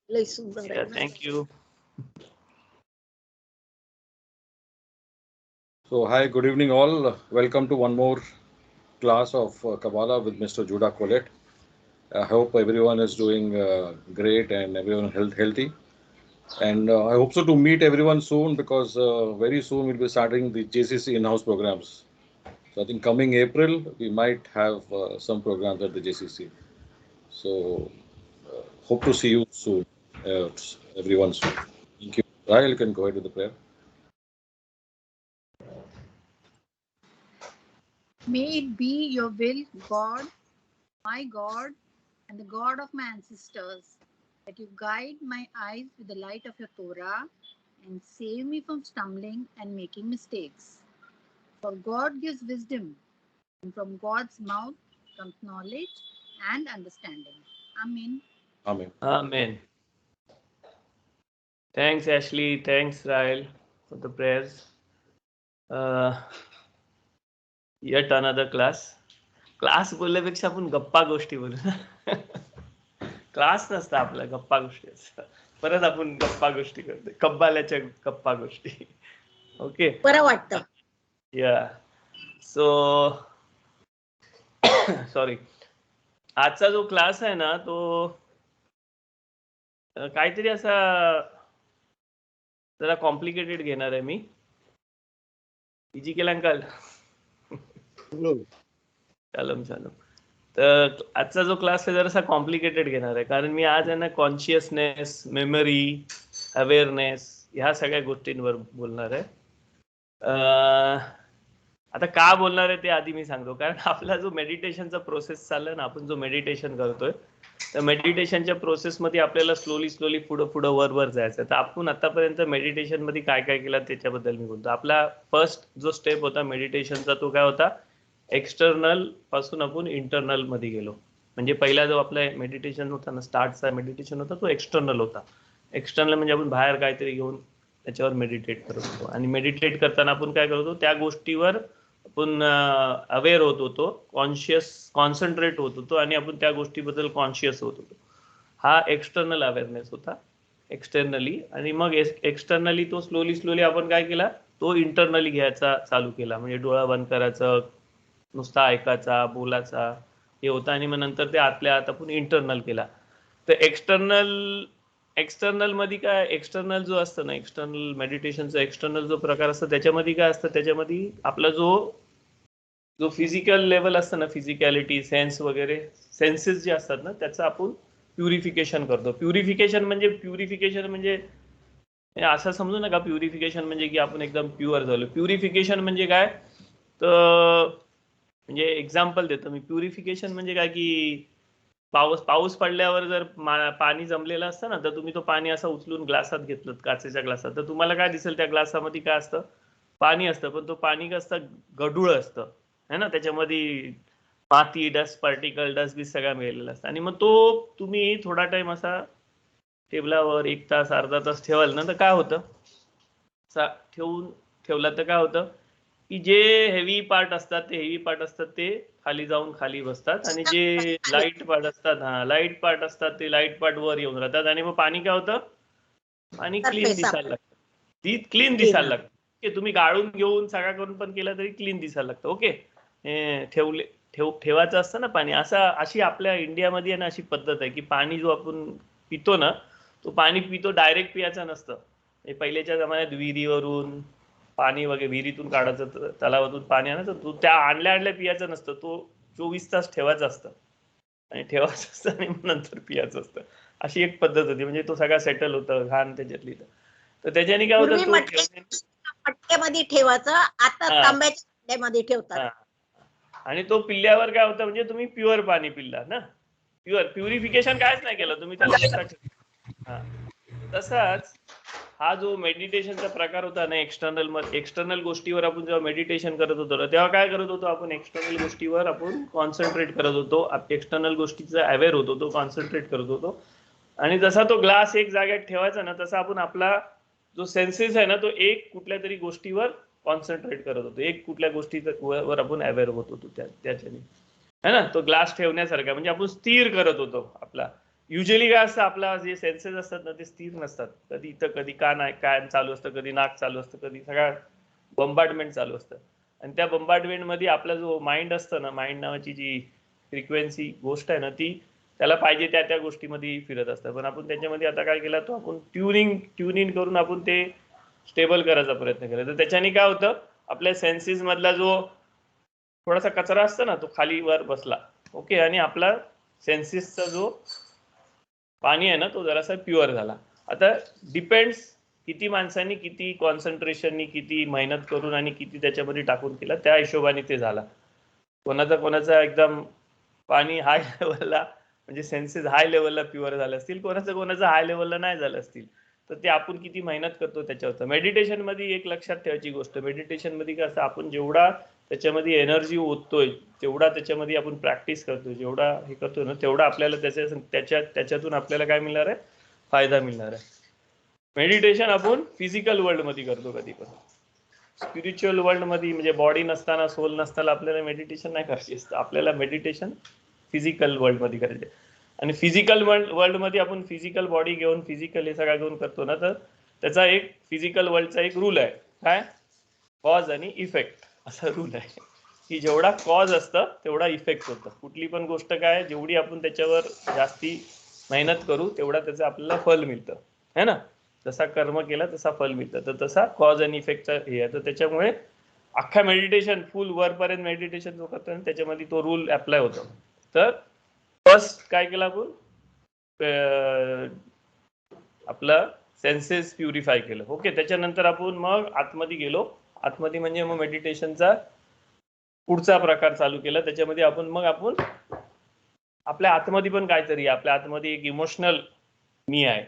Yeah, thank you. So, hi, good evening, all. Welcome to one more class of Kabbalah with Mr. Judah Colette. I hope everyone is doing great and everyone healthy. And I hope so to meet everyone soon because very soon we'll be starting the JCC in-house programs. So, I think coming April we might have some programs at the JCC. So, hope to see you soon, everyone soon. Thank you. Rahel, you can go ahead with the prayer. May it be your will, God, my God, and the God of my ancestors, that you guide my eyes with the light of your Torah and save me from stumbling and making mistakes. For God gives wisdom, and from God's mouth comes knowledge and understanding. Amen. Amen. Amen. Thanks, Ashley. Thanks, Rahel, for the prayers. Yet another class. Class बोलल्यापेक्षा आपण गप्पा गोष्टी बोलू ना. Class नसता आपला, गप्पा गोष्टी असतात. परत आपण गप्पा गोष्टी करतो, कब्बाल्याच्या गप्पा गोष्टी. ओके, बरं वाटतं. या सो सॉरी, आजचा जो क्लास आहे ना तो काहीतरी असा जरा कॉम्प्लिकेटेड घेणार आहे मी. इजी केला अंकल? चालम चालम. तर आजचा जो क्लास आहे जरासा कॉम्प्लिकेटेड घेणार आहे, कारण मी आज आहे ना कॉन्शियसनेस, मेमरी, अवेअरनेस ह्या सगळ्या गोष्टींवर बोलणार आहे. आता का बोलणार आहे ते आधी मी सांगतो, कारण आपला जो मेडिटेशनचा प्रोसेस चाललाय ना, आपण जो मेडिटेशन करतोय तर मेडिटेशनच्या प्रोसेसमध्ये आपल्याला स्लोली पुढं वर जायचं. तर आपण आतापर्यंत मेडिटेशन मध्ये काय काय केलं त्याच्याबद्दल मी बोलतो. आपला फर्स्ट जो स्टेप होता मेडिटेशनचा तो काय होता, एक्सटर्नल पासून आपण इंटरनल मध्ये गेलो. म्हणजे पहिला जो आपला मेडिटेशन होता ना, स्टार्टचा मेडिटेशन होता तो एक्सटर्नल होता. एक्सटर्नल म्हणजे आपण बाहेर काहीतरी घेऊन त्याच्यावर मेडिटेट करत होतो. आणि मेडिटेट करताना आपण काय करत होतो, त्या गोष्टीवर आपण अवेअर होत होतो, कॉन्सन्ट्रेट होत होतो आणि आपण त्या गोष्टीबद्दल कॉन्शियस होत होतो. हा एक्सटर्नल अवेअरनेस होता एक्सटर्नली. आणि मग एक्सटर्नली तो स्लोली आपण काय केला, तो इंटरनली घ्यायचा चालू केला. म्हणजे डोळा बंद करायचं, नुसता ऐकायचा, बोलायचा हे होतं. आणि मग नंतर ते आतल्या आत आपण इंटरनल केला. तर एक्सटर्नल मध्ये काय, एक्सटर्नल जो असतं ना, एक्सटर्नल मेडिटेशनचा एक्सटर्नल जो प्रकार असतो त्याच्यामध्ये काय असतं, त्याच्यामध्ये आपला जो फिजिकल लेवल असतं ना, फिजिकॅलिटी, सेन्स वगैरे, सेन्सेस जे असतात ना त्याचं आपण प्युरिफिकेशन करतो. प्युरिफिकेशन म्हणजे असं समजू नका प्युरिफिकेशन म्हणजे की आपण एकदम प्युअर झालो. प्युरिफिकेशन म्हणजे काय, तर म्हणजे एक्झाम्पल देतो मी. प्युरिफिकेशन म्हणजे काय की पाऊस पडल्यावर जर पाणी जमलेलं असतं ना, तर तुम्ही तो पाणी असं उचलून ग्लासात घेतलं, काचेच्या ग्लासात, तर तुम्हाला काय दिसेल, त्या ग्लासामध्ये काय असतं, पाणी असतं. पण तो पाणी कसं असतं, गढूळ असतं है ना, त्याच्यामध्ये माती, डस्ट पार्टिकल, डस्ट बीस सगळा मिळालेला असतं. आणि मग तो तुम्ही थोडा टाइम असा टेबलावर 1 तास अर्धा तास ठेवाल ना, तर काय होतं, ठेवला तर काय होतं की जे हेवी पार्ट असतात ते खाली जाऊन खाली बसतात, आणि जे लाईट पार्ट असतात ते लाईट पार्ट वर येऊन राहतात. आणि मग पाणी काय होतं, पाणी क्लीन दिसायला लागतं. ती क्लीन दिसायला लागतं. की तुम्ही गाळून घेऊन सगळा करून पण केलं तरी क्लीन दिसायला लागतं. ओके, ठेवायचं असतं ना पाणी. अशी आपल्या इंडियामध्ये आहे ना अशी पद्धत आहे की पाणी जो आपण पितो ना, तो पाणी पितो डायरेक्ट पियाचं नसतं. पहिल्याच्या जमान्यात विहिरीवरून पाणी वगैरे, विहिरीतून काढायचं, तलावातून पाणी आणायचं, तो त्या आणल्या पियाचं नसतं, तो 24 तास ठेवायचं असतं आणि ठेवायचं असतं आणि नंतर पियाचं असतं. अशी एक पद्धत होती. म्हणजे तो सगळा सेटल होतं घाण त्याच्यातली. तर त्याच्याने काय होतं, तो मटक्यामध्ये ठेवायचं, आता तांब्याच्या मटक्यामध्ये ठेवतात. आणि तो पिल्ल्यावर काय होतं, म्हणजे तुम्ही प्युअर पाणी पिल्ला ना, प्युरिफिकेशन कायच नाही केलं तुम्ही त्याला. तसाच हा जो मेडिटेशनचा प्रकार होता ना, एक्सटर्नल गोष्टीवर आपण जेव्हा मेडिटेशन करत होतो ना, तेव्हा काय करत होतो आपण, एक्सटर्नल गोष्टीवर आपण कॉन्सन्ट्रेट करत होतो, एक्सटर्नल गोष्टीचा अवेअर होत होतो, कॉन्सन्ट्रेट करत होतो. आणि जसा तो ग्लास एक जागेत ठेवायचा ना, तसा आपण आपला जो सेन्सेस आहे ना, तो एक कुठल्या तरी गोष्टीवर कॉन्सन्ट्रेट करत होतो, एक कुठल्या गोष्टीवर आपण अवेअर होत होतो त्याच्याने, है ना. तो ग्लास ठेवण्यासारखा म्हणजे आपण स्थिर करत होतो आपला युजली काय असतं, आपला जे सेन्सेस असतात ना ते स्थिर नसतात. कधी इथं कधी कान चालू असतं, कधी नाक चालू असतं, कधी सगळ्या बंबार्डमेंट चालू असतं. आणि त्या बंबार्डमेंट मध्ये आपला जो माइंड असतं ना, माइंड नावाची जी फ्रिक्वेन्सी गोष्ट आहे ना, ती त्याला पाहिजे त्या गोष्टीमध्ये फिरत असतं. पण आपण त्याच्यामध्ये आता काय केलं, तो आपण ट्यून इन करून आपण ते स्टेबल करायचा प्रयत्न केला. तर त्याच्याने काय होतं, आपल्या सेन्सेस मधला जो थोडासा कचरा असतो ना, तो खाली वर बसला. ओके. आणि आपला सेन्सेसचा जो पाणी आहे ना, तो जरासा प्युअर झाला. आता डिपेंड्स किती माणसांनी किती कॉन्सन्ट्रेशननी किती मेहनत करून आणि किती त्याच्यामध्ये टाकून केला, त्या हिशोबाने ते झाला. कोणाचा एकदम पाणी हाय लेवलला, म्हणजे सेन्सेस हाय लेवलला प्युअर झाले असतील, कोणाचं हाय लेवलला नाही झालं असतील. तर ते आपण किती मेहनत करतो त्याच्यावर. मेडिटेशन मध्ये एक लक्षात ठेवायची गोष्ट, मेडिटेशन मध्ये कसं आपण जेवढा त्याच्यामध्ये एनर्जी ओततोय, तेवढा त्याच्यामध्ये आपण प्रॅक्टिस करतोय, जेवढा हे करतोय ना, तेवढा आपल्याला त्याच्यातून आपल्याला काय मिळणार आहे, फायदा मिळणार आहे. मेडिटेशन आपण फिजिकल वर्ल्ड मध्ये करतो कधी पण. स्पिरिच्युअल वर्ल्ड मध्ये म्हणजे बॉडी नसताना, सोल नसताना आपल्याला मेडिटेशन नाही करायची असतं. आपल्याला मेडिटेशन फिजिकल वर्ल्ड मध्ये करायचे. आणि फिजिकल वर्ल्ड मध्ये आपण फिजिकल बॉडी घेऊन, फिजिकल हे सगळं घेऊन करतो ना, तर त्याचा एक फिजिकल वर्ल्डचा एक रूल आहे. काय? कॉज आणि इफेक्ट असा रूल आहे की जेवढा कॉज असतं तेवढा इफेक्ट होतं. कुठली पण गोष्ट काय, जेवढी आपण त्याच्यावर जास्ती मेहनत करू तेवढा त्याचं आपल्याला फल मिळतं, है ना. जसा कर्म केला तसा फल मिळतं. तर तसा कॉज आणि इफेक्टचा हे आहे. तर त्याच्यामुळे अख्खा मेडिटेशन फुल वरपर्यंत मेडिटेशन जो करतो त्याच्यामध्ये तो रूल अप्लाय होतो. तर फर्स्ट काय केलं आपण, आपलं सेन्सेस प्युरिफाय केलं. ओके. त्याच्यानंतर आपण मग आतमध्ये गेलो. आतमध्ये म्हणजे मग मेडिटेशनचा पुढचा प्रकार चालू केला. त्याच्यामध्ये आपण आपल्या आतमध्ये पण काहीतरी, आपल्या आतमध्ये एक इमोशनल मी आहे,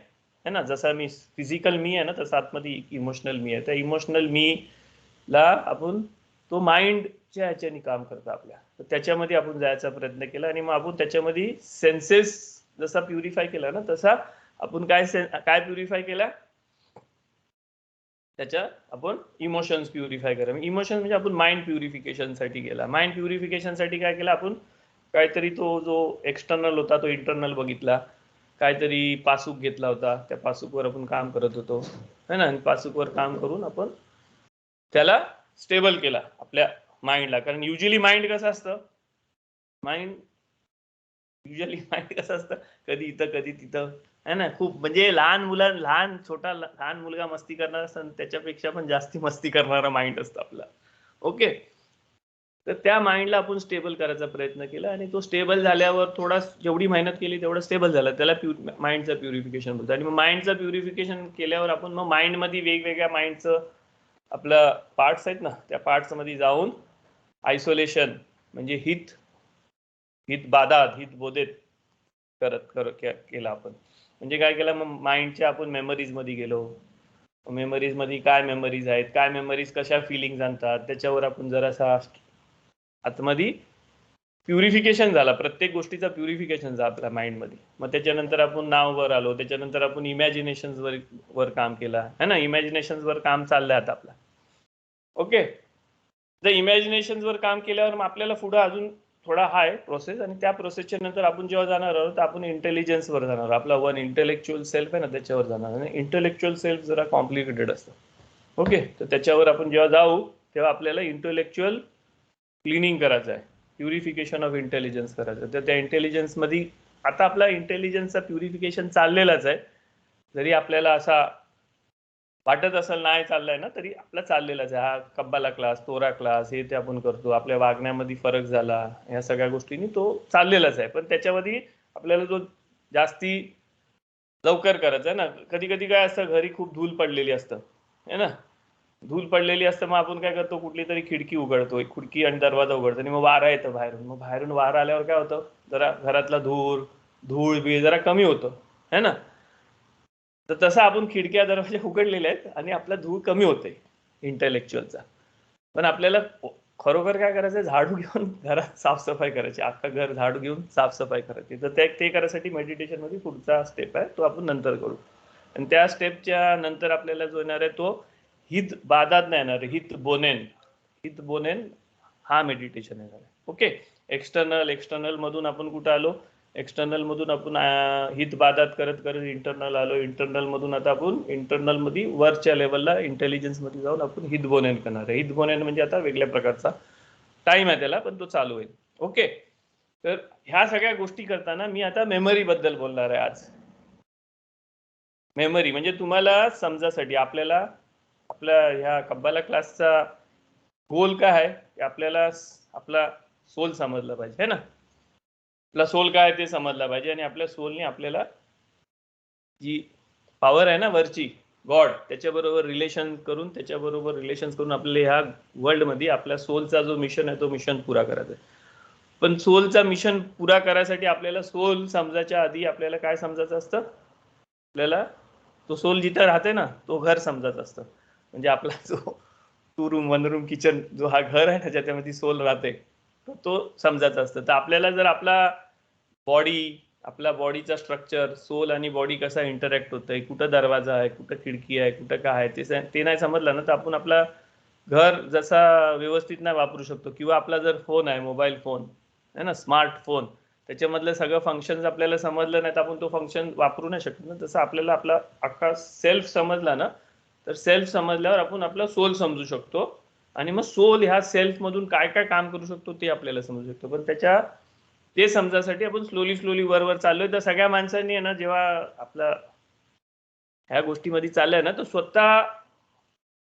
है ना. जसा मी फिजिकल मी आहे ना, तसं आतमध्ये इमोशनल मी आहे. त्या इमोशनल मी ला आपण तो माइंडच्या ह्याच्याने काम करतो आपल्या, तर त्याच्यामध्ये आपण जायचा प्रयत्न केला. आणि मग आपण त्याच्यामध्ये सेन्सेस जसा प्युरिफाय केला ना, तसा आपण काय प्युरिफाय केला, त्याच्या आपण इमोशन्स प्युरिफाय करा. इमोशन म्हणजे आपण माइंड प्युरिफिकेशन साठी गेला. माइंड प्युरिफिकेशन साठी काय केलं आपण, काहीतरी तो जो एक्सटर्नल होता तो इंटरनल बघितला. काहीतरी पासूक घेतला होता, त्या पासूकवर आपण काम करत होतो, है ना. आणि पासूकवर काम करून आपण त्याला स्टेबल केला आपल्या माइंडला. कारण युजली माइंड कसं असतं, माइंड कसं असतं, कधी इथं कधी तिथं, है ना. खूप म्हणजे लहान मुलगा मस्ती करणार असतं, त्याच्यापेक्षा पण जास्ती मस्ती करणारा माइंड असतो आपला. ओके. तर त्या माइंडला आपण स्टेबल करायचा प्रयत्न केला. आणि तो स्टेबल झाल्यावर थोडा जेवढी मेहनत केली तेवढा स्टेबल झाला, त्याला माइंडचं प्युरिफिकेशन बोलतो. आणि मग माइंडचं प्युरिफिकेशन केल्यावर आपण मग माइंडमध्ये वेगवेगळ्या माइंडचं आपलं पार्ट्स आहेत ना, त्या पार्ट्स मध्ये जाऊन आयसोलेशन म्हणजे हित बोधेत केला आपण. म्हणजे काय केलं, मग माइंडच्या आपण मेमरीज मध्ये गेलो. मेमरीज मध्ये काय मेमरीज आहेत, काय मेमरीज कशा फिलिंग आणतात, त्याच्यावर आपण जरासा आतमध्ये प्युरिफिकेशन झाला. प्रत्येक गोष्टीचा प्युरिफिकेशन झाला आपल्या माइंड मध्ये. मग त्याच्यानंतर आपण नाववर आलो. त्याच्यानंतर आपण इमॅजिनेशन वर काम केला, है ना. इमॅजिनेशन वर काम चाललंय आता आपला. ओके. जर इमॅजिनेशन वर काम केल्यावर मग आपल्याला पुढे अजून थोडा हाय प्रोसेस. आणि त्या प्रोसेसच्या नंतर आपण जेव्हा जाणार आहोत तर आपण इंटेलिजन्स वर जाणार. आपला वन इंटेलेक्च्युअल सेल्फ आहे ना, त्याच्यावर जाणार. आणि इंटेलेक्च्युअल सेल्फ जरा कॉम्प्लिकेटेड असतं. ओके. तर त्याच्यावर आपण जेव्हा जाऊ तेव्हा आपल्याला इंटेलेक्च्युअल क्लिनिंग करायचं आहे, प्युरिफिकेशन ऑफ इंटेलिजन्स करायचं. तर त्या इंटेलिजन्स मध्ये आता आपला इंटेलिजन्सचा प्युरिफिकेशन चाललेलाच आहे. जरी आपल्याला असा वाटत असेल नाही चाललाय ना, तरी आपला चाललेलाच आहे. हा कब्बाला क्लास, तोरा क्लास, हे ते आपण करतो. आपल्या वागण्यामध्ये फरक झाला, या सगळ्या गोष्टींनी तो चाललेलाच आहे. पण त्याच्यामध्ये आपल्याला जो जास्ती लवकर करायचा आहे ना. कधी कधी काय असतं, घरी खूप धूल पडलेली असतं, है ना. धूल पडलेली असतं, मग आपण काय करतो, कुठली तरी खिडकी उघडतो, खिडकी आणि दरवाजा उघडतो, आणि मग वारा येतं बाहेरून. मग बाहेरून वारा आल्यावर काय होतं, जरा घरातला धूळ बी जरा कमी होतं, है ना. तर तसं आपण खिडक्या दरवाजे उघडलेले आहेत आणि आपला धूळ कमी होते इंटेलेक्च्युअलचा. पण आपल्याला खरोखर काय करायचं, झाडू घेऊन घरात साफसफाई करायची. अख्खा घर झाडू घेऊन साफसफाई करायची. तर ते करायसाठी मेडिटेशन मध्ये पुढचा स्टेप आहे, तो आपण नंतर करू. आणि त्या स्टेपच्या नंतर आपल्याला जो येणार आहे तो हित बाधात नाही येणार, हित बोनेन हा मेडिटेशन येणार आहे. ओके. एक्सटर्नल मधून आपण कुठं आलो, एक्सटर्नल मधून आपण हितबाधात करत करत इंटरनल आलो. इंटरनल मधून आता आपण इंटरनल मध्ये वरच्या लेवलला इंटेलिजन्स मध्ये जाऊन आपण हितबोनेन करणार आहे. हितबोनेन म्हणजे आता वेगळ्या प्रकारचा टाइम आहे त्याला, पण तो चालू होईल. ओके, तर ह्या सगळ्या गोष्टी करताना मी आता मेमरी बद्दल बोलणार आहे आज. मेमरी म्हणजे तुम्हाला समजासाठी आपल्याला आपल्या ह्या कब्बाला क्लासचा गोल काय आहे की आपल्याला आपला सोल समजला पाहिजे, है ना. आपला सोल काय ते समजला पाहिजे आणि आपल्या सोलने आपल्याला जी पॉवर आहे ना वरची गॉड, त्याच्याबरोबर रिलेशन करून आपल्याला ह्या वर्ल्ड मध्ये आपल्या सोलचा जो मिशन आहे तो मिशन पुरा करायचा आहे. पण सोलचा मिशन पुरा करायसाठी आपल्याला सोल समजायच्या आधी आपल्याला काय समजायचं असतं, आपल्याला तो सोल जिथं राहते ना तो घर समजायचं असतं. म्हणजे आपला जो 2 रूम 1 रूम किचन जो हा घर आहे ना ज्याच्यामध्ये सोल राहते तो समजायचा असतं. तर आपल्याला जर आपला बॉडीचा स्ट्रक्चर, सोल आणि बॉडी कसा इंटरॅक्ट होत आहे, कुठं दरवाजा आहे, कुठं खिडकी आहे, कुठं काय आहे ते नाही समजलं ना तर आपण आपला घर जसा व्यवस्थित नाही वापरू शकतो. किंवा आपला जर फोन आहे, मोबाईल फोन आहे ना, स्मार्टफोन, त्याच्यामधलं सगळं फंक्शन आपल्याला समजलं नाही तर आपण तो फंक्शन वापरू नाही शकत ना. तसं आपल्याला आपला अख्खा सेल्फ समजला ना तर सेल्फ समजल्यावर आपण आपला सोल समजू शकतो आणि मग सोल ह्या सेल्फ मधून काय काय काम करू शकतो ते आपल्याला समजू शकतो. पण ते समजासाठी आपण स्लोली वर चाललोय. तर सगळ्या माणसांनी आहे ना जेव्हा आपला ह्या गोष्टीमध्ये चाललंय ना तर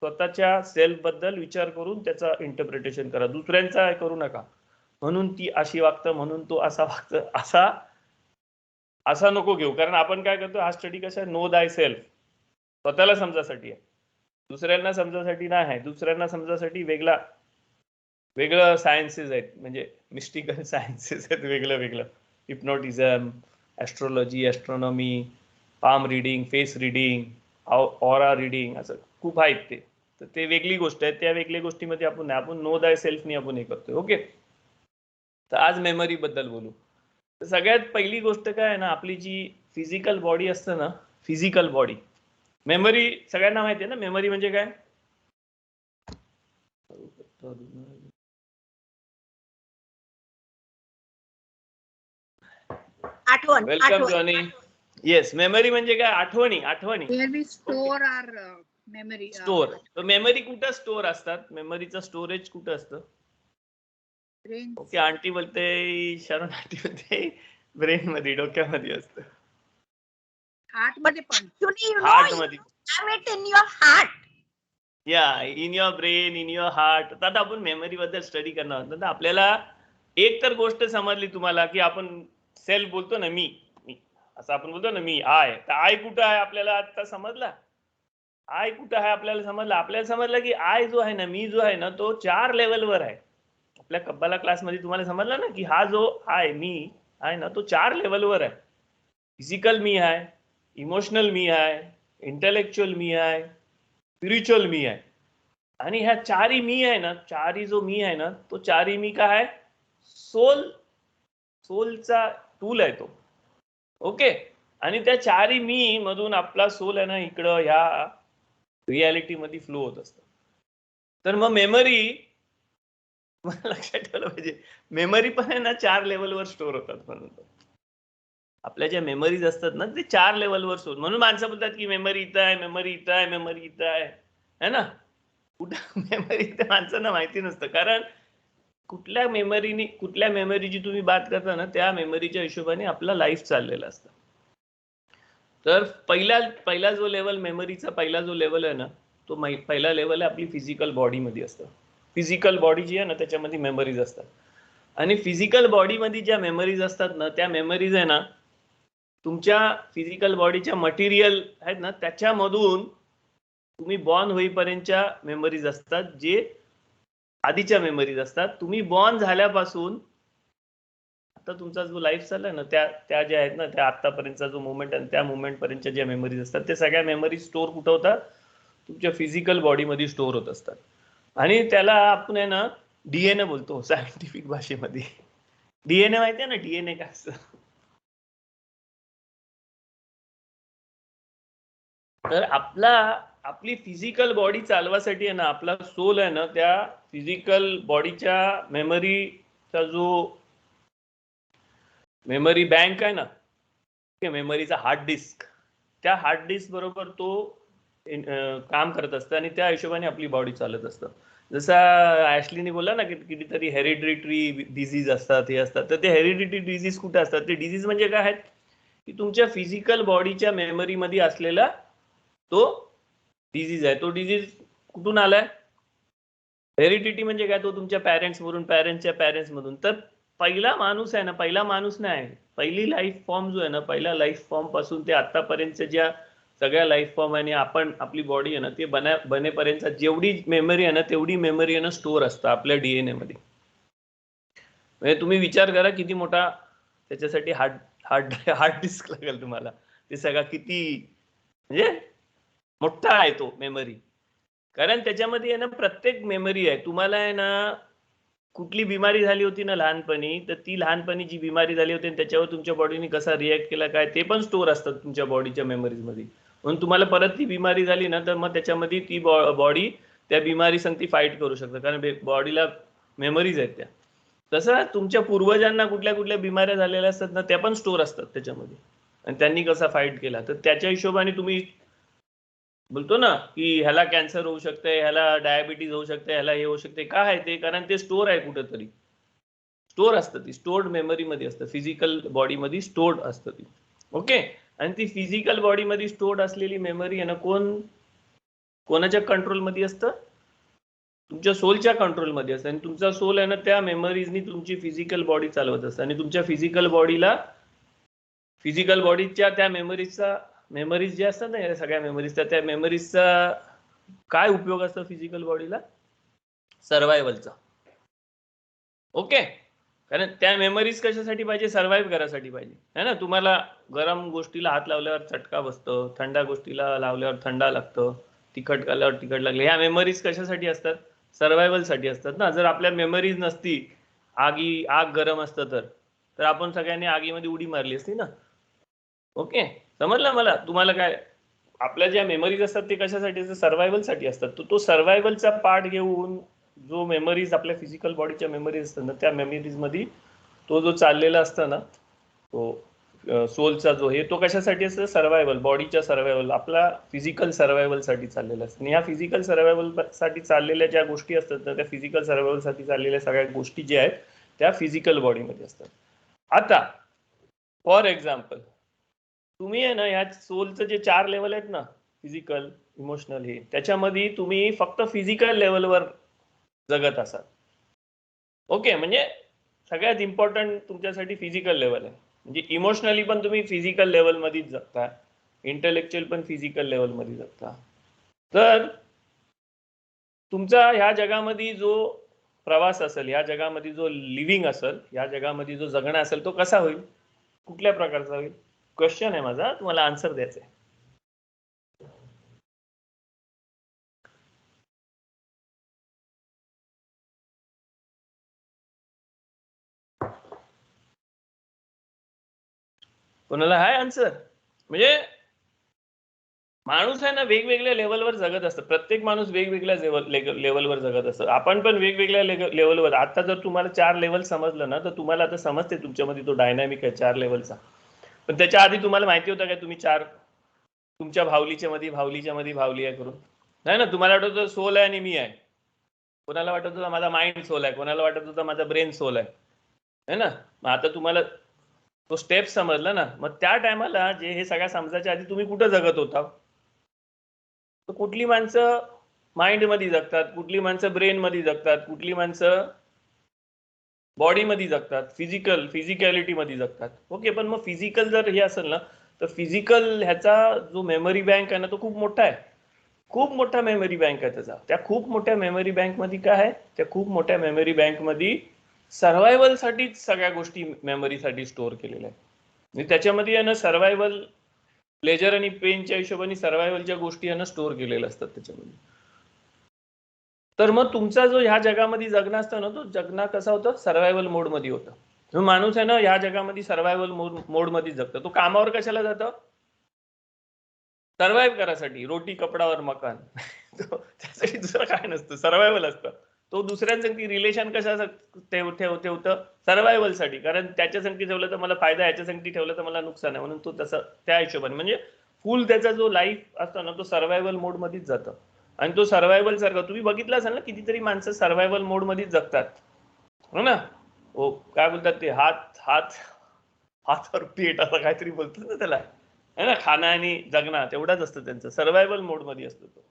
स्वतःच्या सेल्फ बद्दल विचार करून त्याचा इंटरप्रिटेशन करा. दुसऱ्यांचा करू नका. म्हणून ती अशी वागतं, म्हणून तो असा वागतं, असा नको घेऊ. कारण आपण काय करतो, हा स्टडी कसा आहे, नो दाय सेल्फ, स्वतःला समजासाठी आहे, दुसऱ्यांना समजासाठी नाही आहे. दुसऱ्यांना समजासाठी वेगळं सायन्सेस आहेत, म्हणजे मिस्टिकल सायन्सेस आहेत वेगळं. Hypnotism, astrology, astronomy, palm reading, face reading, aura reading, असं खूप आहेत ते. तर ते वेगळी गोष्ट आहे. त्या वेगळ्या गोष्टीमध्ये आपण नो दाय सेल्फनी आपण हे करतोय. ओके, तर आज मेमरी बद्दल बोलू. तर सगळ्यात पहिली गोष्ट काय आहे ना, आपली जी फिजिकल बॉडी असतं ना, फिजिकल बॉडी, मेमरी सगळ्यांना माहिती आहे ना. मेमरी म्हणजे काय? आठवण. Welcome Johnny. येस, मेमरी म्हणजे काय? आठवणी. Where we store our memory. Store. तर मेमरी कुठं स्टोर असतात? मेमरीचं स्टोरेज कुठं असतं? brain. ओके, आंटी बोलते, शरण आंटी बोलते ब्रेन मध्ये, डोक्यामध्ये असतं. Heart मध्ये पण. हार्ट मध्ये. In your heart. या, in your brain, in your heart. आता आपण मेमरी बद्दल स्टडी करणार आहोत. तर आपल्याला एक तर गोष्ट समजली तुम्हाला की आपण सेल्फ बोलतो ना, मी असं आपण बोलतो ना, मी आय. तर आय कुठं आहे आपल्याला आता समजला? आय कुठं आहे आपल्याला समजलं? आपल्याला समजलं की आय जो आहे ना, मी जो आहे ना, तो 4 लेवलवर आहे. आपल्या कब्बाला क्लासमध्ये तुम्हाला समजलं ना की हा जो आय, मी आहे ना, तो 4 लेवलवर आहे. फिजिकल मी आहे, इमोशनल मी आहे, इंटेलेक्च्युअल मी आहे, स्पिरिच्युअल मी आहे. आणि ह्या 4ही मी आहे ना, 4ही जो मी आहे ना, तो 4ही मी काय आहे? सोलचा टूल आहे तो. ओके, आणि त्या 4ही मी मधून आपला सोल आहे ना इकडं ह्या रियालिटी मध्ये फ्लो होत असतं. तर मग मेमरी लक्षात ठेवलं पाहिजे, मेमरी पण आहे ना 4 लेवलवर स्टोअर होतात. म्हणून आपल्या ज्या मेमरीज असतात ना ते 4 लेवलवर स्टोअर. म्हणून माणसं बोलतात की मेमरी इथं आहे, मेमरी इथं आहे, मेमरी इथं आहे ना. कुठं मेमरी इथं माणसांना माहिती नसतं. कारण कुठल्या मेमरीची तुम्ही बात करता ना त्या मेमरीच्या हिशोबाने आपला लाईफ चाललेला असतं. तर पहिला जो लेवल मेमरीचा पहिला जो लेवल आहे ना, तो पहिला लेवल आहे आपली फिजिकल बॉडीमध्ये असतं. फिजिकल बॉडी जी आहे ना त्याच्यामध्ये मेमरीज असतात. आणि फिजिकल बॉडीमध्ये ज्या मेमरीज असतात ना त्या मेमरीज आहे ना तुमच्या फिजिकल बॉडीच्या मटेरियल आहेत ना त्याच्यामधून तुम्ही बॉर्न होईपर्यंतच्या मेमरीज असतात, जे आधीच्या मेमरीज असतात. तुम्ही बॉर्न झाल्यापासून आता तुमचा जो लाईफ चाललाय ना त्या ज्या आहेत ना त्या आतापर्यंतचा जो मुवमेंट आहे त्या मुवमेंट पर्यंतच्या ज्या मेमरीज असतात ते सगळ्या मेमरी स्टोअर कुठं होतात? तुमच्या फिजिकल बॉडीमध्ये स्टोअर होत असतात. आणि त्याला आपण आहे ना डीएनए बोलतो सायंटिफिक भाषेमध्ये. डीएनए माहिती आहे ना, डीएनए काय असतं? तर आपली फिजिकल बॉडी चालवासाठी आहे ना आपला सोल आहे ना त्या फिजिकल बॉडीच्या मेमरीचा जो मेमरी बँक आहे ना, मेमरीचा हार्ड डिस्क, त्या हार्ड डिस्क बरोबर तो काम करत असतं आणि त्या हिशोबाने आपली बॉडी चालत असतं. जसं ॲशलीने बोलला ना की कितीतरी हेरिडिटरी डिझीज असतात, हे असतात, तर ते हेरिडिटरी डिझीज कुठे असतात? ते डिझीज म्हणजे काय आहेत की तुमच्या फिजिकल बॉडीच्या मेमरीमध्ये असलेला तो डिझीज आहे. तो डिझीज कुठून आलाय? हेरिडिटी म्हणजे काय? तो तुमच्या पॅरेंट्स वरून, पॅरेंट्सच्या पॅरेंट्स मधून. तर पहिला माणूस आहे ना, पहिला माणूस नाही, पहिली लाईफ फॉर्म जो आहे ना, पहिल्या लाईफ फॉर्म पासून ते आतापर्यंत ज्या सगळ्या लाईफ फॉर्म आणि आपण आपली बॉडी आहे ना, ते बनेपर्यंत जेवढी मेमरी आहे ना, तेवढी मेमरी आहे ना स्टोअर असतं आपल्या डीएनए मध्ये. म्हणजे तुम्ही विचार करा किती मोठा त्याच्यासाठी हार्ड हार्ड हार्ड डिस्क लागेल तुम्हाला. ते सगळा किती म्हणजे मोठा आहे तो मेमरी. कारण त्याच्यामध्ये आहे ना प्रत्येक मेमरी आहे. तुम्हाला आहे ना कुठली बिमारी झाली होती ना लहानपणी, तर ती लहानपणी जी बिमारी झाली होती आणि त्याच्यावर तुमच्या बॉडीने कसा रिॲक्ट केला काय, ते पण स्टोअर असतात तुमच्या बॉडीच्या मेमरीजमध्ये. म्हणून तुम्हाला परत ती बिमारी झाली ना, तर मग त्याच्यामध्ये ती बॉडी त्या बिमारी संग ती फाईट करू शकते, कारण बॉडीला मेमरीज आहेत त्या. तसं तुमच्या पूर्वजांना कुठल्या कुठल्या बिमाऱ्या झालेल्या असतात ना, त्या पण स्टोअर असतात त्याच्यामध्ये, आणि त्यांनी कसा फाईट केला. तर त्याच्या हिशोबाने तुम्ही बोलतो ना की ह्याला कॅन्सर होऊ शकते, ह्याला डायबिटीज होऊ शकते, ह्याला हे होऊ शकते. काय आहे ते? कारण ते स्टोअर आहे कुठेतरी, स्टोअर असतं, ती स्टोर्ड मेमरी मध्ये असतं, फिजिकल बॉडी मध्ये स्टोर्ड असतं ती. ओके. आणि ती फिजिकल बॉडी मध्ये स्टोर्ड असलेली मेमरी आहे ना, कोणाच्या कंट्रोल मध्ये असतं? तुमच्या सोलच्या कंट्रोल मध्ये असतं. आणि तुमचा सोल आहे ना, त्या मेमरीजनी तुमची फिजिकल बॉडी चालवत असतं. आणि तुमच्या फिजिकल बॉडीच्या त्या मेमरीज जे असतात ना, या सगळ्या मेमरीज, त्या मेमरीजचा काय उपयोग असतो फिजिकल बॉडीला? सर्वायवलचा. ओके. कारण त्या मेमरीज कशासाठी पाहिजे? सर्व्हाइव्ह करायसाठी पाहिजे, है ना. तुम्हाला गरम गोष्टीला हात लावल्यावर चटका बसतो, थंड गोष्टीला लावल्यावर थंडा लागतं, तिखट खाल्ल्यावर तिखट लागले. ह्या मेमरीज कशासाठी असतात? सर्व्हायवलसाठी असतात ना. जर आपल्या मेमरीज नसती, आग गरम असतं तर आपण सगळ्यांनी आगीमध्ये उडी मारली असती ना. ओके, समजलं मला तुम्हाला काय? आपल्या ज्या मेमरीज असतात ते कशासाठी असतात? सर्व्हायवलसाठी असतात. तो सर्व्हायवलचा पार्ट घेऊन जो मेमरीज आपल्या फिजिकल बॉडीच्या मेमरीज असतात ना, त्या मेमरीज मध्ये तो जो चाललेला असतो ना, तो सोलचा जो हे, तो कशासाठी असतं? सर्व्हायवल, बॉडीच्या सर्व्हायवल, आपला फिजिकल सर्व्हायवल साठी चाललेला असतं. आणि ह्या फिजिकल सर्व्हायवल साठी चाललेल्या ज्या गोष्टी असतात ना, त्या फिजिकल सर्व्हायवल साठी चाललेल्या सगळ्या गोष्टी ज्या आहेत त्या फिजिकल बॉडीमध्ये असतात. आता फॉर एक्झाम्पल, तुम्ही आहे ना, ह्या सोलचं जे 4 लेवल आहेत ना, फिजिकल, इमोशनल, हे, त्याच्यामध्ये तुम्ही फक्त फिजिकल लेवलवर जगत असाल. ओके. म्हणजे सगळ्यात इम्पॉर्टंट तुमच्यासाठी फिजिकल लेवल आहे. म्हणजे इमोशनली पण तुम्ही फिजिकल लेवल मध्येच जगता, इंटेलेक्च्युअल पण फिजिकल लेवल मध्ये जगता. तर तुमचा ह्या जगामध्ये जो प्रवास असेल, ह्या जगामध्ये जो लिव्हिंग असेल, ह्या जगामध्ये जो जगणं असेल, तो कसा होईल? कुठल्या प्रकारचा होईल? क्वेश्चन आहे माझा, तुम्हाला आन्सर द्यायचा आहे. कोणाला हाय आन्सर? म्हणजे माणूस आहे ना वेगवेगळ्या लेवलवर जगत असतं. प्रत्येक माणूस वेगवेगळ्या लेवलवर जगत असतं. आपण पण वेगवेगळ्या लेवलवर. आता जर तुम्हाला 4 लेवल समजलं ना, तर तुम्हाला आता समजते तुमच्यामध्ये तो डायनामिक आहे 4 लेवलचा. पण त्याच्या आधी तुम्हाला माहिती होतं का तुम्ही 4 तुमच्या भावलीच्या मध्ये भावली आहे करून? नाही ना. तुम्हाला वाटत होतं सोल आहे आणि मी आहे. कोणाला वाटत होतं माझा माइंड सोल आहे, कोणाला वाटत होतं माझा ब्रेन सोल आहे, है ना. मग आता तुम्हाला तो स्टेप समजला ना. मग त्या टायमाला जे हे सगळ्या समजायच्या आधी तुम्ही कुठं जगत होता? तर कुठली माणसं माइंड मध्ये जगतात, कुठली माणसं ब्रेन मध्ये जगतात, कुठली माणसं बॉडी मध्ये जगतात, फिजिकॅलिटी मध्ये जगतात. ओके. पण मग फिजिकल जर हे असेल ना, तर फिजिकल ह्याचा जो मेमरी बँक आहे ना, तो खूप मोठा आहे. खूप मोठा मेमरी बँक आहे त्याचा. त्या खूप मोठ्या मेमरी बँक मध्ये काय आहे? त्या खूप मोठ्या मेमरी बँक मध्ये सर्व्हायवल साठीच सगळ्या गोष्टी मेमरीसाठी स्टोअर केलेल्या आहेत. आणि त्याच्यामध्ये आहे ना सर्व्हायवल, प्लेजर आणि पेनच्या हिशोबाने सर्व्हायवलच्या गोष्टी आहे ना स्टोअर केलेल्या असतात त्याच्यामध्ये. तर मग तुमचा जो ह्या जगामध्ये जगणं असतं ना, तो जगणं कसा होतं? सर्व्हायवल मोड मध्ये होतं. जो माणूस आहे ना ह्या जगामध्ये सर्व्हायवल मोड मध्ये जगतो. तो कामावर कशाला जातो? सर्व्हाइव्ह करायसाठी. रोटी कपडावर मकान. त्यासाठी दुसरं काय नसतं, सर्व्हायवल असतं. तो दुसऱ्यांसाठी रिलेशन कशा ठेवतं सर्व्हायव्हलसाठी, कारण त्याच्यासाठी ठेवलं तर मला फायदा, याच्यासाठी ठेवलं तर मला नुकसान आहे, म्हणून तो तसं त्या हिशोबाने म्हणजे फुल त्याचा जो लाईफ असतो ना तो सर्व्हायव्हल मोड मध्येच जातं. आणि तो सर्व्हायव्हल सारखा तुम्ही बघितलं असाल ना, कितीतरी माणसं सर्व्हायव्हल मोड मध्येच जगतात, हो ना. ओ काय बोलतात ते, हात हात हातावर पेट असं काहीतरी बोलतात ना त्याला, है ना. खाणं आणि जगणं तेवढाच असतं त्यांचं, सर्व्हायव्हल मोड मध्ये असतो तो.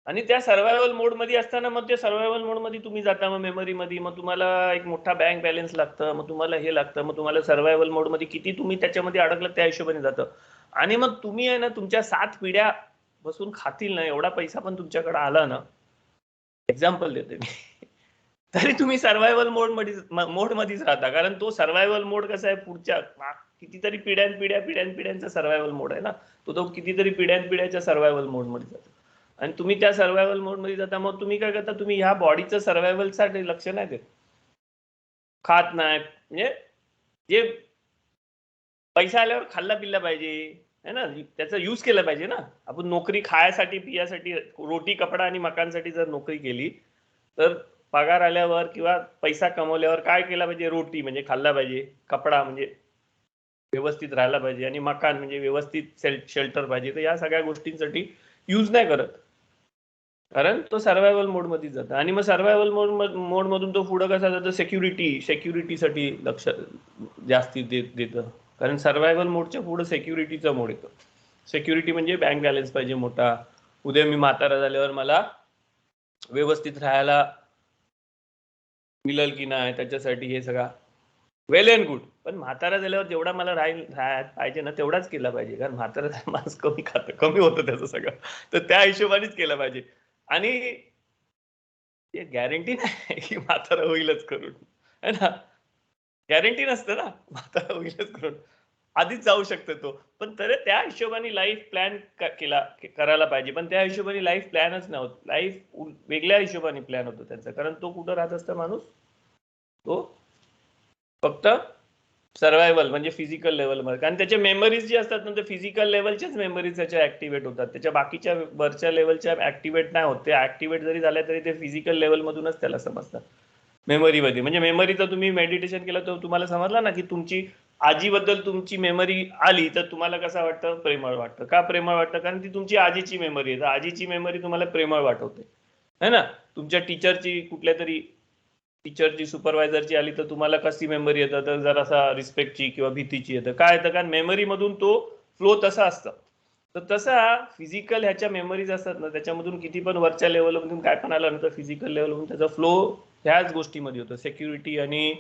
आणि त्या सर्व्हायव्हल मोड मध्ये असताना मग ते सर्व्हायव्हल मोड मध्ये तुम्ही जाता, मग मेमरी मध्ये, मग तुम्हाला एक मोठा बँक बॅलन्स लागतं, मग तुम्हाला हे लागतं, मग तुम्हाला सर्व्हायव्हल मोड मध्ये किती तुम्ही त्याच्यामध्ये अडकलं त्या हिशोबाने जातं. आणि मग तुम्ही आहे ना तुमच्या 7 पिढ्या बसून खातील ना एवढा पैसा पण तुमच्याकडे आला ना, एक्झाम्पल देते मी, तरी तुम्ही सर्व्हायव्हल मोड मध्येच राहता, कारण तो सर्व्हायव्हल मोड कसा आहे, पुढच्या कितीतरी पिढ्यांचा सर्व्हायव्हल मोड आहे ना, तो कितीतरी पिढ्याच्या सर्व्हायव्हल मोड मध्ये जातो. आणि तुम्ही त्या सर्व्हायव्हल मोड मध्ये जाता, मग तुम्ही काय करता, तुम्ही ह्या बॉडीचं सर्व्हायव्हल साठी लक्ष नाही देत, खात नाही, म्हणजे जे पैसा आल्यावर खाल्ला पिल्ला पाहिजे, है ना, त्याचा यूज केला पाहिजे ना. आपण नोकरी खायसाठी पियासाठी, रोटी कपडा आणि मकानसाठी जर नोकरी केली तर पगार आल्यावर किंवा पैसा कमवल्यावर काय केला पाहिजे, रोटी म्हणजे खाल्ला पाहिजे, कपडा म्हणजे व्यवस्थित राहायला पाहिजे, आणि मकान म्हणजे व्यवस्थित शेल्टर पाहिजे. तर या सगळ्या गोष्टींसाठी यूज नाही करत, कारण तो सर्व्हायव्हल मोड मध्ये जातो. आणि मग सर्व्हायव्हल मोड मधून तो पुढे कसा जातो, सेक्युरिटीसाठी लक्ष जास्ती देतं, कारण सर्व्हायव्हल मोडच्या पुढे सेक्युरिटीचा मोड येतो. सेक्युरिटी म्हणजे बँक बॅलन्स पाहिजे मोठा, उद्या मी म्हातारा झाल्यावर मला व्यवस्थित राहायला मिळेल की नाही, त्याच्यासाठी हे सगळं वेल अँड गुड. पण म्हातारा झाल्यावर जेवढा मला राहायला पाहिजे ना तेवढाच केला पाहिजे, कारण म्हातारा माणूस कमी खातं, कमी होतं त्याचं सगळं, तर त्या हिशोबानेच केलं पाहिजे. आणि गॅरंटी नाही की म्हातारा होईलच करून, है ना, गॅरंटी नसतं ना म्हातारा होईलच करून, आधीच जाऊ शकतो तो. पण तरी त्या हिशोबाने लाईफ प्लॅन करायला पाहिजे, पण त्या हिशोबाने लाईफ प्लॅनच नाही होत, लाईफ वेगळ्या हिशोबाने प्लॅन होतो त्यांचा, कारण तो कुठं राहत असतो माणूस, तो फक्त सर्व्हायव्हल म्हणजे फिजिकल लेवलमध्ये, कारण त्याच्या मेमरीज जे असतात ना ते फिजिकल लेवलच्याच मेमरीज त्याच्या ऍक्टिव्हेट होतात, त्याच्या बाकीच्या वरच्या लेवलच्या ऍक्टिव्हेट नाही होत. ते ऍक्टिव्हेट जरी झाल्या तरी ते फिजिकल लेवल मधूनच त्याला समजतात मेमरीमध्ये. म्हणजे मेमरीचं तुम्ही मेडिटेशन केलं तर तुम्हाला समजलं ना की तुमची आजीबद्दल तुमची मेमरी आली तर तुम्हाला कसं वाटतं, प्रेमळ वाटतं. का प्रेमळ वाटतं, कारण ती तुमची आजीची मेमरी आहे, तर आजीची मेमरी तुम्हाला प्रेमळ वाटवते, है ना. तुमच्या टीचरची कुठल्या तरी टीचरची सुपरवायझरची आली तर तुम्हाला कशी मेमरी येतं, तर जरासा रिस्पेक्टची किंवा भीतीची येतं. काय येतं, कारण मेमरी मधून तो फ्लो तसा असतं. तर तसा फिजिकल ह्याच्या मेमरीज असतात ना त्याच्यामधून किती पण वरच्या लेवलमधून काय पण आलं ना तर फिजिकल लेवलमधून त्याचा फ्लो ह्याच गोष्टीमध्ये होतो, सेक्युरिटी आणि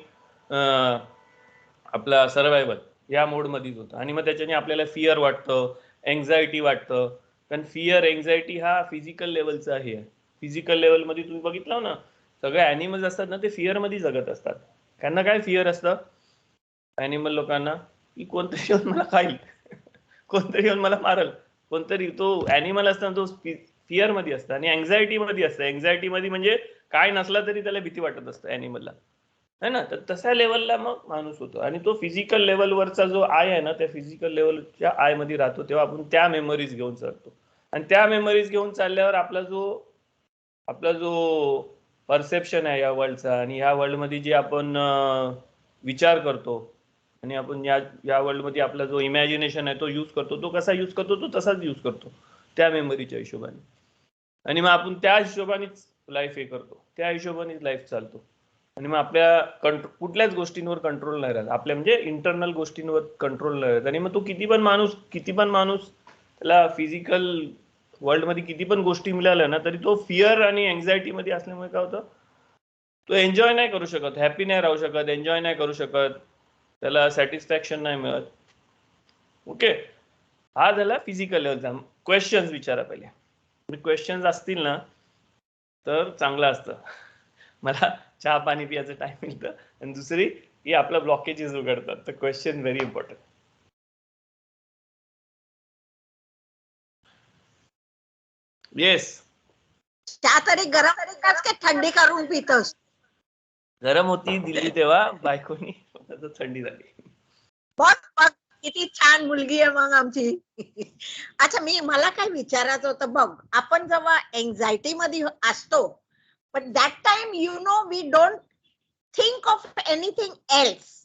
आपला सर्व्हायव्हल या मोडमध्येच होतं. आणि मग त्याच्याने आपल्याला फिअर वाटतं, एन्झायटी वाटतं, कारण फिअर एन्झायटी हा फिजिकल लेवलचा आहे. फिजिकल लेवलमध्ये तुम्ही बघितलं ना सगळे ॲनिमल्स असतात ना ते फिअर मध्ये जगत असतात. त्यांना काय फिअर असतं ॲनिमल लोकांना, की कोणतरी येऊन मला खाईल, कोणतरी येऊन मला मारल, कोणतरी, तो ॲनिमल असताना तो फिअर मध्ये असतं आणि एन्झायटी मध्ये असतं. एन्झायटी मध्ये म्हणजे काय नसला तरी त्याला भीती वाटत असतं ॲनिमलला, है ना. तर तशा लेवलला मग माणूस होतो. आणि तो फिजिकल लेवलवरचा जो आय आहे ना त्या फिजिकल लेवलच्या आय मध्ये राहतो, तेव्हा आपण त्या मेमरीज घेऊन चालतो. आणि त्या मेमरीज घेऊन चालल्यावर आपला जो परसेप्शन आहे या वर्ल्डचा, आणि या वर्ल्डमध्ये जे आपण विचार करतो, आणि आपण या वर्ल्डमध्ये आपला जो इमॅजिनेशन आहे तो यूज करतो, तो कसा यूज करतो, तो तसाच यूज करतो त्या मेमरीच्या हिशोबाने. आणि मग आपण त्या हिशोबानेच लाईफ हे करतो, त्या हिशोबानेच लाईफ चालतो. आणि मग आपल्या कुठल्याच गोष्टींवर कंट्रोल नाही राहत आपल्या, म्हणजे इंटरनल गोष्टींवर कंट्रोल नाही राहत. आणि मग तो किती पण माणूस त्याला फिजिकल वर्ल्ड मध्ये किती पण गोष्टी मिळाल्या ना तरी तो फिअर आणि एन्झायटी मध्ये असल्यामुळे काय होतं, तो एन्जॉय नाही करू शकत, हॅपी नाही राहू शकत, एन्जॉय नाही करू शकत, त्याला सॅटिस्फॅक्शन नाही मिळत. ओके, हा झाला फिजिकल लेवलचा. क्वेश्चन्स विचारा पहिले, क्वेश्चन्स असतील ना तर चांगलं असतं, मला चहा पाणी पियाचं टाइम मिळतं. आणि दुसरी की आपलं ब्लॉकेजेस उघडतात, तर क्वेश्चन व्हेरी इम्पॉर्टंट. येस, चहा तरी गरम पितास की थंडी करून पितोस? गरम होती दिल्ली तेव्हा बायकोनी, थंडी झाली. बघ बघ किती छान मुलगी आहे मग आमची. अच्छा, मला काय विचारायचं होतं, बघ आपण जेव्हा एन्झायटी मध्ये असतो but that time we don't think of anything else.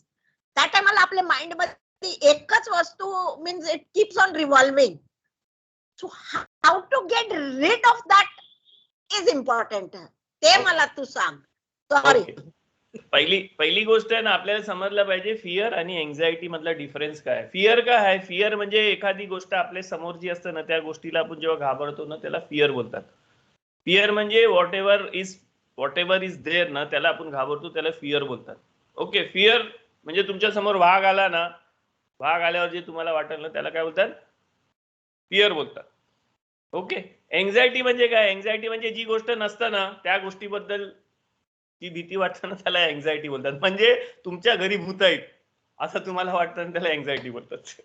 त्या टायमाला आपल्या माइंड मध्ये एकच वस्तू means it keeps on revolving. So how to get rid of that is important. ते मला तू सांग. सॉरी. पहिली गोष्ट आहे ना, आपल्याला समजलं पाहिजे फिअर आणि एन्झायटी मधला डिफरन्स काय. फिअर काय आहे? फिअर म्हणजे एखादी गोष्ट आपल्या समोर जी असते ना, त्या गोष्टीला आपण जेव्हा घाबरतो ना, त्याला फिअर बोलतात. फिअर म्हणजे व्हॉट एव्हर इज देअर ना, त्याला आपण घाबरतो, त्याला फिअर बोलतात. ओके. फिअर म्हणजे तुमच्या समोर वाघ आला ना, वाघ आल्यावर जे तुम्हाला वाटेल ना, त्याला काय बोलतात? फिअर बोलतात. ओके. एन्झायटी म्हणजे काय? एन्झायटी म्हणजे जी गोष्ट नसतं ना, त्या गोष्टीबद्दल जी भीती वाटतं ना, त्याला एन्झायटी बोलतात. म्हणजे तुमच्या घरी भूत आहेत असं तुम्हाला वाटतं ना, त्याला एन्झायटी बोलतात.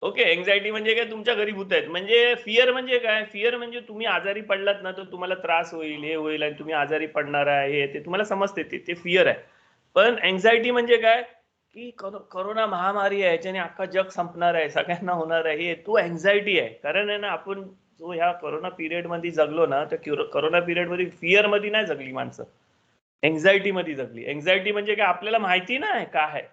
ओके. एन्झायटी म्हणजे काय? तुमच्या घरी भूत आहेत. म्हणजे फिअर म्हणजे काय? फिअर म्हणजे तुम्ही आजारी पडलात ना, तर तुम्हाला त्रास होईल, हे होईल, आणि तुम्ही आजारी पडणार आहे, ते तुम्हाला समजते, ते फिअर आहे. पण एन्झायटी म्हणजे काय? की कोरोना महामारी आहे, याच्याने अख्खा जग संपणार आहे, सगळ्यांना होणार आहे, तो एन्झायटी आहे. कारण आहे ना, आपण जो ह्या कोरोना पिरियड मध्ये जगलो ना, त्या कोरोना पिरियड मध्ये फिअर मध्ये नाही जगली माणसं, एन्झायटी मध्ये जगली. एन्झायटी म्हणजे काय? आपल्याला माहिती नाही काय आहे,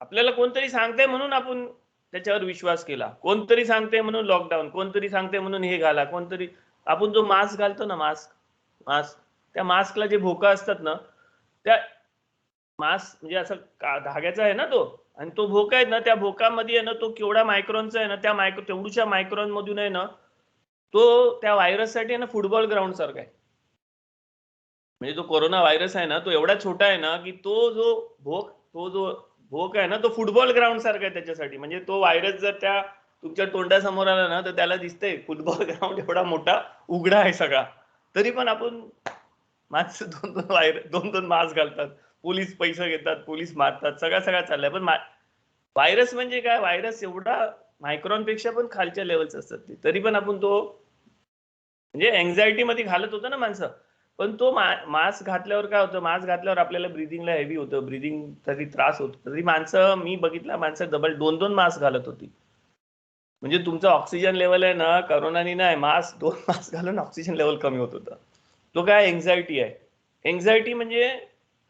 आपल्याला कोणतरी सांगते म्हणून आपण त्याच्यावर विश्वास केला, कोणतरी सांगते म्हणून लॉकडाऊन, कोणतरी सांगते म्हणून हे घाला, कोणतरी. आपण जो मास्क घालतो ना, मास्क त्या मास्कला जे भोका असतात ना, त्या मास्क म्हणजे असं धाग्याचा आहे ना तो, आणि तो भोका आहे ना, त्या भोकामध्ये आहे ना, तो केवढा मायक्रॉनचा आहे ना, त्या तेवढ्याशा मायक्रॉन मधून आहे ना, तो त्या व्हायरस साठी आहे ना, फुटबॉल ग्राउंड सारखा आहे. म्हणजे जो कोरोना व्हायरस आहे ना, तो एवढा छोटा आहे ना, की तो जो भोक आहे ना, तो फुटबॉल ग्राउंड सारखा आहे त्याच्यासाठी. म्हणजे तो व्हायरस जर त्या तुमच्या तोंडासमोर आला ना, तर त्याला दिसतंय फुटबॉल ग्राउंड एवढा मोठा उघडा आहे सगळा. तरी पण आपण माणसं दोन मास्क घालतात, पोलीस पैसे घेतात, पोलीस मारतात, सगळा चाललाय. पण व्हायरस म्हणजे काय? व्हायरस एवढा मायक्रॉन पेक्षा पण खालच्या लेवलचं असतात ते, तरी पण आपण तो म्हणजे एन्झायटी मध्ये घालत होतं ना माणसं. पण तो मास्क घातल्यावर काय होतं? मास्क घातल्यावर आपल्याला ब्रिदिंगला हेवी होतं, ब्रिदिंग तरी त्रास होतो. तरी माणसं, मी बघितलं, माणसं डबल दोन मास्क घालत होती. म्हणजे तुमचं ऑक्सिजन लेवल आहे ना, करोनानी नाही, दोन मास्क घालून ऑक्सिजन लेवल कमी होत होतं. तो काय? एन्झायटी आहे. एन्झायटी म्हणजे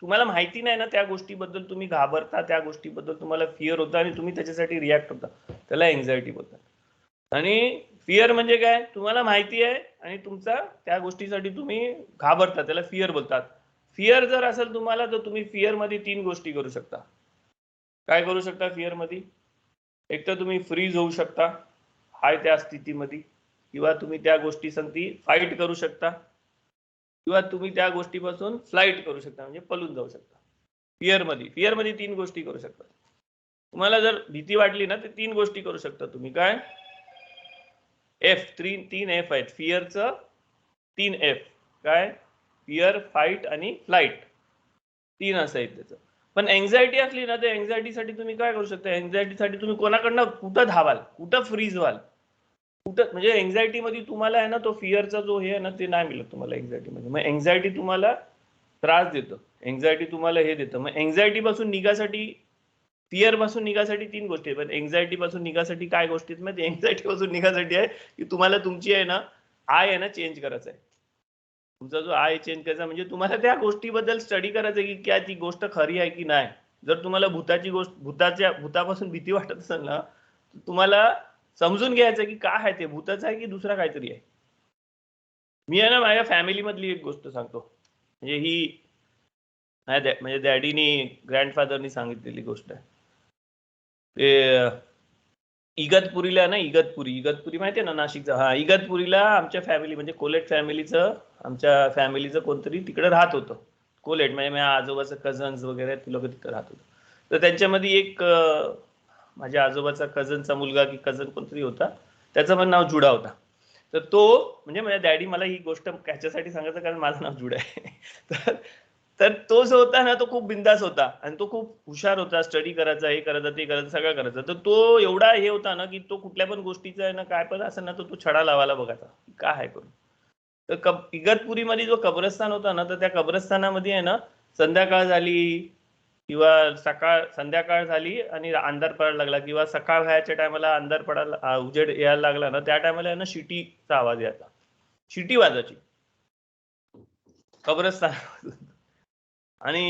तुम्हाला माहिती नाही ना, त्या गोष्टीबद्दल तुम्ही घाबरता, त्या गोष्टीबद्दल तुम्हाला फिअर होतं आणि तुम्ही त्याच्यासाठी रिॲक्ट होता, त्याला एन्झायटी बोलतात. आणि फिअर म्हणजे काय? तुम्हाला माहिती आहे आणि तुमचा त्या गोष्टीसाठी तुम्ही घाबरता, त्याला फिअर बोलतात. फिअर जर असेल तुम्हाला, तर तुम्ही फिअर मध्ये 3 गोष्टी करू शकता. काय करू शकता फिअर मध्ये? एक तर तुम्ही फ्रीज होऊ शकता हाय त्या स्थितीमध्ये, किंवा तुम्ही त्या गोष्टीसाठी फाईट करू शकता, किंवा तुम्ही त्या गोष्टीपासून फ्लाईट करू शकता, म्हणजे पळून जाऊ शकता. फिअर मध्ये 3 गोष्टी करू शकता. तुम्हाला जर भीती वाटली ना, तर 3 गोष्टी करू शकता तुम्ही. काय? तीन एफ आहेत फिअरचं. 3 एफ काय? फिअर, फाईट आणि फ्लाईट. 3 असं आहेत त्याचं. पण एन्झायटी असली ना, तर एन्झायटीसाठी तुम्ही काय करू शकता? एन्झायटीसाठी तुम्ही कोणाकडनं कुठं धावाल, कुठं फ्रीज व्हाल, कुठं. म्हणजे एन्झायटी मध्ये तुम्हाला आहे ना, तो फिअरचा जो हे आहे ना, ते नाही मिळत तुम्हाला एन्झायटी मध्ये. मग एन्झायटी तुम्हाला त्रास देतं, एन्झायटी तुम्हाला हे देतं. मग एन्झायटी पासून निघासाठी, फिअर पासून निघासाठी 3 गोष्टी आहेत. पण एन्झायटी पासून निघासाठी काय गोष्टी आहेत माहिती? एन्झायटी पासून निघासाठी आहे की तुम्हाला तुमची आहे ना, आय आहे ना, चेंज करायचा आहे. तुमचा जो आय चेंज करायचा, म्हणजे तुम्हाला त्या गोष्टीबद्दल स्टडी करायचं की क्या ती गोष्ट खरी आहे की नाही. जर तुम्हाला भूतापासून भीती वाटत असेल ना, तुम्हाला समजून घ्यायचं की काय आहे ते, भूताचं आहे की दुसरा काहीतरी आहे. मी आहे ना, माझ्या फॅमिली मधली एक गोष्ट सांगतो. म्हणजे ही म्हणजे डॅडीनी, ग्रँडफादरनी सांगितलेली गोष्ट आहे. ते इगतपुरीला ना, इगतपुरी माहितीये ना, नाशिकचा. हा, इगतपुरीला आमच्या फॅमिली, म्हणजे कोलेट फॅमिलीचं, आमच्या फॅमिलीचं कोणतरी तिकडे राहत होतं. कोलेट म्हणजे माझ्या आजोबाचं कझन्स वगैरे ती लोक तिकडे राहत होतं. तर त्यांच्यामध्ये एक माझ्या आजोबाचा कझनचा मुलगा की कझन कोणतरी होता, त्याचं पण नाव जुडा होता. तर तो, म्हणजे माझ्या डॅडी मला ही गोष्ट ह्याच्यासाठी सांगायचं कारण माझं नाव जुडा आहे. तर तर तो जो होता ना, तो खूप बिंदास होता आणि तो खूप हुशार होता, स्टडी करायचा, हे करायचा, ते करायचं, सगळं करायचं. तर तो एवढा हे होता ना, की तो कुठल्या पण गोष्टीचा आहे ना, काय पण असेल ना, तो छडा लावायला बघायचा, काय आहे करून. तर इगतपुरीमध्ये जो कब्रस्तान होता ना, तर त्या कब्रस्तानामध्ये आहे ना, संध्याकाळ झाली किंवा संध्याकाळ झाली आणि अंधार पडायला लागला, किंवा सकाळ व्हायच्या टायमाला अंधार पडायला, उजेड यायला लागला ना, त्या टायमाला आहे ना, शिटीचा आवाज यायचा, शिटी वाजायची. कब्रस्तान आणि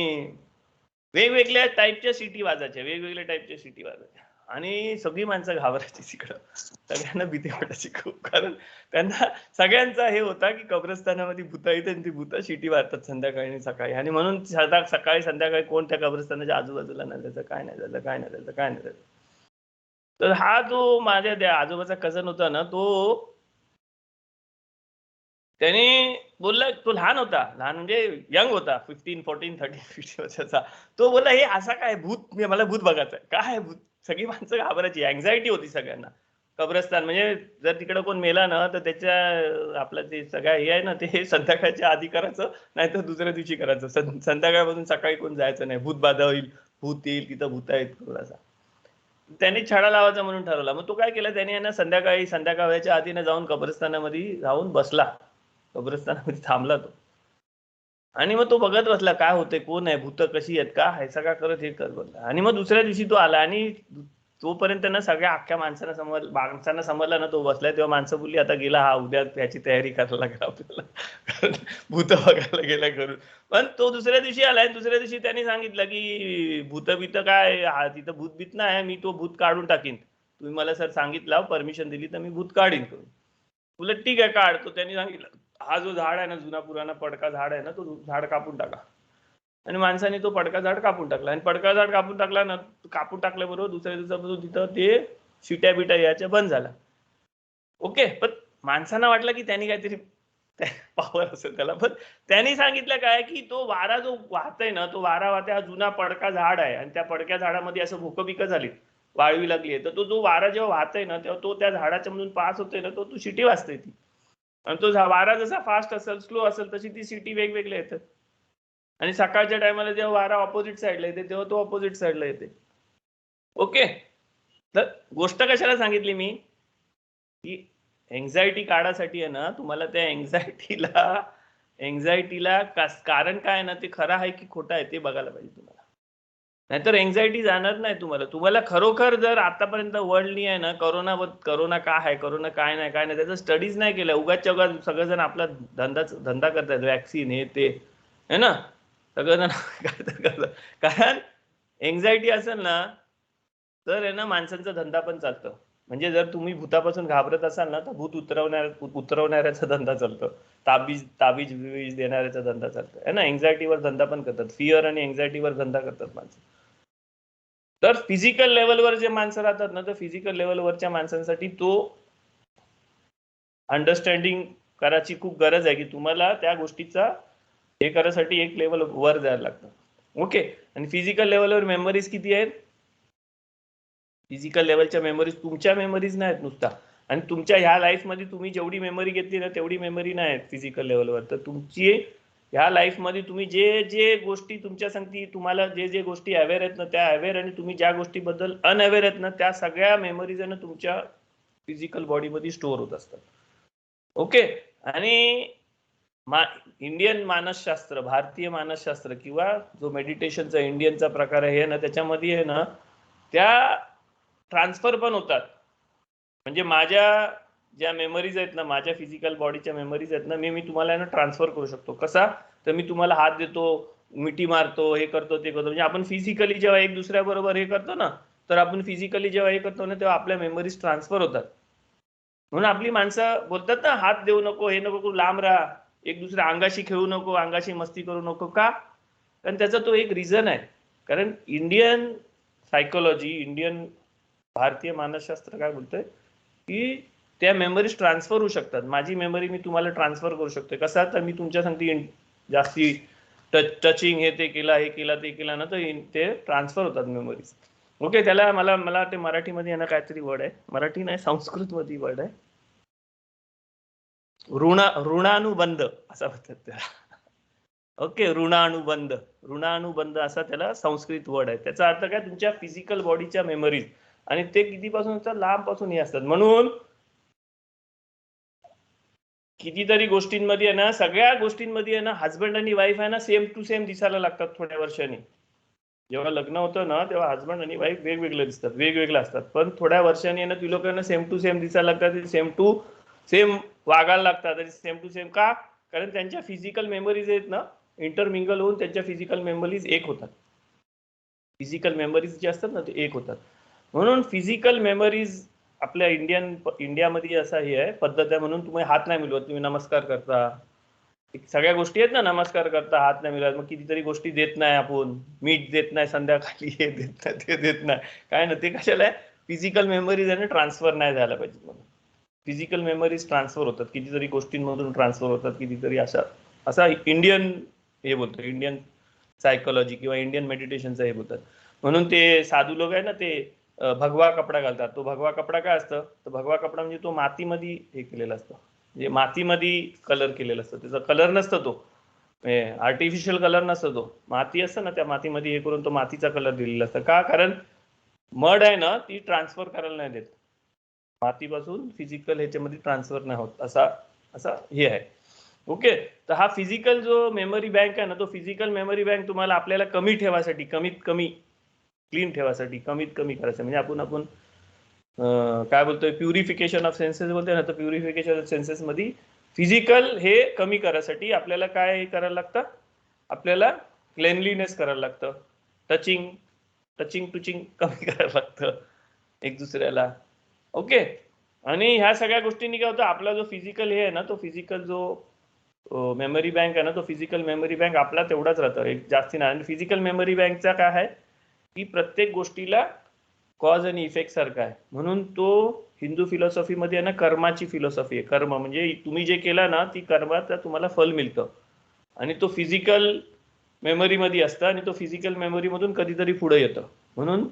वेगवेगळ्या टाईपच्या सिटी वाजायच्या, वेगवेगळ्या टाईपच्या सिटी वाजायच्या आणि सगळी माणसं घाबरायची तिकडं. सगळ्यांना भीती वाटायची खूप, कारण त्यांना सगळ्यांचा हे होता की कब्रस्तानामध्ये भूता येते आणि ती भूता शिटी वाजतात संध्याकाळी आणि सकाळी, आणि म्हणून सकाळी संध्याकाळी कोण त्या कब्रस्तानाच्या आजूबाजूला नाही जायचं, काय नाही झालं, काय नाही झालं, काय नाही झालं. तर हा जो माझ्या त्या आजोबाचा कझन होता ना, तो त्याने बोलला, तो लहान होता, लहान म्हणजे यंग होता, 15, 14, 13, 15 वर्षाचा. तो बोलला हे असा काय भूत, मला भूत बघायचं आहे. काय भूत? सगळी माणसं घाबरायची, अँझायटी होती सगळ्यांना. कब्रस्तान म्हणजे जर तिकडे कोण मेला ना तर त्याच्या आपलं ते सगळं हे आहे ना ते संध्याकाळच्या आधी करायचं, नाही तर दुसऱ्या दिवशी करायचं. संध्याकाळपासून सकाळी कोण जायचं नाही, भूत बाधा होईल, भूत येईल, तिथं भूत आहेत थोडासा. त्यांनी छडा लावायचा म्हणून ठरवला. मग तो काय केला, त्याने ना संध्याकाळच्या आधीने जाऊन कब्रस्तानामध्ये जाऊन बसला, कब्रस्तानामध्ये थांबला तो, आणि मग तो बघत बसला काय होतंय, कोण आहे, भूत कशी आहेत, का आहे, सगळा करत हे करत बसला. आणि मग दुसऱ्या दिवशी तो आला आणि तोपर्यंत ना सगळ्या अख्ख्या माणसांना समजला ना तो बसलाय, तेव्हा माणसं बोलली आता गेला हा, उद्या त्याची तयारी करायला लागेल आपल्याला, भूत बघायला गेला करून. पण तो दुसऱ्या दिवशी आलाय, दुसऱ्या दिवशी त्यांनी सांगितलं की भूत बीत काय, तिथं भूत बीत नाही, मी तो भूत काढून टाकीन, तुम्ही मला सर सांगितलं, परमिशन दिली तर मी भूत काढीन करून. तुला ठीक आहे काढ. तो त्यांनी सांगितलं हा जो झाड आहे ना, जुना पुराणा पडका झाड आहे ना, तो झाड कापून टाका. आणि माणसाने तो पडका झाड कापून टाकला, आणि पडका झाड कापून टाकला ना, कापून टाकल्याबरोबर दुसऱ्या दिवसापासून तिथं ते शिट्या बिट्या याच्या बंद झाला. ओके, पण माणसांना वाटलं की त्यांनी काहीतरी पॉवर असेल त्याला, पण त्यांनी सांगितलं काय की तो वारा जो वाहतोय ना, तो वारा वाहते, हा जुना पडका झाड आहे आणि त्या पडक्या झाडामध्ये असं भोकं बिकं झाली, वाळवी लागली आहे, तर तो जो वारा जेव्हा वाहतोय ना तेव्हा तो त्या झाडाच्या मधून पास होतोय ना, तो शिटी वाजते ती, आणि तो वारा जसा फास्ट असेल स्लो असेल तशी ती सिटी वेगवेगळ्या येतात. आणि सकाळच्या टायमाला जेव्हा वारा ऑपोजिट साईडला येते तेव्हा तो ऑपोजिट साईडला येते. ओके, तर गोष्ट कशाला सांगितली मी की एन्झायटी काढासाठी आहे ना, तुम्हाला त्या एन्झायटीला कारण काय ना, ते खरं आहे की खोटं आहे ते बघायला पाहिजे तुम्हाला, नाहीतर एन्झायटी जाणार नाही तुम्हाला खरोखर जर आतापर्यंत वर्ल्डनी आहे ना करोना काय आहे, करोना काय नाही त्याचं स्टडीज नाही केलं, उगाच सगळेजण आपला धंदा करतात, वॅक्सिन हे ते है ना, सगळेजण करतात. कारण एन्झायटी असेल ना तर आहे ना माणसांचा धंदा पण चालतं. म्हणजे जर तुम्ही भूतापासून घाबरत असाल ना तर भूत उतरवणाऱ्याचा धंदा चालतो, ताबीज देणाऱ्याचा धंदा चालतो है ना. एन्झायटीवर धंदा पण करतात, फिअर आणि एन्झायटीवर धंदा करतात माणसं. तर फिजिकल लेवलवर जे माणसं राहतात ना, तर फिजिकल लेवलवरच्या माणसांसाठी तो अंडरस्टँडिंग करायची खूप गरज आहे की तुम्हाला त्या गोष्टीचा हे करायसाठी एक लेवल वर जायला लागतं. ओके, आणि फिजिकल लेवलवर मेमरीज किती आहेत, फिजिकल लेवलच्या मेमरीज तुमच्या मेमरीज नाहीत नुसता, आणि तुमच्या ह्या लाईफमध्ये तुम्ही जेवढी मेमरी घेतली ना तेवढी मेमरी नाही आहेत फिजिकल लेवलवर. तर तुमची ह्या लाईफमध्ये तुम्ही जे गोष्टी तुमच्या सांगती, तुम्हाला जे गोष्टी अवेअर आहेत ना त्या अवेअर, आणि तुम्ही ज्या गोष्टीबद्दल अनअवेअर आहेत ना त्या सगळ्या मेमरीज ना तुमच्या फिजिकल बॉडीमध्ये स्टोअर होत असतात. ओके, आणि इंडियन मानसशास्त्र, भारतीय मानसशास्त्र किंवा जो मेडिटेशनचा इंडियनचा प्रकार आहे ना, त्याच्यामध्ये आहे ना त्या ट्रान्सफर पण होतात. म्हणजे माझ्या ज्या मेमरीज आहेत ना, माझ्या फिजिकल बॉडीच्या मेमरीज आहेत ना, मी तुम्हाला ना ट्रान्सफर करू शकतो. कसा, तर मी तुम्हाला हात देतो, मिठी मारतो, हे करतो ते करतो, म्हणजे आपण फिजिकली जेव्हा एक दुसऱ्याबरोबर हे करतो ना, तर आपण फिजिकली जेव्हा हे करतो ना तेव्हा आपल्या मेमरीज ट्रान्सफर होतात. म्हणून आपली माणसं बोलतात ना, हात देऊ नको, हे नको, लांब राहा, एक दुसऱ्या अंगाशी खेळू नको, अंगाशी मस्ती करू नको. का? कारण त्याचा तो एक रिझन आहे. कारण इंडियन सायकोलॉजी, भारतीय मानसशास्त्र काय बोलतोय की त्या मेमरीज ट्रान्सफर होऊ शकतात. माझी मेमरी मी तुम्हाला ट्रान्सफर करू शकतोय. कसा, तर मी तुमच्या सांगते जास्ती टचिंग हे ते केला ना तर ते ट्रान्सफर होतात मेमरीज. ओके, त्याला मला ते मराठीमध्ये यांना काहीतरी वर्ड आहे, मराठी नाही संस्कृत मध्ये वर्ड आहे, ऋणानुबंध असं म्हणतात त्याला. ओके, ऋणानुबंध असा त्याला संस्कृत वर्ड आहे. त्याचा अर्थ काय, तुमच्या फिजिकल बॉडीच्या मेमरीज, आणि ते कितीपासून असतात, लांब पासून हे असतात. म्हणून कितीतरी गोष्टींमध्ये आहे ना, सगळ्या गोष्टींमध्ये आहे ना, हजबंड आणि वाईफ आहे ना सेम टू सेम दिसायला लागतात थोड्या वर्षांनी. जेव्हा लग्न होतं ना तेव्हा हजबंड आणि वाईफ वेगवेगळे दिसतात, वेगवेगळे असतात, पण थोड्या वर्षांनी आहे ना ती लोकांना सेम टू सेम दिसायला लागतात, सेम टू सेम वागायला लागतात, सेम टू सेम. का? कारण त्यांच्या फिजिकल मेमरीज आहेत ना इंटरमिंगल होऊन त्यांच्या फिजिकल मेमरीज एक होतात. फिजिकल मेमरीज जे असतात ना ते एक होतात. म्हणून फिजिकल मेमरीज आपल्या इंडियामध्ये असा हे आहे पद्धत आहे. म्हणून तुम्ही हात नाही मिळवत, तुम्ही नमस्कार करता, सगळ्या गोष्टी आहेत ना, नमस्कार करता, हात नाही मिळवत, मग कितीतरी गोष्टी देत नाही आपण, मीठ देत नाही संध्याकाळी, हे देत नाही ते देत नाही, काय ना ते कशाला आहे, फिजिकल मेमरीज आहे ना ट्रान्सफर नाही झाला पाहिजे म्हणून. फिजिकल मेमरीज ट्रान्सफर होतात, कितीतरी गोष्टींमधून ट्रान्सफर होतात, कितीतरी असा इंडियन हे बोलतो, इंडियन सायकोलॉजी किंवा इंडियन मेडिटेशनचं हे बोलतात. म्हणून ते साधू लोक आहे ना ते भगवा कपडा घालतात. तो भगवा कपडा काय असतं, तर भगवा कपडा म्हणजे तो मातीमध्ये हे केलेला असतं, म्हणजे मातीमध्ये कलर केलेला असतं, त्याचा कलर नसतं, तो आर्टिफिशियल कलर नसतो, तो माती असतं ना त्या मातीमध्ये हे करून तो मातीचा कलर दिलेला असतं. का, कारण मड आहे ना ती ट्रान्सफर करायला नाही देत, मातीपासून फिजिकल ह्याच्यामध्ये ट्रान्सफर नाही होत, असा हे आहे. ओके, तर हा फिजिकल जो मेमरी बँक आहे ना, तो फिजिकल मेमरी बँक तुम्हाला आपल्याला कमी ठेवासाठी, कमीत कमी क्लीन ठेवासाठी, कमीत कमी करायचं, म्हणजे आपण काय बोलतोय, प्युरिफिकेशन ऑफ सेन्सेस बोलतोय ना, तर प्युरिफिकेशन ऑफ सेन्सेस मध्ये फिजिकल हे कमी करायसाठी आपल्याला काय करायला लागतं, आपल्याला क्लेनलीनेस करायला लागतं, टचिंग टुचिंग कमी करायला लागतं एक दुसऱ्याला. ओके, आणि ह्या सगळ्या गोष्टींनी काय होतं, आपला जो फिजिकल हे आहे ना, तो फिजिकल जो मेमरी बँक आहे ना, तो फिजिकल मेमरी बँक आपला तेवढाच राहतं, एक जास्ती नाही. आणि फिजिकल मेमरी बँकचा काय आहे की प्रत्येक गोष्टीला कॉज आणि इफेक्ट सारखा आहे. म्हणून तो हिंदू फिलॉसॉफीमध्ये आहे ना कर्माची फिलॉसॉफी आहे. कर्म म्हणजे तुम्ही जे केलं ना ती कर्मात तुम्हाला फल मिळतं, आणि तो फिजिकल मेमरीमध्ये असतं, आणि तो फिजिकल मेमरीमधून कधीतरी पुढे येतं. म्हणून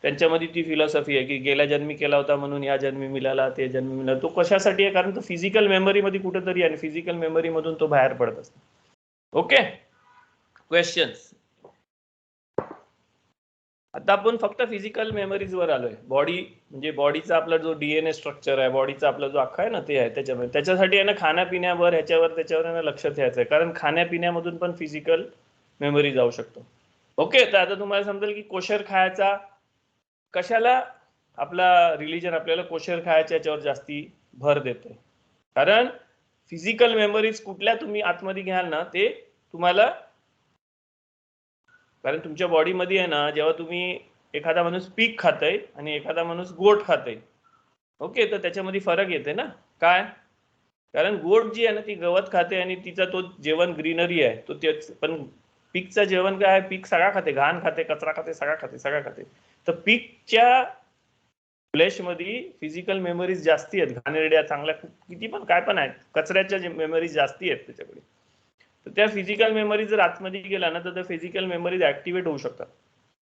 त्यांच्यामध्ये ती फिलॉसॉफी आहे की गेल्या जन्मी केला होता म्हणून या जन्मी मिळाला, ते जन्मी मिळाला. तो कशासाठी आहे, कारण तो फिजिकल मेमरीमध्ये कुठेतरी, आणि फिजिकल मेमरीमधून तो बाहेर पडत असतो. Okay, questions. आता आपण फक्त फिजिकल मेमरीज वर आलोय. बॉडी म्हणजे बॉडीचा आपला जो डीएनए स्ट्रक्चर आहे, बॉडीचा आपला जो अख्खा आहे ना ते आहे, त्याच्यासाठी आहे ना खाण्यापिण्यावर ह्याच्यावर त्याच्यावर आहे ना लक्ष ठेवायचं आहे, कारण खाण्यापिण्यामधून पण फिजिकल मेमरी जाऊ शकतो. ओके, तर आता तुम्हाला समजेल की कोशर खायचा कशाला, आपला रिलीजन आपल्याला कोशर खायच्या याच्यावर जास्ती भर देतोय, कारण फिजिकल मेमरीज कुठल्या तुम्ही आतमध्ये घ्याल ना ते तुम्हाला, कारण तुमच्या बॉडीमध्ये आहे ना, जेव्हा तुम्ही एखादा माणूस पीक खातय आणि एखादा माणूस गोट खातय, ओके, तर त्याच्यामध्ये फरक येते ना. काय, कारण गोट जी आहे ना ती गवत खाते आणि तिचा तो जेवण ग्रीनरी आहे, तो तेच, पण पीकचं जेवण काय आहे, पीक सगळा खाते, घाण खाते, कचरा खाते, सगळा खाते. तर पीकच्या फ्लेश मध्ये फिजिकल मेमरीज जास्ती आहेत, घाणेरड्या चांगल्या किती पण काय पण आहेत, कचऱ्याच्या मेमरीज जास्ती आहेत त्याच्याकडे. तर त्या फिजिकल मेमरी जर आतमध्ये गेला ना तर त्या फिजिकल मेमरीज ऍक्टिव्हेट होऊ शकतात,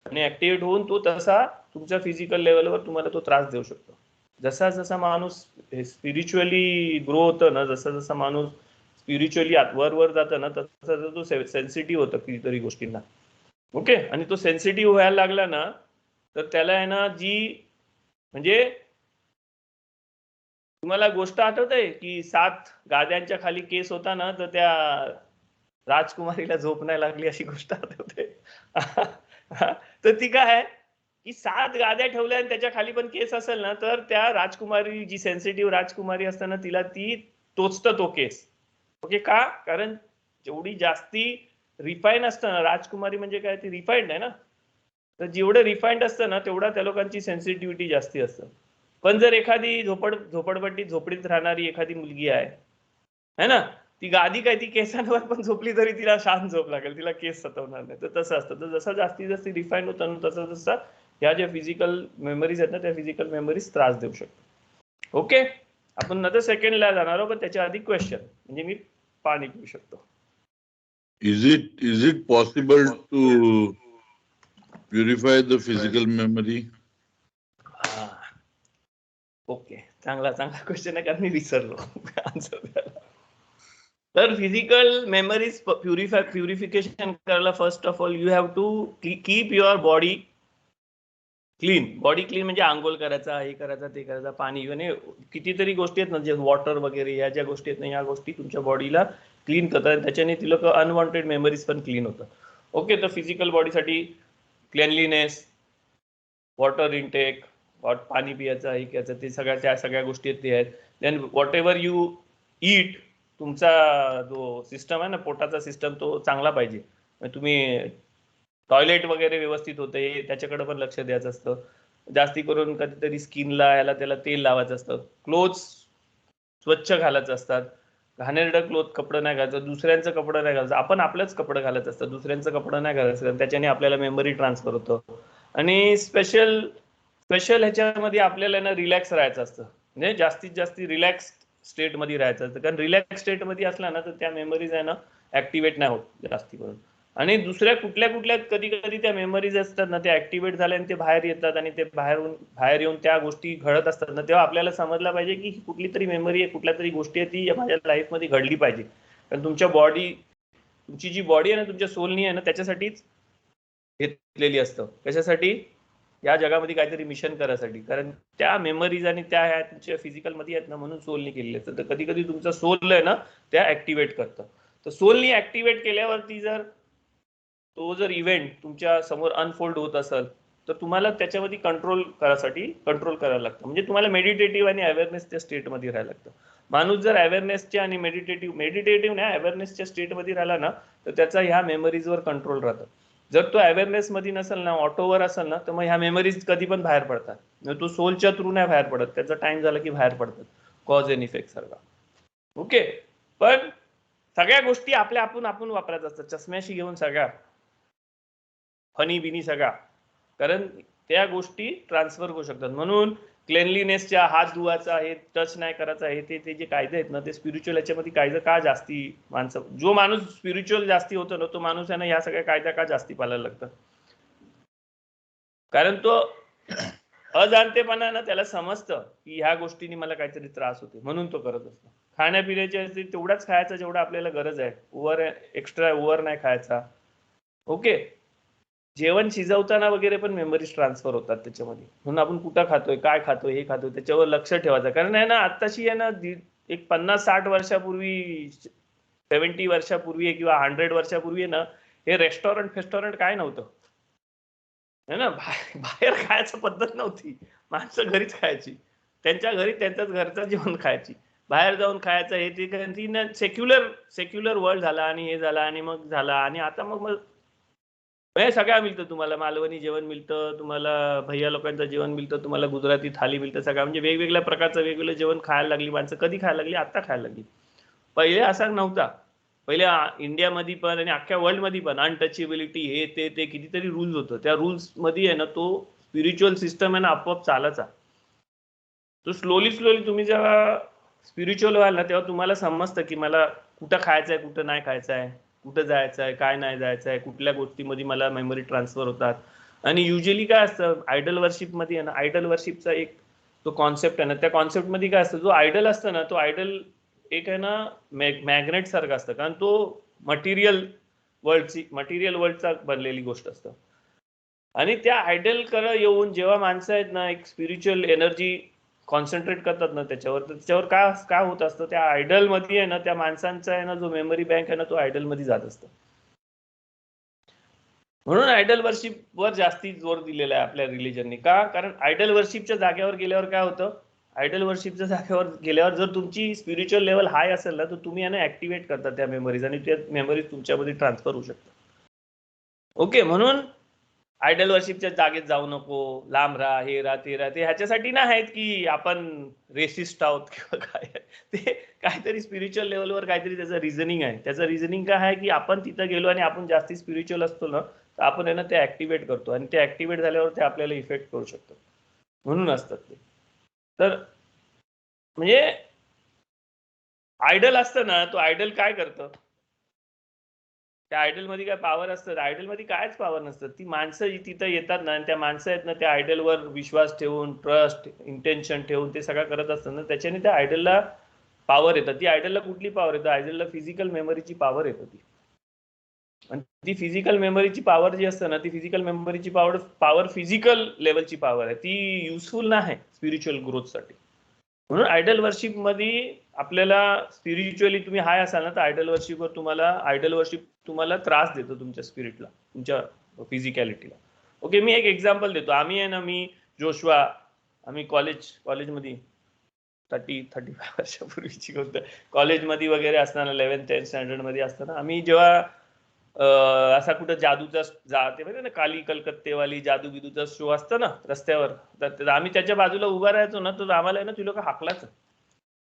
आणि ऍक्टिव्हेट होऊन तो तसा तुमच्या फिजिकल लेवलवर तुम्हाला तो त्रास देऊ शकतो. जसा जसा माणूस स्पिरिच्युअली ग्रो होतं ना, जसा जसा माणूस स्पिरिच्युअली वर जातं ना, तसा तो सेन्सिटिव्ह होतं कितीतरी गोष्टींना. ओके, आणि तो सेन्सिटिव्ह व्हायला लागला ना तर त्याला आहे ना, जी म्हणजे तुम्हाला गोष्ट आठवते की 7 गाद्यांच्या खाली केस होता ना, तर त्या राजकुमारीला झोप नाही लागली अशी गोष्ट आठवते. तर ती काय आहे की 7 गाद्या ठेवल्या आणि त्याच्या खाली पण केस असेल ना, तर त्या राजकुमारी, जी सेन्सिटिव्ह राजकुमारी असते ना, तिला ती टोचतं तो केस. ओके, का, कारण जेवढी जास्ती रिफाईन असतं ना, राजकुमारी म्हणजे काय, ती रिफाईंड आहे ना, तर जेवढं रिफाईंड असतं ना तेवढा त्या लोकांची सेन्सिटिव्हिटी जास्ती असतं. पण जर एखादी झोपडपट्टीत झोपडीत राहणारी एखादी मुलगी आहे ना, ती गादी काय, ती केसांवर पण झोपली तरी तिला शांत झोप लागेल, तिला केस सतवणार नाही. तर तसं असतं. तर जसं जास्तीत जास्त रिफाईंड होतं ना तसं तसं ह्या ज्या फिजिकल मेमरीज आहेत ना, त्या फिजिकल मेमरीज त्रास देऊ शकतो. ओके, आपण नंतर सेकंडला जाणार आहोत, पण त्याच्या आधी क्वेश्चन, म्हणजे मी पाणी पिऊ शकतो. Is it possible to purify the physical memory? Okay, चांगला क्वेश्चन आहे, कारण मी विसरलो आन्सर द्यायला. तर फिजिकल मेमरीज प्युरिफिकेशन करायला first of all you have to keep your body clean. Body clean म्हणजे आंघोळ करायचा, हे करायचा, ते करायचा, पाणी, आणि कितीतरी गोष्टी आहेत ना, जे वॉटर वगैरे या ज्या गोष्टी आहेत ना, या गोष्टी तुमच्या बॉडीला क्लीन करतात, त्याच्याने ती लोक अनवॉन्टेड मेमरीज पण क्लीन होतात. ओके, तर फिजिकल बॉडीसाठी क्लेनलीनेस, वॉटर इनटेक, पाणी पियाचं, हे घ्यायचं, ते त्या सगळ्या गोष्टी आहेत ते आहेत. Then whatever you eat, तुमचा जो सिस्टम आहे ना, पोटाचा सिस्टम, तो चांगला पाहिजे. तुम्ही टॉयलेट वगैरे व्यवस्थित होते त्याच्याकडे पण लक्ष द्यायचं असतं. जास्ती करून कधीतरी स्किनला याला त्याला तेल लावायचं असतं. क्लोथ्स स्वच्छ घालायचं असतात. घाणेरडं कपडं नाही घालायचं, दुसऱ्यांचं कपडं नाही घालायचं, आपण आपलंच कपडं घालायचं असतं, दुसऱ्यांचं कपडं नाही घालायचं. त्याच्याने आपल्याला मेमरी ट्रान्सफर होतं. आणि स्पेशल ह्याच्यामध्ये आपल्याला ना रिलॅक्स राहायचं असतं, म्हणजे जास्तीत जास्त रिलॅक्स स्टेट मध्ये राहायचं असतं. कारण रिलॅक्स स्टेट मध्ये असला ना तर त्या मेमरीज आहे ना ऍक्टिव्हेट नाही होत जास्ती करून. आणि दुसऱ्या कुठल्या कधी कधी त्या मेमरीज असतात ना, ते ऍक्टिव्हेट झाले आणि ते बाहेर येतात, आणि ते बाहेर येऊन त्या गोष्टी घडत असतात ना, तेव्हा आपल्याला समजलं पाहिजे की कुठली तरी मेमरी आहे, कुठल्या तरी गोष्टी आहे, ती माझ्या लाईफमध्ये घडली पाहिजे. कारण तुमची जी बॉडी आहे ना, तुमच्या सोलनी आहे ना, त्याच्यासाठीच घेतलेली असतं. कशासाठी? या जगामध्ये काहीतरी मिशन करायसाठी. कारण त्या मेमरीज आणि त्या ह्या तुमच्या फिजिकल मध्ये आहेत ना, म्हणून सोलनी केलेली असतं. तर कधी कधी तुमचा सोल आहे ना, त्या ऍक्टिव्हेट करतं. तर सोलनी ऍक्टिव्हेट केल्यावरती जर इव्हेंट तुमच्या समोर अनफोल्ड होत असेल, तर तुम्हाला त्याच्यामध्ये कंट्रोल करायला लागतं. म्हणजे तुम्हाला मेडिटेटिव्ह आणि अवेअरनेसच्या स्टेटमध्ये राहायला लागतं. माणूस जर अवेअरनेसच्या आणि मेडिटेटिव्ह नाही अवेअरनेसच्या स्टेटमध्ये राहिला ना, तर त्याचा ह्या मेमरीजवर कंट्रोल राहतं. जर तो अवेअरनेस मध्ये नसेल ना, ऑटोवर असेल ना, तर मग ह्या मेमरीज कधी पण बाहेर पडतात. तो सोलच्या थ्रू नाही बाहेर पडत, त्याचा टाइम झाला की बाहेर पडतात, कॉज अँड इफेक्ट सारखा. ओके. पण सगळ्या गोष्टी आपण वापरायचं असतं, चष्म्याशी घेऊन सगळ्या फनी बिनी सगळा. कारण त्या गोष्टी ट्रान्सफर होऊ शकतात. म्हणून क्लेनलीनेसच्या, हात धुवायचा आहे, टच नाही करायचा आहे, ते जे कायदे आहेत ना, ते स्पिरिच्युअल याच्यामध्ये कायदे का जास्ती जो माणूस स्पिरिच्युअल जास्ती होतो ना, तो माणूस आहे ना, ह्या सगळ्या कायद्या का जास्ती पाळायला लागतं? कारण तो अजाणतेपणा ना त्याला समजतं की ह्या गोष्टींनी मला काहीतरी त्रास होते, म्हणून तो करत असतो. खाण्यापिण्याच्या तेवढाच खायचा जेवढा आपल्याला गरज आहे, एक्स्ट्रा ओव्हर नाही खायचा. ओके. जेवण शिजवताना वगैरे पण मेमरीज ट्रान्सफर होतात त्याच्यामध्ये. म्हणून आपण कुठं खातोय, काय खातोय, हे खातोय, त्याच्यावर लक्ष ठेवायचं. कारण आहे ना, आत्ताशी आहे ना, एक 50-60 वर्षापूर्वी, 70 वर्षापूर्वी किंवा 100 वर्षापूर्वी आहे ना, हे रेस्टॉरंट काय नव्हतं, है ना. बाहेर खायची पद्धत नव्हती. माणसं घरीच खायची, त्यांच्या घरी त्यांच्याच घरचं जेवण खायची. बाहेर जाऊन खायचं हे ते सेक्युलर वर्ल्ड झाला, आणि हे झाला, आणि मग झाला. आणि आता मग हे सगळं मिळतं तुम्हाला. मालवणी जेवण मिळतं तुम्हाला, भैया लोकांचं जेवण मिळतं तुम्हाला, गुजराती थाली मिळतं, सगळं म्हणजे वेगवेगळ्या प्रकारचं वेगवेगळं जेवण खायला लागली माणसं. कधी खायला लागली? आता खायला लागली. पहिले असा नव्हता. पहिले इंडियामध्ये पण आणि अख्ख्या वर्ल्ड मध्ये पण अनटचेबिलिटी, हे ते कितीतरी रूल्स होतं. त्या रूल्स मध्ये आहे ना, तो स्पिरिच्युअल सिस्टम आहे ना, आपोआप चालायचा. तो स्लोली तुम्ही जेव्हा स्पिरिच्युअल व्हाल ना, तेव्हा तुम्हाला समजतं की मला कुठं खायचंय, कुठं नाही खायचंय, कुठं जायचंय, काय नाही जायचंय, कुठल्या गोष्टीमध्ये मला मेमरी ट्रान्सफर होतात. आणि युजली काय असतं आयडल वर्शिप मध्ये आहे ना, आयडल वर्शिपचा एक तो कॉन्सेप्ट आहे ना, त्या कॉन्सेप्ट मध्ये काय असतं, जो आयडल असतं ना, तो आयडल एक आहे ना मॅग्नेट सारखं असतं. कारण तो मटेरियल वर्ल्डचा बनलेली गोष्ट असतं. आणि त्या आयडल कडे येऊन जेव्हा माणसं आहेत ना, एक स्पिरिच्युअल एनर्जी कॉन्सन्ट्रेट करतात ना त्याच्यावर, तर त्याच्यावर काय होत असतं, त्या आयडल मध्ये आहे ना, त्या माणसांचा आहे ना, जो मेमरी बँक आहे ना, तो आयडल मध्ये जात असतो. म्हणून आयडल वर्शिप वर जास्ती जोर दिलेला आहे आपल्या रिलीजनने. का? कारण आयडल वर्शिपच्या जागेवर गेल्यावर काय होतं, आयडल वर्शिपच्या जागेवर गेल्यावर जर तुमची स्पिरिच्युअल लेवल हाय असेल ना, तर तुम्ही यांना ऍक्टिव्हेट करता त्या मेमरीज, आणि त्या मेमरीज तुमच्यामध्ये ट्रान्सफर होऊ शकतात. ओके. म्हणून आयडल वर्शिपच्या जागेत जाऊ नको, लांब राहा, हे राहा, ते राहा. ते ह्याच्यासाठी नाही आहेत की आपण रेसिस्ट आहोत किंवा काय. ते काहीतरी स्पिरिच्युअल लेवलवर काहीतरी त्याचं रिझनिंग आहे. त्याचं रिझनिंग काय आहे की आपण तिथं गेलो आणि आपण जास्ती स्पिरिच्युअल असतो ना, तर आपण आहे ना ते ऍक्टिव्हेट करतो, आणि ते ऍक्टिव्हेट झाल्यावर ते आपल्याला इफेक्ट करू शकतो. म्हणून असतात ते. तर म्हणजे आयडल असतं ना, तो आयडल काय करतं, त्या आयडल मध्ये काय पॉवर असतं? आयडल मध्ये कायच पॉवर नसतं. ती माणसं तिथं येतात ना, आणि त्या माणसं आहेत ना, त्या आयडलवर विश्वास ठेवून, ट्रस्ट, इंटेन्शन ठेवून ते सगळं करत असतात ना, त्याच्याने त्या आयडलला पॉवर येतात. ती आयडलला कुठली पॉवर येतं? आयडलला फिजिकल मेमरीची पॉवर येते ती. आणि ती फिजिकल मेमरीची पॉवर जी असते ना, ती फिजिकल मेमरीची पॉवर फिजिकल लेवलची पॉवर आहे. ती युजफुल नाही स्पिरिच्युअल ग्रोथसाठी. म्हणून आयडल वर्शिप मध्ये आपल्याला स्पिरिच्युअली तुम्ही हाय असाल ना, तर आयडल वर्शिप तुम्हाला त्रास देतो तुमच्या स्पिरिटला, तुमच्या फिजिकॅलिटीला. ओके. मी एक एक्झाम्पल देतो. आम्ही आहे ना, मी जोशवा, आम्ही कॉलेजमध्ये 35 वर्षापूर्वीची गोष्ट. कॉलेजमध्ये वगैरे असताना 11th 10th स्टँडर्ड मध्ये असताना आम्ही जेव्हा असा कुठं जादूचा ते माहिती ना, काली कलकत्तेवाली जादू बिदूचा शो असतं ना रस्त्यावर, तर आम्ही त्याच्या बाजूला उभा राहायचो ना, तर आम्हाला आहे ना ती लोक हाकलाच,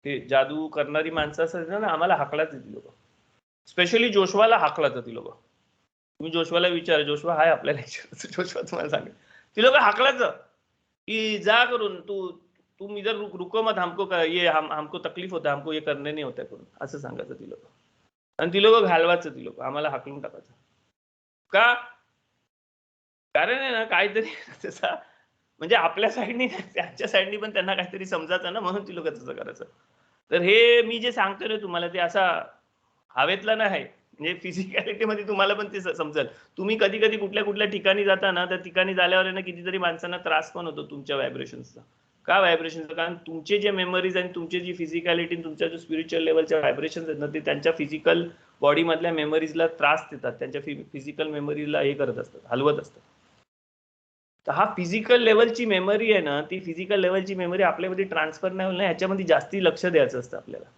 ते जादू करणारी माणसं असायची ना, आम्हाला हाकलाच ती लोक. स्पेशली जोशवाला हाकलाच ती लोक. तुम्ही जोशवाला विचारा, जोशवा हाय आपल्याला जोशवा तुम्हाला सांगेल, ती लोक हाकलाच की जा करून तुम इधर रुको मत, हमको ये हमको तकलीफ होता है, हमको ये करने नहीं होता करून, असं सांगायचं ती लोक. आणि ती लोक घालवायचं, ती लोक आम्हाला हाकलून टाकायचं. का? कारण आहे ना काहीतरी त्याचा म्हणजे आपल्या साईडनी त्यांच्या साईडनी पण त्यांना काहीतरी समजायचं ना, म्हणून ती लोक तसं करायचं. तर हे मी जे सांगतोय ना तुम्हाला, ते असा हवेतला नाही, म्हणजे फिजिकॅलिटी मध्ये तुम्हाला पण ते समजेल. तुम्ही कधी कधी कुठल्या कुठल्या ठिकाणी जाता ना, त्या ठिकाणी झाल्यावर ना कितीतरी माणसांना त्रास पण होतो तुमच्या व्हायब्रेशनचा. का व्हायब्रेशनचा? कारण तुमचे जे मेमरीज आणि तुमचे जी फिजिकॅलिटी, तुमच्या जो स्पिरिच्युअल लेवलच्या व्हायब्रेशन्स आहेत ना, ते त्यांच्या फिजिकल बॉडी मधल्या मेमरीजला त्रास देतात, त्यांच्या फिजिकल मेमरीला हे करत असतात, हलवत असतात. तर हा फिजिकल लेवलची मेमरी आहे ना, ती फिजिकल लेवलची मेमरी आपल्यामध्ये ट्रान्सफर नाही होईल ना, ह्याच्यामध्ये जास्ती लक्ष द्यायचं असतं आपल्याला.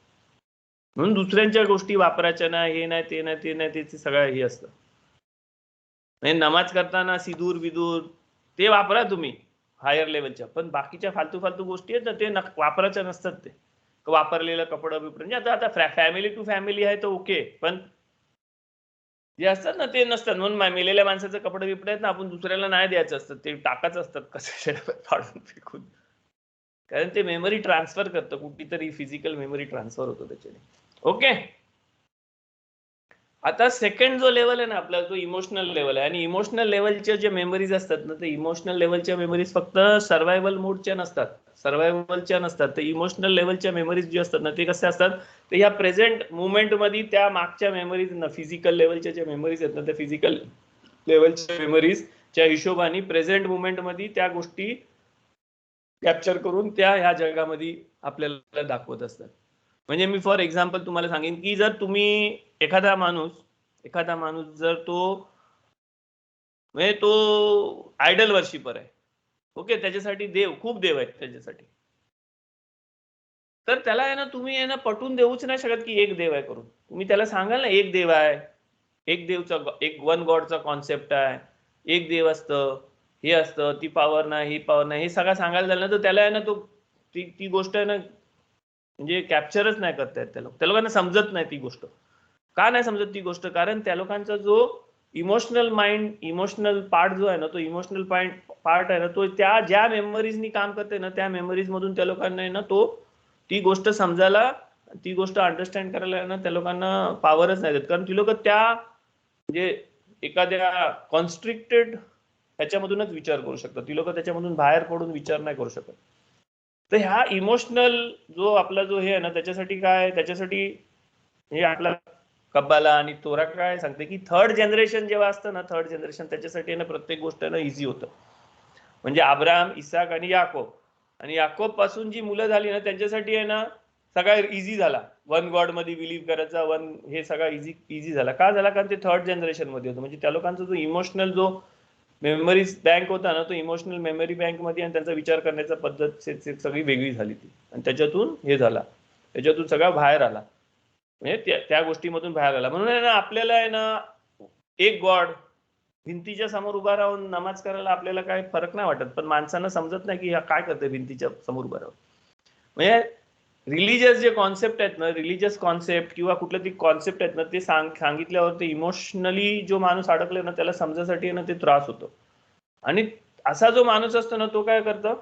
म्हणून दुसऱ्यांच्या गोष्टी वापरायच्या नाही, हे नाही ते नाही ते नाही, ते सगळं हे असतं. म्हणजे नमाज करताना सिदूर बिदूर ते वापरा तुम्ही हायर लेवलच्या, पण बाकीच्या फालतू फालतू गोष्टी आहेत ना, ते वापरायच्या नसतात. ते वापरलेलं कपडं बिपडं म्हणजे आता फॅमिली टू फॅमिली आहे तर ओके, पण जे असतात ना ते नसतात. म्हणून मेलेल्या माणसाचं कपडे बिपडे आहेत ना, आपण दुसऱ्याला नाही द्यायचं असतं, ते टाकायचं असतात कसं फाडून फेकून. कारण ते मेमरी ट्रान्सफर करतं, कुठेतरी फिजिकल मेमरी ट्रान्सफर होतो त्याच्याने. ओके. आता सेकंड जो लेवल आहे ना आपला, जो इमोशनल लेवल आहे, आणि इमोशनल लेवलच्या जे मेमरीज असतात ना, ते इमोशनल लेवलच्या मेमरीज फक्त सर्व्हायवल मोडच्या नसतात, सर्व्हायवलच्या नसतात. तर इमोशनल लेवलच्या मेमरीज जे असतात ना, ते कसे असतात, ते ह्या प्रेझेंट मुवमेंट मध्ये त्या मागच्या मेमरीज ना, फिजिकल लेवलच्या ज्या मेमरीज आहेत ना, त्या फिजिकल लेवलच्या मेमरीजच्या हिशोबाने प्रेझेंट मुवमेंट मध्ये त्या गोष्टी कॅप्चर करून त्या ह्या जगामध्ये आपल्याला दाखवत असतात. म्हणजे मी फॉर एक्झाम्पल तुम्हाला सांगेन की जर तुम्ही एखादा माणूस जर तो म्हणजे तो आयडल वर्शिपर आहे, ओके, त्याच्यासाठी खूप देव आहेत त्याच्यासाठी, तर त्याला आहे ना तुम्ही आहे ना पटवून देऊच नाही शकत की एक देव आहे करून. तुम्ही त्याला सांगाल ना एक देव आहे, एक देवचा, एक वन गॉडचा कॉन्सेप्ट आहे, एक देव असतं, हे असतं, ती पॉवर नाही, ही पॉवर नाही, हे सगळं सांगायला झालं ना, तर त्याला आहे ना ती गोष्ट आहे ना म्हणजे कॅप्चरच नाही करता येत त्या लोकांना समजत नाही ती गोष्ट. का नाही समजत ती गोष्ट? कारण त्या लोकांचा जो इमोशनल माइंड, इमोशनल पार्ट जो आहे ना, तो इमोशनल पार्ट आहे ना, तो त्या ज्या मेमरीजनी काम करते ना, त्या मेमरीज मधून त्या लोकांना आहे ना ती गोष्ट समजायला, ती गोष्ट अंडरस्टँड करायला आहे ना, त्या लोकांना पॉवरच नाही देत. कारण ती लोक त्या म्हणजे एखाद्या कॉन्स्ट्रिक्टेड ह्याच्यामधूनच विचार करू शकतात. ती लोक त्याच्यामधून बाहेर पडून विचार नाही करू शकत. तर ह्या इमोशनल जो आपला जो हे आहे ना, त्याच्यासाठी काय, त्याच्यासाठी हे आपला कब्बाला आणि तोरा काय सांगते की थर्ड जनरेशन जेव्हा असतं ना, थर्ड जनरेशन त्याच्यासाठी ना प्रत्येक गोष्ट ना इझी होतं. म्हणजे अब्राहम, इसाक आणि याकोब पासून जी मुलं झाली ना, त्यांच्यासाठी आहे ना सगळं इझी झाला. वन गॉड मध्ये बिलीव्ह करायचा, हे सगळं इझी झाला. का झाला? कारण ते थर्ड जनरेशन मध्ये होतं. म्हणजे त्या लोकांचा जो इमोशनल जो मेमरीज बँक होता ना, तो इमोशनल मेमरी बँक मध्ये, आणि त्यांचा विचार करण्याचा पद्धत सगळी वेगळी झाली ती, आणि त्याच्यातून हे झाला, त्याच्यातून सगळा बाहेर आला, म्हणजे त्या गोष्टीमधून बाहेर आला. म्हणून आहे ना आपल्याला आहे ना एक गॉड, भिंतीच्या समोर उभा राहून नमाज करायला आपल्याला काय फरक नाही वाटत, पण माणसांना समजत नाही की काय करते भिंतीच्या समोर उभा राहून. म्हणजे रिलिजियस जे कॉन्सेप्ट आहेत ना, रिलिजियस कॉन्सेप्ट किंवा कुठलं ती कॉन्सेप्ट आहेत ना, ते सांगितल्यावर ते इमोशनली जो माणूस अडकले ना, त्याला समजायसाठी ना ते त्रास होतो. आणि असा जो माणूस असतो ना, तो काय करतो,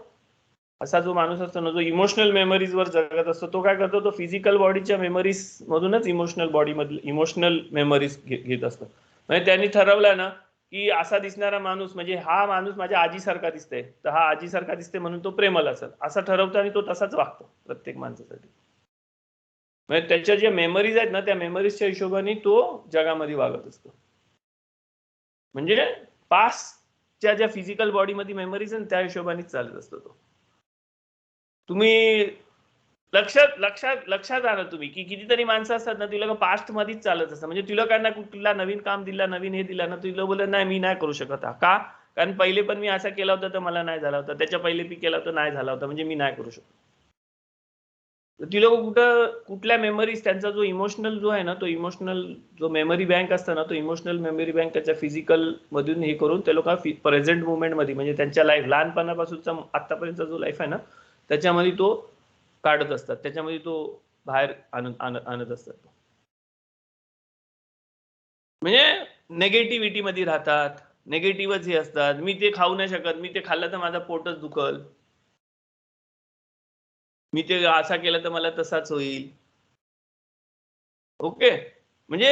असा जो माणूस असतो ना, जो इमोशनल मेमरीज वर जगत असतो, तो काय करतो, तो फिजिकल बॉडीच्या मेमरीज मधूनच इमोशनल बॉडी मधले इमोशनल मेमरीज घेत असतो. म्हणजे त्यांनी ठरवलं ना की असा दिसणारा माणूस म्हणजे हा माणूस माझ्या आजीसारखा दिसतोय, तर हा आजीसारखा दिसते म्हणून तो प्रेमल असेल, असं ठरवतो, आणि तो तसाच वागतो प्रत्येक माणसासाठी. म्हणजे त्याच्या ज्या मेमरीज आहेत ना, त्या मेमरीजच्या हिशोबाने तो जगामध्ये वागत असतो. म्हणजे पास्टच्या ज्या फिजिकल बॉडीमध्ये मेमरीज आहेत त्या हिशोबाने चालत असतो तो. तुम्ही लक्षात आलं तुम्ही की कितीतरी माणसं असतात ना, ती लोक पास्ट मध्येच चालत असतात. म्हणजे ती लोकांना कुठला नवीन काम दिला, नवीन हे दिला ना, ती लोक बोलत नाही मी नाही करू शकत. का? कारण पहिले पण मी असा केला होता तर मला नाही झाला होता, त्याच्या पहिले मी केला होता नाही झाला होता, म्हणजे मी नाही करू शकत. तर ती लोक कुठल्या मेमरीज, त्यांचा जो इमोशनल जो आहे ना, तो इमोशनल जो मेमरी बँक असतं ना, तो इमोशनल मेमरी बँक त्याच्या फिजिकल मधून हे करून ते लोक प्रेझेंट मुवमेंट मध्ये, म्हणजे त्यांच्या लाईफ लहानपणापासूनचा आतापर्यंतचा जो लाईफ आहे ना, त्याच्यामध्ये तो काढत असतात, त्याच्यामध्ये तो बाहेर आणत असतात. म्हणजे नेगेटिव्हिटी मध्ये राहतात, नेगेटिव्हच हे असतात. मी ते खाऊ नाही शकत, मी ते खाल्लं तर माझा पोटच दुखल, मी ते असा केलं तर मला तसाच होईल. ओके, म्हणजे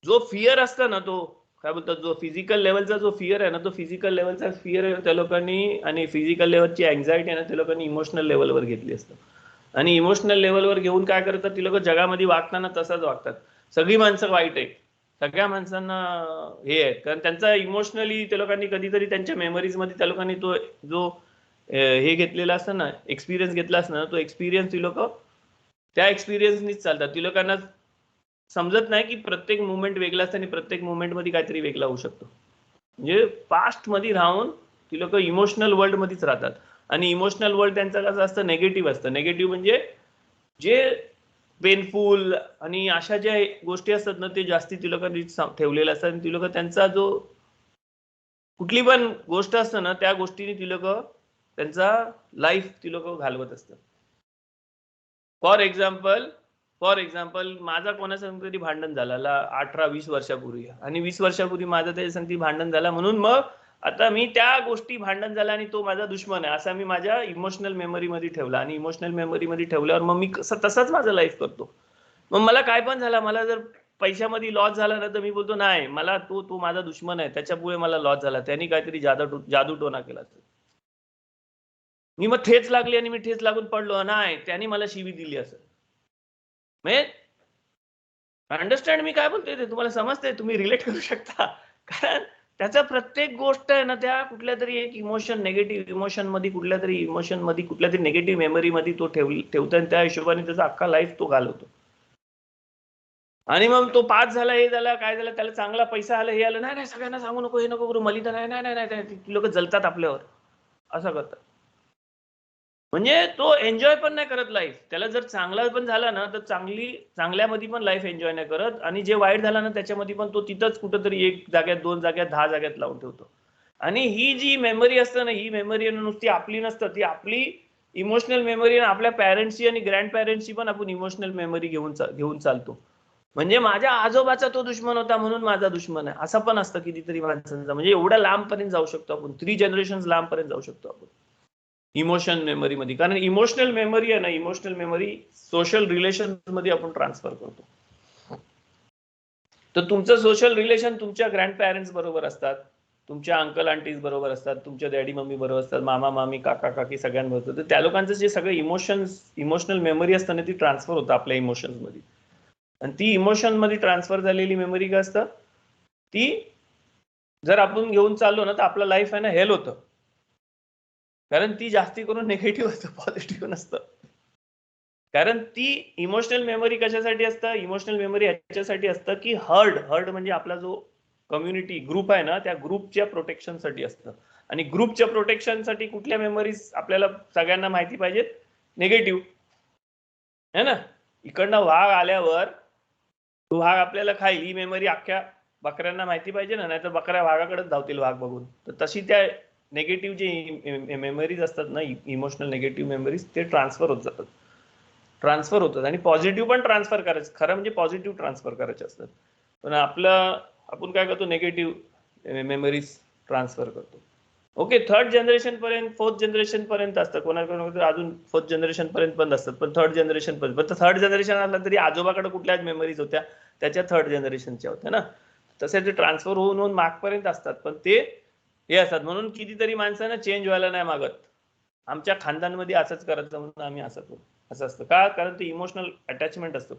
जो फिअर असतो ना, तो काय बोलतात, जो फिजिकल लेवलचा जो फिअर आहे ना, तो फिजिकल लेवलचा फिअर त्या लोकांनी, आणि फिजिकल लेवलची अँझायटी आहे ना, त्या लोकांनी इमोशनल लेवलवर घेतली असतं. आणि इमोशनल लेवलवर घेऊन काय करतात, ती लोक जगामध्ये वागताना तसंच वागतात. सगळी माणसं वाईट आहेत, सगळ्या माणसांना हे आहेत, कारण त्यांचा इमोशनली त्या लोकांनी कधीतरी त्यांच्या मेमरीज मध्ये त्या लोकांनी तो जो हे घेतलेला असतं ना, एक्सपिरियन्स घेतला असतं ना, तो एक्सपिरियन्स ती लोक त्या एक्सपिरियन्सनीच चालतात. ती लोकांना समजत नाही की प्रत्येक मुवमेंट वेगळा असतं आणि प्रत्येक मुवमेंट मध्ये काहीतरी वेगळा होऊ शकतो. म्हणजे पास्ट मध्ये राहून ती लोक इमोशनल वर्ल्ड मध्येच राहतात. आणि इमोशनल वर्ल्ड त्यांचं कसं असतं, नेगेटिव्ह असतं. नेगेटिव्ह म्हणजे जे पेनफुल आणि अशा ज्या गोष्टी असतात ना, ते जास्ती ती लोकांनी ठेवलेले असतात. आणि ती लोक त्यांचा जो कुठली पण गोष्ट असतं ना, त्या गोष्टीने ती लोक त्यांचा लाईफ ती लोक घालवत असतात. फॉर एक्झाम्पल माझा कोणासंग तरी भांडण झाला 18-20 वर्षापूर्वी, आणि 20 वर्षापूर्वी माझं त्याच्या संगती भांडण झाला, म्हणून मग आता मी त्या गोष्टी भांडण झाला आणि तो माझा दुश्मन आहे असा मी माझ्या इमोशनल मेमरी मध्ये ठेवला. आणि इमोशनल मेमरी मध्ये ठेवल्यावर मग मी तसंच माझं लाईफ करतो. मग मला काय पण झाला, मला जर पैशामध्ये लॉस झाला ना, तर मी बोलतो नाही, मला तो माझा दुश्मन आहे, त्याच्यामुळे मला लॉस झाला, त्यांनी काहीतरी जादूटोना केला. मी मग ठेच लागली आणि मी ठेच लागून पडलो, नाही त्यांनी मला शिवी दिली असं. म्हणजे अंडरस्टँड मी काय बोलतोय ते तुम्हाला समजतंय, तुम्ही रिलेट करू शकता. कारण त्याचा प्रत्येक गोष्ट आहे ना, त्या कुठल्या तरी एक इमोशन, निगेटिव्ह इमोशन मध्ये, कुठल्या तरी इमोशन मध्ये, कुठल्या तरी निगेटिव्ह मेमरी मध्ये तो ठेवतो आणि त्या हिशोबाने त्याचा अख्खा लाईफ तो घालवतो. आणि मग तो पास झाला, हे झाला, काय झालं, त्याला चांगला पैसा आला, हे आलं, नाही नाही सगळ्यांना सांगू नको, हे नको करू, मलिता नाही नाही नाही, ती लोक जलतात आपल्यावर, असं करतात. म्हणजे तो एन्जॉय पण नाही करत लाईफ. त्याला जर चांगला पण झाला ना, तर चांगल्यामध्ये पण लाईफ एन्जॉय नाही करत, आणि जे वाईट झाला ना त्याच्यामध्ये पण तो तिथंच कुठंतरी एक जाग्यात, 2 जाग्यात, 10 जाग्यात लावून ठेवतो. आणि ही जी मेमरी असते ना, ही मेमरी नुसती आपली नसतं, ती आपली इमोशनल मेमरी, आपल्या पॅरेंट्सची आणि ग्रँड पॅरेंट्सची पण आपण इमोशनल मेमरी घेऊन चालतो. म्हणजे माझ्या आजोबाचा तो दुश्मन होता म्हणून माझा दुश्मन आहे, असं पण असतं कितीतरी माणसांचा. म्हणजे एवढ्या लांबपर्यंत जाऊ शकतो आपण, 3 जनरेशन लांबपर्यंत जाऊ शकतो आपण इमोशन मेमरी मध्ये. कारण इमोशनल मेमरी आहे ना, इमोशनल मेमरी सोशल रिलेशन मध्ये आपण ट्रान्सफर करतो. तर तुमचं सोशल रिलेशन तुमच्या ग्रँड पॅरेंट्स बरोबर असतात, तुमच्या अंकल आंटीज बरोबर असतात, तुमच्या डॅडी मम्मी बरोबर असतात, मामा मामी काका काकी सगळ्यांबरोबर. तर त्या लोकांचं जे सगळं इमोशनल मेमरी असतं ना, ती ट्रान्सफर होतं आपल्या इमोशन्स मध्ये. आणि ती इमोशन मध्ये ट्रान्सफर झालेली मेमरी काय असतं, ती जर आपण घेऊन चाललो ना, तर आपलं लाईफ आहे ना हेल होतं. कारण ती जास्ती करून निगेटिव्ह असतं, पॉझिटिव्ह नसतं. कारण ती इमोशनल मेमरी कशासाठी असतं, इमोशनल मेमरी ह्याच्यासाठी असतं की हर्ड म्हणजे आपला जो कम्युनिटी ग्रुप आहे ना, त्या ग्रुपच्या प्रोटेक्शनसाठी असतं. आणि ग्रुपच्या प्रोटेक्शनसाठी कुठल्या मेमरीज आपल्याला सगळ्यांना माहिती पाहिजेत, निगेटिव्ह है ना. इकडनं वाघ आल्यावर तो वाघ आपल्याला खाईल, ही मेमरी अख्ख्या बकऱ्यांना माहिती पाहिजे ना, नाहीतर बकऱ्या वाघाकडेच धावतील वाघ बघून. तर तशी त्या नेगेटिव्ह जे मेमरीज असतात ना, इमोशनल नेगेटिव्ह मेमरीज, ते ट्रान्सफर होतात आणि पॉझिटिव्ह पण ट्रान्सफर करायचं. खरं म्हणजे पॉझिटिव्ह ट्रान्सफर करायचे असतात, पण आपण काय करतो, नेगेटिव्ह मेमरीज ट्रान्सफर करतो. ओके, 3rd जनरेशन पर्यंत, 4th जनरेशन पर्यंत असतं, कोणाकडे अजून 4th जनरेशन पर्यंत पण असतात, पण 3rd जनरेशन पर्यंत. पण 3rd जनरेशन असला तरी आजोबाकडे कुठल्याच मेमरीज होत्या, त्याच्या 3rd जनरेशनच्या होत्या ना. तसे ते ट्रान्सफर होऊन मागपर्यंत असतात, पण ते हे असतात. म्हणून कितीतरी माणसांना चेंज व्हायला नाही मागत. आमच्या खानदानमध्ये असंच करायचं म्हणून आम्ही असं करू, असं असतं का, कारण ते इमोशनल अटॅचमेंट असतं,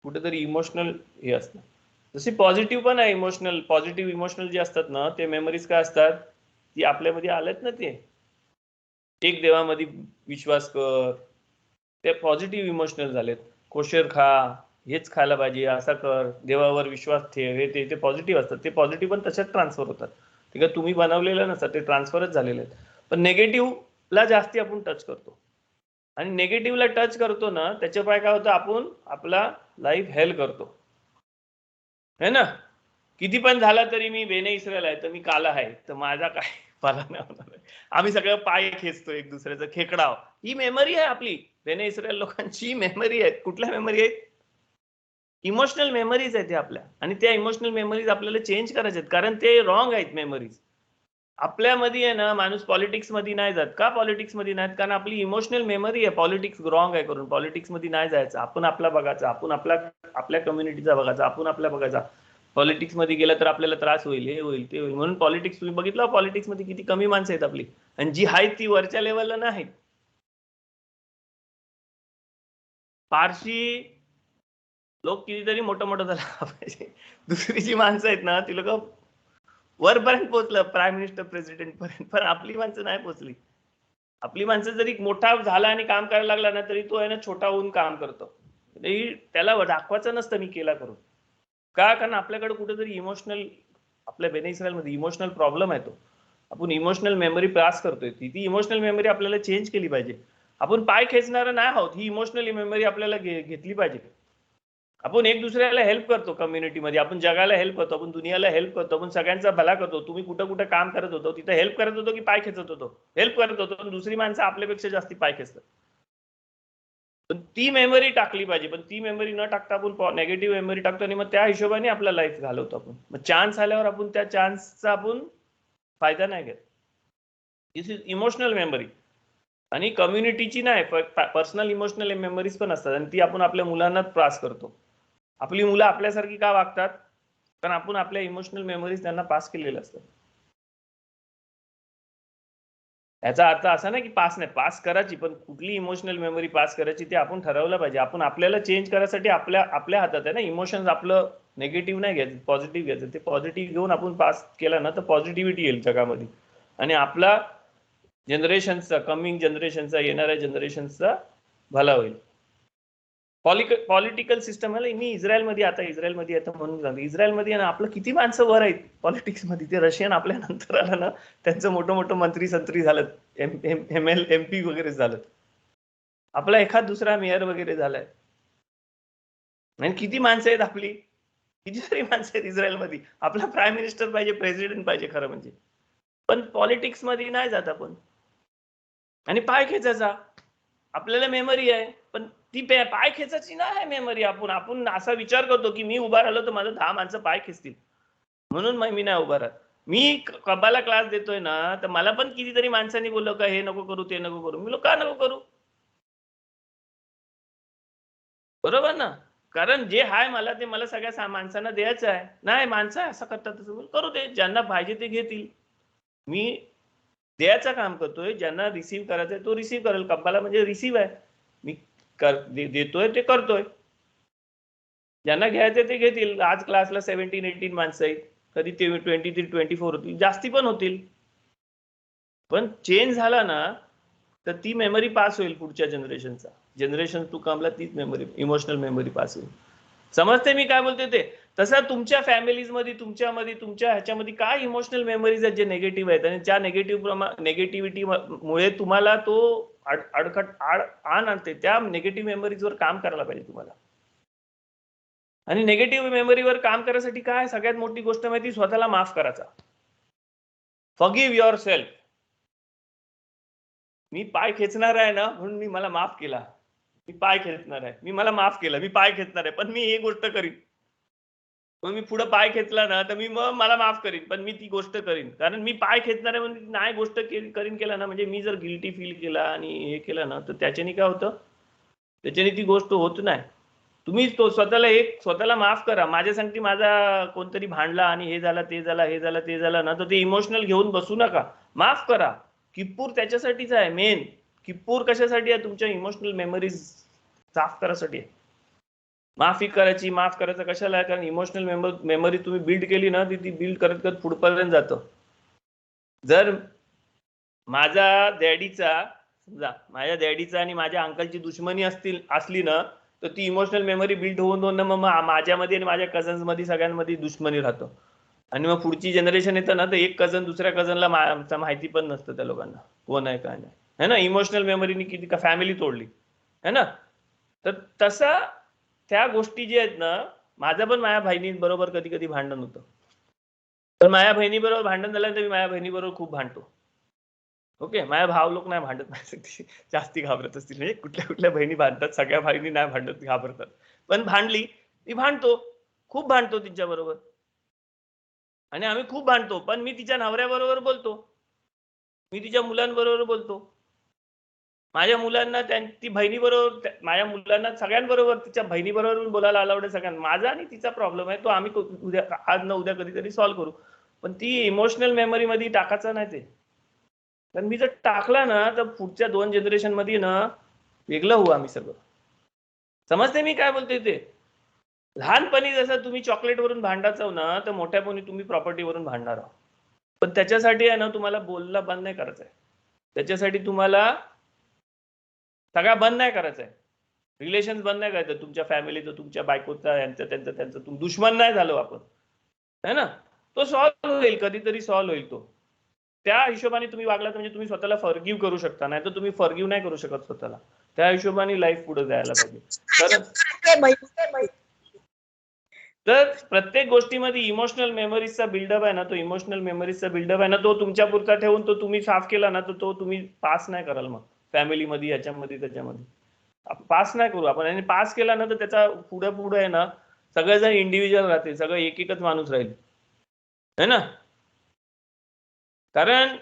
कुठेतरी इमोशनल हे असतं. जशी पॉझिटिव्ह पण आहे इमोशनल, पॉझिटिव्ह इमोशनल जे असतात ना, ते मेमरीज काय असतात, ती आपल्यामध्ये आलेत ना, ते एक देवामध्ये विश्वास कर, ते पॉझिटिव्ह इमोशनल झालेत. कोशेर खा, हेच खायला पाहिजे, असा कर, देवावर विश्वास ठेव, हे ते पॉझिटिव्ह असतात. ते पॉझिटिव्ह पण तशाच ट्रान्सफर होतात. ठीक आहे, तुम्ही बनवलेलं नसतात, ते ट्रान्सफरच झालेले आहेत. पण नेगेटिव्हला जास्ती आपण टच करतो. आणि नेगेटिव्हला टच करतो ना, त्याच्या पाय काय होतं, आपण आपला लाईफ हेल करतो, है ना. किती पण झाला तरी मी बेने इस्रायल आहे, तर मी काला आहे, तर माझा काय मला नाही होणार आहे. आम्ही सगळं पाय खेचतो एक दुसऱ्याचं, खेकडाव. ही मेमरी आहे आपली. बेने इस्रायल लोकांची मेमरी आहे. कुठल्या मेमरी आहेत? इमोशनल मेमरीज आहेत आपल्या, आणि त्या इमोशनल मेमरीज आपल्याला चेंज करायच्या आहेत, कारण ते रॉंग आहेत मेमरीज. आपल्यामध्ये आहे ना, माणूस पॉलिटिक्स मध्ये नाही जात. का पॉलिटिक्स मध्ये नाहीत? कारण आपली इमोशनल मेमरी आहे. पॉलिटिक्स रॉंग आहे करून. पॉलिटिक्स मध्ये नाही जायचं. आपण आपला बघायचा, आपण आपल्या कम्युनिटीचा बघायचा, आपण आपल्या बघायचा. पॉलिटिक्स मध्ये गेलं तर आपल्याला त्रास होईल, हे होईल, ते होईल. म्हणून पॉलिटिक्स, तुम्ही बघितलं पॉलिटिक्स मध्ये किती कमी माणसं आहेत आपली, आणि जी आहेत ती वरच्या लेवलला नाहीत. पारशी लोक कितीतरी मोठं झालं पाहिजे. दुसरी जी माणसं आहेत ना, ती लोक वरपर्यंत पोहोचलं, प्राईम मिनिस्टर, प्रेसिडेंट पर्यंत, पण आपली माणसं नाही पोहोचली. आपली माणसं जरी मोठा झाला आणि काम करायला लागला ना, तरी तो आहे ना छोटा होऊन काम करतो. त्याला दाखवायचं नसतं मी केला करून. का? कारण आपल्याकडे कुठेतरी इमोशनल, आपल्या बेने इस्रायलमध्ये इमोशनल प्रॉब्लेम आहे. तो आपण इमोशनल मेमरी पास करतोय. ती इमोशनल मेमरी आपल्याला चेंज केली पाहिजे. आपण पाय खेचणारं नाही आहोत, ही इमोशनल मेमरी आपल्याला घेतली पाहिजे. आपण एक दुसऱ्याला हेल्प करतो कम्युनिटीमध्ये, आपण जगाला हेल्प करतो, आपण दुनियाला हेल्प करतो, आपण सगळ्यांचा भला करतो. तुम्ही कुठं कुठं काम करत होतो, तिथं हेल्प करत होतो की पाय खेचत होतो? हेल्प करत होतो. पण दुसरी माणसं आपल्यापेक्षा जास्ती पाय खेचतात. पण ती मेमरी टाकली पाहिजे. पण ती मेमरी न टाकता आपण नेगेटिव्ह मेमरी टाकतो, आणि मग त्या हिशोबाने आपला लाईफ घालवतो आपण. मग चान्स आल्यावर आपण त्या चान्सचा आपण फायदा नाही घेत. दिस इज इमोशनल मेमरी. आणि कम्युनिटीची नाही, पर्सनल इमोशनल मेमरीज पण असतात, आणि ती आपण आपल्या मुलांना पास करतो. आपली मुलं आपल्यासारखी का वागतात? कारण आपण आपल्या इमोशनल मेमरीज त्यांना पास केलेल्या असतात. याचा अर्थ असा नाही की पास नाही, पास करायची, पण कुठली इमोशनल मेमरी पास करायची ते आपण ठरवलं पाहिजे. आपण आपल्याला चेंज करायसाठी आपल्या हातात आहे ना. इमोशन्स आपलं नेगेटिव्ह नाही घ्यायचं, पॉझिटिव्ह घ्यायचं. ते पॉझिटिव्ह घेऊन आपण पास केला ना, तर पॉझिटिव्हिटी येईल जगामध्ये, आणि आपला जनरेशनचा, कमिंग जनरेशनचा, येणाऱ्या जनरेशनचा भला होईल. पॉलिटिकल सिस्टम आहे. मी इस्रायलमध्ये आता म्हणून सांगतो, इस्रायलमध्ये ना आपलं किती माणसं वर आहेत पॉलिटिक्स मध्ये. ते रशियन आपल्या नंतर आलं ना, त्यांचं मोठं मंत्री संत्री झालं, MP वगैरे झालं. आपला एखाद दुसरा मेयर वगैरे झालाय. आणि किती माणसं आहेत आपली, कितीतरी माणसं आहेत इस्रायलमध्ये. आपला प्राईम मिनिस्टर पाहिजे, प्रेसिडेंट पाहिजे खरं म्हणजे. पण पॉलिटिक्स मध्ये नाही जात आपण. आणि पाय खेचायचा आपल्याला मेमरी आहे, पण ती पाय खेचायची नाही मेमरी. आपण असा विचार करतो की मी उभा राहिलो तर माझं 10 माणसं पाय खेचतील, म्हणून मी नाही उभा राहत. मी कबाला क्लास देतोय ना, तर मला पण कितीतरी माणसांनी बोललो का हे नको करू, ते नको करू. मी का नको करू? बरोबर ना. कारण जे हाय मला, ते मला सगळ्या माणसांना द्यायचं आहे. नाही माणसं असं करतात, तसं करू दे, ज्यांना पाहिजे ते घेतील. मी द्यायचं काम करतोय, ज्यांना रिसीव्ह करायचंय तो रिसीव्ह करेल. कब्बाला म्हणजे रिसीव्ह आहे. मी देतोय ते करतोय. ज्यांना घ्यायचं ते घेतील. आज क्लासला 17-18 माणसं आहेत, कधी ते 23-24 होतील, जास्ती पण होतील. पण चेंज झाला ना, तर ती मेमरी पास होईल पुढच्या जनरेशन टू कमला. तीच मेमरी, इमोशनल मेमरी पास होईल. समजते मी काय बोलते ते? तसं तुमच्या फॅमिलीज मध्ये, तुमच्या ह्याच्यामध्ये काय इमोशनल मेमरीज आहेत जे नेगेटिव्ह आहेत, आणि त्या नेगेटिव्हिटी मुळे तुम्हाला तो आण आणते. त्या नेगेटिव्ह मेमरीजवर काम करायला पाहिजे तुम्हाला. आणि नेगेटिव्ह मेमरीवर काम करायसाठी काय सगळ्यात मोठी गोष्ट माहिती? स्वतःला माफ करायचा. Forgive your self. मी पाय खेचणार आहे ना, म्हणून मी मला माफ केला. मी पाय खेचणार आहे, मी मला माफ केलं, मी पाय खेचणार आहे, पण मी ही गोष्ट करीन. मग मी पुढे पाय खेचला ना, तर मी मग मला माफ करीन, पण मी ती गोष्ट करीन. कारण मी पाय खेचणार आहे म्हणून नाही गोष्ट करीन केला ना, म्हणजे मी जर गिल्टी फील केला आणि हे केलं ना, तर त्याच्याने काय होतं? त्याच्याने ती गोष्ट होत नाही. तुम्ही स्वतःला माफ करा. माझ्या सांगते, माझा कोणतरी भांडला आणि हे झालं ते झालं ना, तर ते इमोशनल घेऊन बसू नका. माफ करा. किप्पूर त्याच्यासाठीच आहे मेन. किप्पूर कशासाठी आहे? तुमच्या इमोशनल मेमरीज साफ करायसाठी आहे. माफ करायचं कशाला आहे? कारण इमोशनल मेमरी तुम्ही बिल्ड केली ना, ती बिल्ड करत करत पुढपर्यंत जातं. जर माझ्या डॅडीचा आणि माझ्या अंकलची दुश्मनी असली ना, तर ती इमोशनल मेमरी बिल्ड होऊन मग माझ्यामध्ये आणि माझ्या कझन्स मध्ये सगळ्यांमध्ये दुश्मनी राहतो. आणि मग पुढची जनरेशन येतं ना, तर एक कझन दुसऱ्या कझनला माहिती पण नसतं त्या लोकांना कोण आहे काय नाही. है ना, इमोशनल मेमरीनी किती का फॅमिली तोडली, है ना. तर तसा त्या गोष्टी जे आहेत ना, माझं पण माझ्या बहिणीबरोबर कधी कधी भांडण होतं. तर माझ्या बहिणीबरोबर भांडण झाल्यानंतर मी माझ्या बहिणीबरोबर खूप भांडतो. ओके, माझ्या भाव लोक नाही भांडत माझ्यासाठी, जास्ती घाबरत असतील. म्हणजे कुठल्या कुठल्या बहिणी भांडतात, सगळ्या बहिणी नाही भांडत, घाबरतात. पण भांडली मी भांडतो, खूप भांडतो तिच्याबरोबर, आणि आम्ही खूप भांडतो. पण मी तिच्या नवऱ्याबरोबर बोलतो, मी तिच्या मुलांबरोबर बोलतो, माझ्या मुलांना ती बहिणीबरोबर, माझ्या मुलांना सगळ्यांबरोबर, तिच्या बहिणीबरोबर बोलायला अलाउड आहे सगळ्यांना. माझा आणि तिचा प्रॉब्लेम आहे तो आम्ही उद्या, आज ना उद्या कधीतरी सॉल्व्ह करू. पण ती इमोशनल मेमरी मध्ये टाकायचं नाही ते. कारण मी जर टाकला ना तर पुढच्या 2 जनरेशन मध्ये ना वेगळं होऊ आम्ही सगळं. समजते मी काय बोलतोय ते. लहानपणी जसं तुम्ही चॉकलेट वरून भांडायचं ना, तर मोठ्यापणी तुम्ही प्रॉपर्टीवरून भांडणार आहात. पण त्याच्यासाठी आहे ना तुम्हाला बोलणं बंद नाही करायचं आहे. त्याच्यासाठी तुम्हाला सगळा बंद नाही करायचं आहे. रिलेशन बंद नाही करायचं. तुमच्या फॅमिलीचं, तुमच्या बायकोचा, त्यांचं तुम्ही दुश्मन नाही झालो आपण, है ना. तो सॉल्व्ह होईल, कधीतरी सॉल्व्ह होईल तो. त्या हिशोबाने तुम्ही वागलात म्हणजे तुम्ही स्वतःला फॉरगिव्ह करू शकता, नाही तर तुम्ही फॉरगिव्ह नाही करू शकत स्वतःला. त्या हिशोबाने लाईफ पुढे जायला पाहिजे. तर प्रत्येक गोष्टीमध्ये इमोशनल मेमरीजचा बिल्डअप आहे ना, तो इमोशनल मेमरीजचा बिल्डअप आहे ना, तो तुमच्या पुरता ठेवून तो तुम्ही साफ केला ना, तर तो तुम्ही पास नाही कराल. मग फॅमिलीमध्ये, याच्यामध्ये, त्याच्यामध्ये पास नाही करू आपण. आणि पास केला ना तर त्याचा पुढे पुढे आहे ना सगळेजण इंडिव्हिज्युअल राहतील, सगळं एक एकच माणूस राहील, है ना. कारण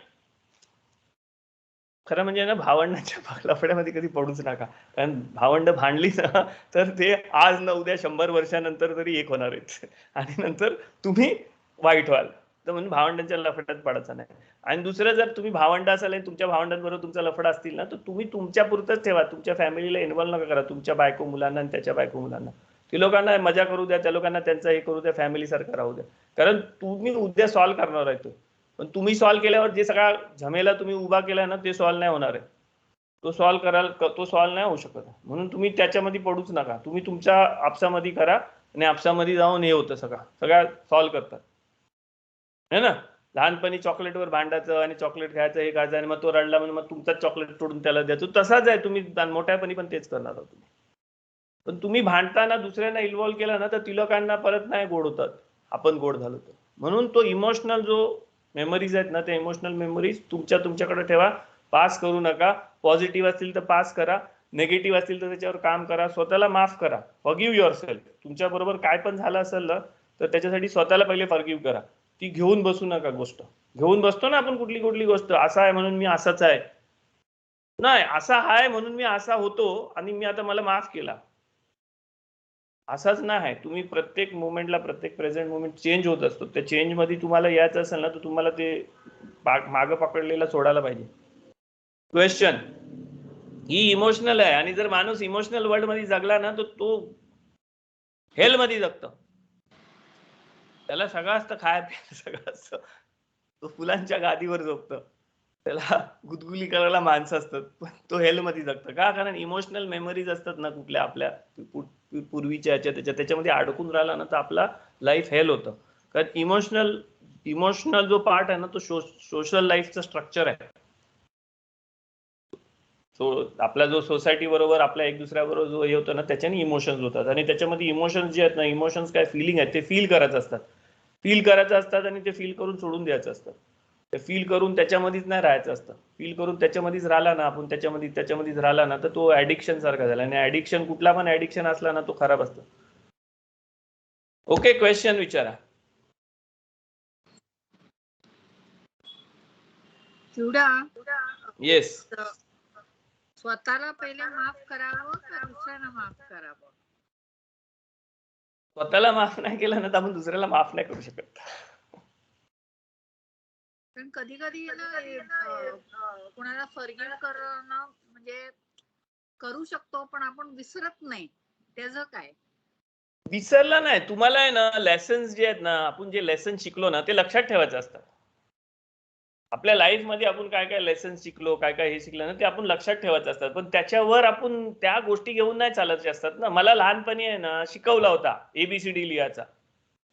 खरं म्हणजे ना, भावंडांच्या लफड्यामध्ये कधी पडूच नका. कारण भावंड भांडली ना तर ते आज ना उद्या 100 वर्षानंतर तरी एक होणार आहेत, आणि नंतर तुम्ही वाईट व्हाल. तर म्हणून भावंडांच्या लफड्यात पडायचं नाही. आणि दुसरं, जर तुम्ही भावंड असाल आणि तुमच्या भावंडांबरोबर तुमचा लफडा असतील ना, तर तुम्ही तुमच्या पुरतच ठेवा. तुमच्या फॅमिलीला इन्व्हॉल्व नका करा, तुमच्या बायको मुलांना आणि त्याच्या बायको मुलांना. ती लोकांना मजा करू द्या, त्या लोकांना त्यांचं हे करू द्या, फॅमिली सारखं राहू द्या. कारण तुम्ही उद्या सॉल्व्ह करणार आहे तो. पण तुम्ही सॉल्व्ह केल्यावर जे सगळा झमेला तुम्ही उभा केला ना, ते सॉल्व्ह नाही होणार आहे. तो सॉल्व्ह कराल, तो सॉल्व्ह नाही होऊ शकत. म्हणून तुम्ही त्याच्यामध्ये पडूच नका. तुम्ही तुमच्या आपसामध्ये करा, आणि आपसामध्ये जाऊन हे होतं सगळ्या सॉल्व्ह करतात, है ना. लहानपणी चॉकलेटवर भांडायचं आणि चॉकलेट खायचं, हे खायचं, आणि मग तो रडला म्हणून मग तुमचाच चॉकलेट तोडून त्याला द्यायचं. तसाच आहे, तुम्ही मोठ्यापणी पण तेच करणार आहोत तुम्ही. पण तुम्ही भांडताना दुसऱ्यांना इन्व्हॉल्व केला ना, तर ती लोकांना परत नाही गोड होतात, आपण गोड झालो तर. म्हणून तो इमोशनल जो मेमरीज आहेत ना, त्या इमोशनल मेमरीज तुमच्याकडे ठेवा. पास करू नका. पॉझिटिव्ह असतील तर पास करा, निगेटिव्ह असतील तर त्याच्यावर काम करा, स्वतःला माफ करा. Forgive yourself. तुमच्या बरोबर काय पण झालं असेल ना, तर त्याच्यासाठी स्वतःला पहिले फॉरगिव्ह करा. ती घेऊन बसू नका गोष्ट. घेऊन बसतो ना आपण कुठली गोष्ट, असा आहे म्हणून मी असाच आहे, नाही, असा आहे म्हणून मी असा होतो आणि मी आता मला माफ केला, असाच नाही. तुम्ही प्रत्येक मोमेंटला, प्रत्येक प्रेझेंट मोमेंट चेंज होत असतो. त्या चेंज मध्ये तुम्हाला यायचं असेल ना, तर तुम्हाला ते मागं पकडलेला सोडायला पाहिजे. क्वेश्चन ही इमोशनल आहे, आणि जर माणूस इमोशनल वर्ल्ड मध्ये जगला ना, तर तो हेल मध्ये जगतो. त्याला सगळं असतं, खाय प्यायला सगळं असतं, तो फुलांच्या गादीवर झोपतं, त्याला गुदगुली करायला माणसं असतात, पण तो हेल मध्ये जगतं. का? कारण इमोशनल मेमरीज असतात ना कुठल्या आपल्या पूर्वीच्या त्याच्यामध्ये अडकून राहिला ना, तर आपला लाईफ हेल होतं. कारण इमोशनल जो पार्ट आहे ना, तो सोशल लाईफचं स्ट्रक्चर आहे. आपला जो सोसायटी बरोबर, आपल्या एक दुसऱ्याबरोबर जो हे होतं ना, त्याच्याने इमोशन्स होतात. आणि त्याच्यामध्ये इमोशन्स जे आहेत ना, इमोशन्स काय फिलिंग आहेत, ते फील करायचं असतात, आणि ते फील करून सोडून द्यायचं असतं. ते फील करून त्याच्यामध्येच नाही राहायचं असतं. फील करून त्याच्यामध्येच राहिला ना आपण, त्याच्यामध्येच राहिला ना, तर तो ऍडिक्शन सारखा झाला. आणि ऍडिक्शन, कुठला पण ऍडिक्शन असला ना, तो खराब असतो. ओके, क्वेश्चन विचारा. जुडा, येस. स्वतःला पहिले माफ करावं का दुसऱ्यांना माफ करावं? स्वतःला माफ नाही केलं ना, तर आपण दुसऱ्याला माफ नाही करू शकत. पण कधी कधी कोणाला फॉरगिव्ह करणं म्हणजे करू शकतो, पण आपण विसरत नाही. त्याचं काय? विसरला नाही. तुम्हाला आहे ना, लेसन्स जे आहेत ना, आपण जे लेसन शिकलो ना, ते लक्षात ठेवायचं असतं. आपल्या लाईफ मध्ये आपण काय काय लेसन शिकलो, काय काय हे शिकलं ना, ते आपण लक्षात ठेवायचं असतात. पण त्याच्यावर आपण त्या गोष्टी घेऊन नाही चालायचे असतात ना. मला लहानपणी आहे ना शिकवला होता ABCD लिहायचा.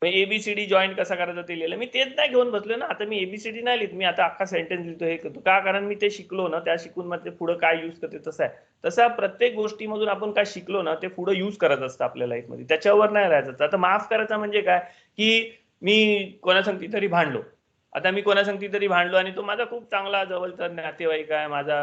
ABCD जॉईंट कसा करायचा ते लिहिलं. मी तेच नाही घेऊन बसलो ना. आता मी ABCD नाही लिहित, मी आता अख्खा सेंटेन्स लिहितो, हे करतो का, कारण मी ते शिकलो ना, त्या शिकून मग ते पुढे काय युज करते तसं आहे. तसा प्रत्येक गोष्टीमधून आपण काय शिकलो ना ते पुढे युज करत असतं आपल्या लाईफमध्ये, त्याच्यावर नाही राहायचं. आता माफ करायचा म्हणजे काय, की मी कोणासंगती तरी भांडलो, आता मी कोणासंगती तरी भांडलो आणि तो माझा खूप चांगला जवळचा नातेवाईक आहे, माझा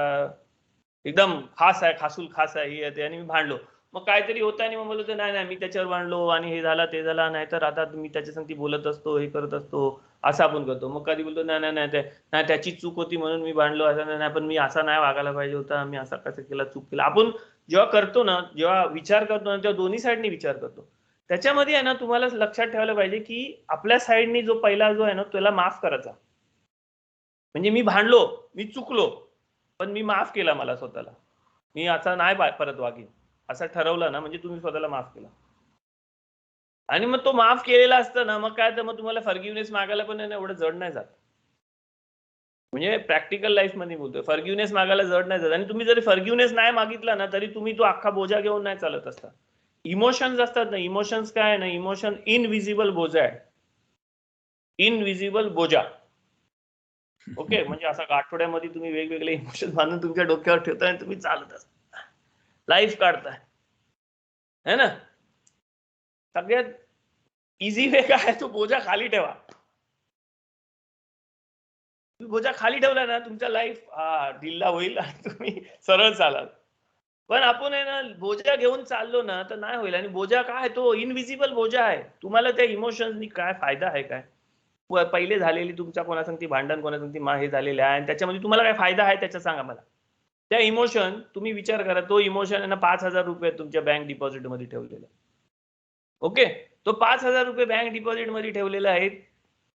एकदम खास आहे, खासूल खास आहे, ही आहे, आणि मी भांडलो. मग काहीतरी होतं आणि मग बोलतो नाही नाही मी त्याच्यावर भांडलो आणि हे झाला ते झाला, नाहीतर आता मी त्याच्यासंगती बोलत असतो, हे करत असतो, असं आपण करतो. मग कधी बोलतो नाही नाही नाही नाही त्याची चूक होती म्हणून मी भांडलो, असं नाही, पण मी असा नाही वागायला पाहिजे होता, मी असा कसं केला, चूक केला. आपण जेव्हा करतो ना, जेव्हा विचार करतो ना, तेव्हा दोन्ही साईडनी विचार करतो. त्याच्यामध्ये आहे ना तुम्हाला लक्षात ठेवायला पाहिजे की आपल्या साईडनी जो पहिला जो आहे ना त्याला माफ करायचा. म्हणजे मी भांडलो, मी चुकलो, पण मी माफ केला मला स्वतःला, मी आता नाही परत वागेन असं ठरवलं ना, म्हणजे तुम्ही स्वतःला माफ केला. आणि मग तो माफ केलेला असतं ना, मग काय तर मग तुम्हाला फॉरगिव्हनेस मागायला पण एवढं जड नाही जात. म्हणजे प्रॅक्टिकल लाईफ मध्ये बोलतोय, फॉरगिव्हनेस मागायला जड नाही जात. आणि तुम्ही जरी फॉरगिव्हनेस नाही मागितला ना तरी तुम्ही तो अख्खा बोजा घेऊन नाही चालत असता. इमोशन्स असतात ना, इमोशन्स काय आहे ना, इमोशन इनविजिबल बोजा आहे, इनविजिबल बोजा. ओके, म्हणजे असा आठवड्यामध्ये तुम्ही वेगवेगळे इमोशन बांधून तुमच्या डोक्यावर ठेवताय आणि तुम्ही चालत असता, लाईफ काढताय, है ना. सगळ्यात इझी वे काय आहे, तो बोजा खाली ठेवा. बोजा खाली ठेवला ना तुमचा लाईफ ढिल्ला होईल आणि तुम्ही सरळ चालाल. पण आपण आहे ना बोजा घेऊन चाललो ना तर नाही होईल. आणि बोजा काय, तो इनविजिबल बोजा आहे. तुम्हाला त्या इमोशन्सनी काय फायदा आहे काय, पहिले झालेली तुमच्या कोणासंगती भांडण, कोणासंगती हे झालेले आहे आणि त्याच्यामध्ये तुम्हाला काय फायदा आहे त्याचा सांगा मला. त्या इमोशन तुम्ही विचार करा, तो इमोशन आहे ना 5,000 रुपये तुमच्या बँक डिपॉझिट मध्ये ठेवलेला. ओके, तो 5,000 रुपये बँक डिपॉझिट मध्ये ठेवलेला आहे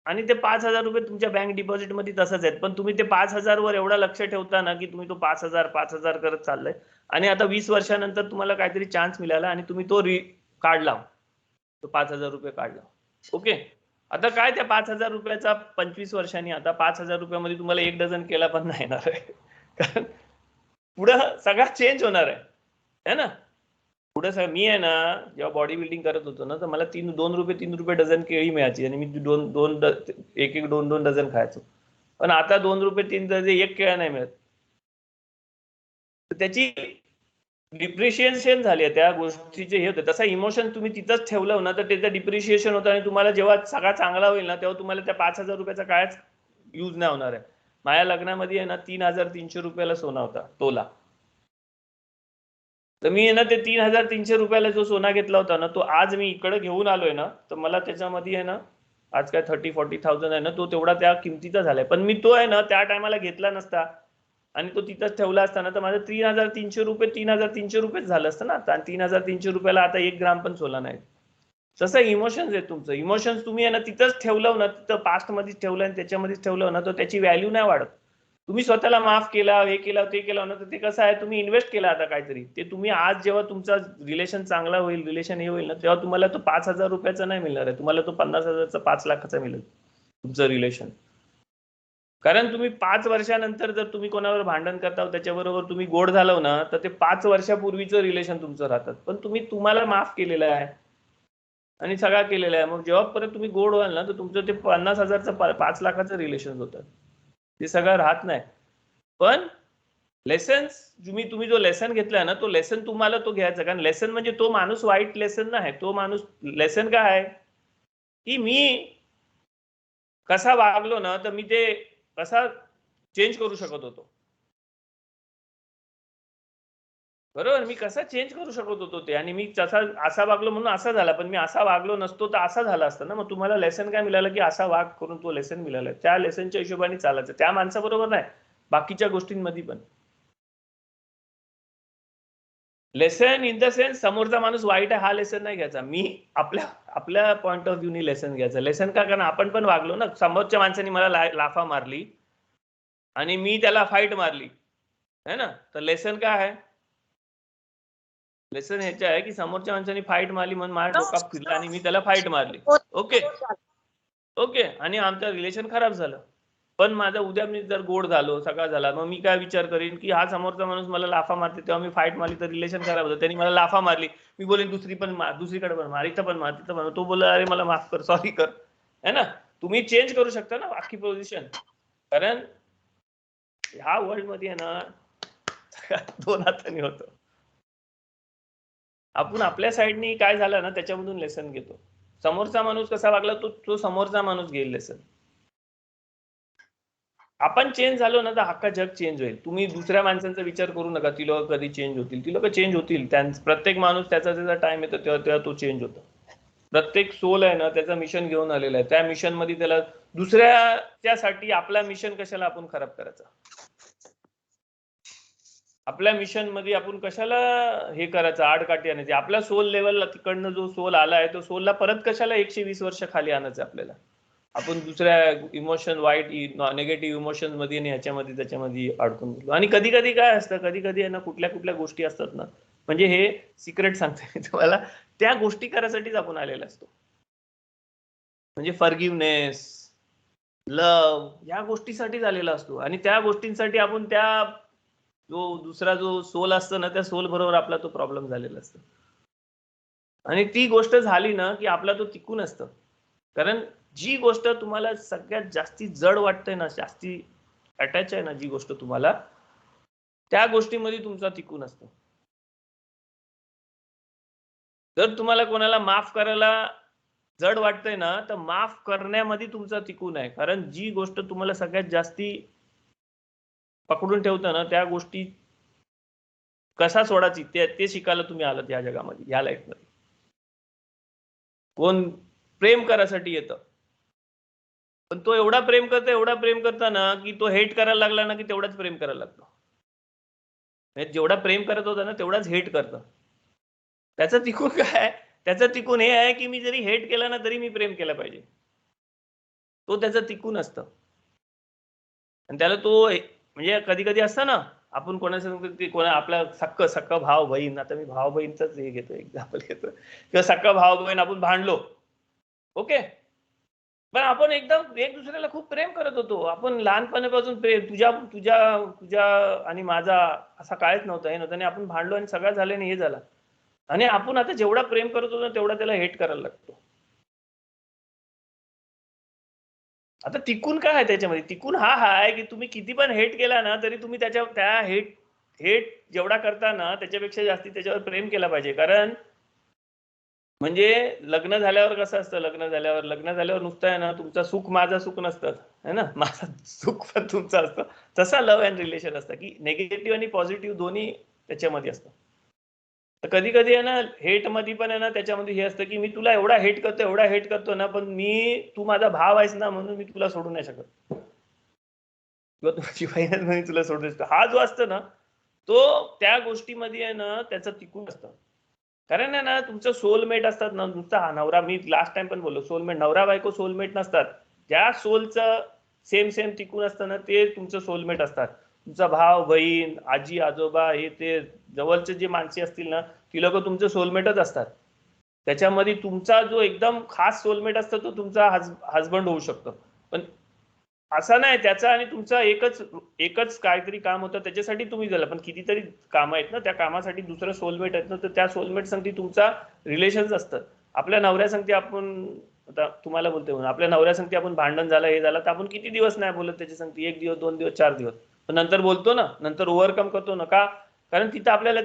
आणि ते 5,000 रुपये तुमच्या बँक डिपॉझिट मध्ये तसंच आहेत. पण तुम्ही ते 5,000 वर एवढा लक्ष ठेवता ना की तुम्ही तो 5,000 करत चाललाय. आणि आता 20 वर्षानंतर तुम्हाला काहीतरी चान्स मिळाला आणि तुम्ही तो काढला, तो 5,000 रुपये काढला. ओके, आता काय त्या 5,000 रुपयाचा 25 वर्षांनी आता 5,000 रुपयामध्ये तुम्हाला 1 डझन केला पण नाही येणार आहे, कारण पुढं सगळा चेंज होणार आहे ना. पुढे मी आहे ना जेव्हा बॉडी बिल्डिंग करत होतो ना तर मला 2 रुपये डझन केळी मिळायची आणि मी 2 डझन खायचो. पण आता 2 रुपये 3 डझन 1 केळा नाही मिळत. त्याची डिप्रिशिएशन झाली आहे त्या गोष्टीचे हे होते. तसा इमोशन तुम्ही तिथंच ठेवलं ना तर त्याचं डिप्रिशिएशन होतं आणि तुम्हाला जेव्हा सगळा चांगला होईल ना तेव्हा तुम्हाला त्या 5,000 रुपयाचा कायच यूज नाही होणार आहे. माझ्या लग्नामध्ये आहे ना 3,300 रुपयाला सोना होता तोला. तर मी आहे ना ते 3,300 रुपयाला जो सोना घेतला होता ना तो आज मी इकडे घेऊन आलोय ना तर मला त्याच्यामध्ये आहे ना आज काय 30-40,000 आहे ना, तो तेवढा त्या किमतीचा झालाय. पण मी तो आहे ना त्या टायमाला घेतला नसता आणि तो तिथंच ठेवला असताना तर माझं 3,300 रुपये झालं असतं ना. आणि 3,300 रुपयाला आता 1 ग्राम पण सोला नाही. तसं इमोशन्स आहे तुमचं. इमोशन्स तुम्ही आहे ना तिथंच ठेवलं ना, तिथं पास्ट मध्येच ठेवलं आणि त्याच्यामध्येच ठेवलं ना तर त्याची व्हॅल्यू नाही वाढत. तुम्ही स्वतःला माफ केला, हे केलं ते केलं ना तर ते कसं आहे, तुम्ही इन्व्हेस्ट केला आता काहीतरी. ते तुम्ही आज जेव्हा तुमचा रिलेशन चांगला होईल, रिलेशन हे होईल ना तेव्हा तुम्हाला तो 5,000 रुपयाचा नाही मिळणार आहे, तुम्हाला तो 50,000चा 5 लाखाचा मिळेल तुमचं रिलेशन. कारण तुम्ही 5 वर्षानंतर जर तुम्ही कोणावर भांडण करता त्याच्याबरोबर तुम्ही गोड झालो ना तर ते 5 वर्षापूर्वीचं रिलेशन तुमचं राहतात. पण तुम्हाला माफ केलेलं आहे आणि सगळा केलेला आहे. मग जेव्हा परत तुम्ही गोड व्हाल ना तर तुमचं ते 50,000चं 5 लाखाचं रिलेशन होतं, ते सगळं राहत नाही. पण लेसन्स तुम्ही जो लेसन घेतलाय ना तो लेसन तुम्हाला तो घ्यायचा. कारण लेसन म्हणजे तो माणूस वाईट लेसन नाही, तो माणूस लेसन काय आहे की मी कसा वागलो ना तर मी ते कसा चेंज करू शकत होतो. बरोबर, मी कसा चेंज करू शकत होतो ते. आणि मी असा वागलो म्हणून असा झाला, पण मी असा वागलो नसतो तर असा झाला असता ना. मग तुम्हाला लेसन काय मिळालं की असा वाग करून तो लेसन मिळाला. त्या लेसनच्या हिशोबाने चालायचं, त्या माणसाबरोबर नाही बाकीच्या गोष्टींमध्ये पण. लेसन इन द सेन्स समोरचा माणूस वाईट आहे हा लेसन नाही घ्यायचा. मी आपल्या पॉइंट ऑफ व्ह्यूनी लेसन घ्यायचं. लेसन का, कारण आपण पण वागलो ना, समोरच्या माणसाने मला लाफा मारली आणि मी त्याला फाईट मारली है ना, तर लेसन काय आहे, लेसन ह्याच्या आहे की समोरच्या माणसाने फाईट मारली म्हणून माझ्या डोका फिरला आणि मी त्याला फाईट मारली. ओके ओके, आणि आमचं रिलेशन खराब झालं. पण माझा उद्या मी जर गोड झालो, सगळा झाला, मग मी काय विचार करीन की हा समोरचा माणूस मला लाफा मारते, तेव्हा मी फाईट मारली तर रिलेशन खराब होतं. त्यांनी मला लाफा मारली, मी बोलेन दुसरीकडे पण मार, इथं पण मार, तिथं पण. तो बोलला अरे मला माफ कर, सॉरी कर, है ना. तुम्ही चेंज करू शकता ना अख्खी पोझिशन. कारण ह्या वर्ल्ड मध्ये आहे ना दोन हातांनी होतं. आपण आपल्या साईडनी काय झालं ना त्याच्यामधून लेसन घेतो. समोरचा माणूस कसा वागला तो समोरचा माणूस घेईल लेसन. आपण चेंज झालो ना तर अख्खा जग चेंज होईल. तुम्ही दुसऱ्या माणसांचा विचार करू नका ती लोक कधी चेंज होतील. ती लोक चेंज होतील. प्रत्येक माणूस त्याचा टाइम येतो तेव्हा तो चेंज होतो. प्रत्येक सोल आहे ना त्याचं मिशन घेऊन आलेला आहे. त्या मिशन मध्ये त्याला दुसऱ्याच्यासाठी आपला मिशन कशाला आपण खराब करायचा. आपल्या मिशन मध्ये आपण कशाला हे करायचं आडकाठी आणायची. आपल्या सोल लेवलला तिकडनं जो सोल आलाय तो सोलला परत कशाला 120 वर्ष खाली आणायचं आपल्याला. आपण दुसऱ्या इमोशन वाईट निगेटिव्ह इमोशन मध्ये आणि ह्याच्यामध्ये त्याच्यामध्ये अडकून गेलो. आणि कधी कधी काय असतं कधी कधी आहे ना कुठल्या गोष्टी असतात ना म्हणजे हे सिक्रेट सांगते मी तुम्हाला त्या गोष्टी करायसाठीच आपण आलेला असतो. म्हणजे फॉरगिव्हनेस लव या गोष्टीसाठी झालेला असतो. आणि त्या गोष्टींसाठी आपण त्या दुसरा जो सोल असतो ना त्या सोल बरोबर आपला तो प्रॉब्लेम झालेला असतो. आणि ती गोष्ट झाली ना की आपला तो टिकून असतं. कारण जी गोष्ट तुम्हाला सगळ्यात जास्ती जड वाटते ना जास्ती अटॅच आहे ना जी गोष्ट तुम्हाला त्या गोष्टीमध्ये तुमचा टिकून असतो. जर तुम्हाला कोणाला माफ करायला जड वाटतंय ना तर माफ करण्यामध्ये तुमचा टिकून आहे. कारण जी गोष्ट तुम्हाला सगळ्यात जास्ती पकडून ठेवतं ना त्या गोष्टी कसा सोडायची ते शिकायला तुम्ही आलात या जगामध्ये या लाईफ मध्ये. कोण प्रेम करायसाठी येतं पण तो एवढा प्रेम करता ना की तो हेट करायला लागला ना की तेवढाच प्रेम करायला लागतो. जेवढा प्रेम करत होता ना तेवढाच हेट करतं. त्याचं टिकून काय त्याचं टिकून हे आहे की मी जरी हेट केला ना तरी मी प्रेम केलं पाहिजे. तो त्याचं टिकून असतं. आणि त्याला तो म्हणजे कधी कधी असतं ना आपण कोणा आपला सक्क भाव बहीण. आता मी भाव बहीणच हे घेतो एक्झाम्पल घेतो किंवा सक्क भाव बहीण आपण भांडलो ओके पण आपण एकदम एक दुसऱ्याला खूप प्रेम करत होतो. आपण लहानपणापासून प्रेम तुझ्या तुझ्या तुझ्या आणि माझा असा कायच नव्हता हे नव्हतं आणि आपण भांडलो आणि सगळं झालं आणि हे झालं आणि आपण आता जेवढा प्रेम करत होतो तेवढा त्याला हेट करायला लागतो. आता टिकून काय आहे त्याच्यामध्ये टिकून हा आहे की तुम्ही किती पण हेट केला ना तरी तुम्ही त्या हेट जेवढा करता ना त्याच्यापेक्षा जास्ती त्याच्यावर प्रेम केला पाहिजे. कारण म्हणजे लग्न झाल्यावर कसं असतं लग्न झाल्यावर नुसतं आहे ना तुमचं सुख माझं सुख नसतं है ना माझं सुख पण तुमचं असतं. तसा लव्ह अँड रिलेशन असतं की निगेटिव्ह आणि पॉझिटिव्ह दोन्ही त्याच्यामध्ये असतं. तर कधी कधी आहे ना हेट मध्ये पण आहे ना त्याच्यामध्ये हे असतं की मी तुला एवढा हेट करतो ना पण तू माझा भाव आहेस ना म्हणून मी तुला सोडू नाही शकत किंवा तुझी बहीण म्हणून तुला सोडू शकतो. हा जो असतो ना तो त्या गोष्टीमध्ये आहे ना त्याचं टिकून असतं. कारण आहे ना तुमचं सोलमेट असतात ना नुसता हा नवरा मी लास्ट टाइम पण बोललो सोलमेट नवरा बायको सोलमेट नसतात. ज्या सोलचं सेम टिकून असतं ना ते तुमचं सोलमेट असतात. तुमचा भाव बहीण आजी आजोबा हे ते जवळचे जे माणसे असतील ना ती लोक तुमचे सोलमेटच असतात. त्याच्यामध्ये तुमचा जो एकदम खास सोलमेट असतो तो तुमचा हजबंड होऊ शकतो. पण असं नाही त्याचा आणि तुमचा एकच काहीतरी काम होतं त्याच्यासाठी तुम्ही झालं पण कितीतरी काम आहेत ना त्या कामासाठी दुसरं सोलमेट आहेत ना तर त्या सोलमेट सांगते तुमचा रिलेशन असतं. आपल्या नवऱ्या सांगते आपण आता तुम्हाला बोलतोय म्हणून आपल्या नवऱ्या सांगते आपण भांडण झालं हे झालं तर आपण किती दिवस नाही बोलत त्याची सांगते 1 दिवस 2 दिवस 4 दिवस पण नंतर बोलतो ना नंतर ओव्हरकम करतो ना का कारण तिथं आपल्याला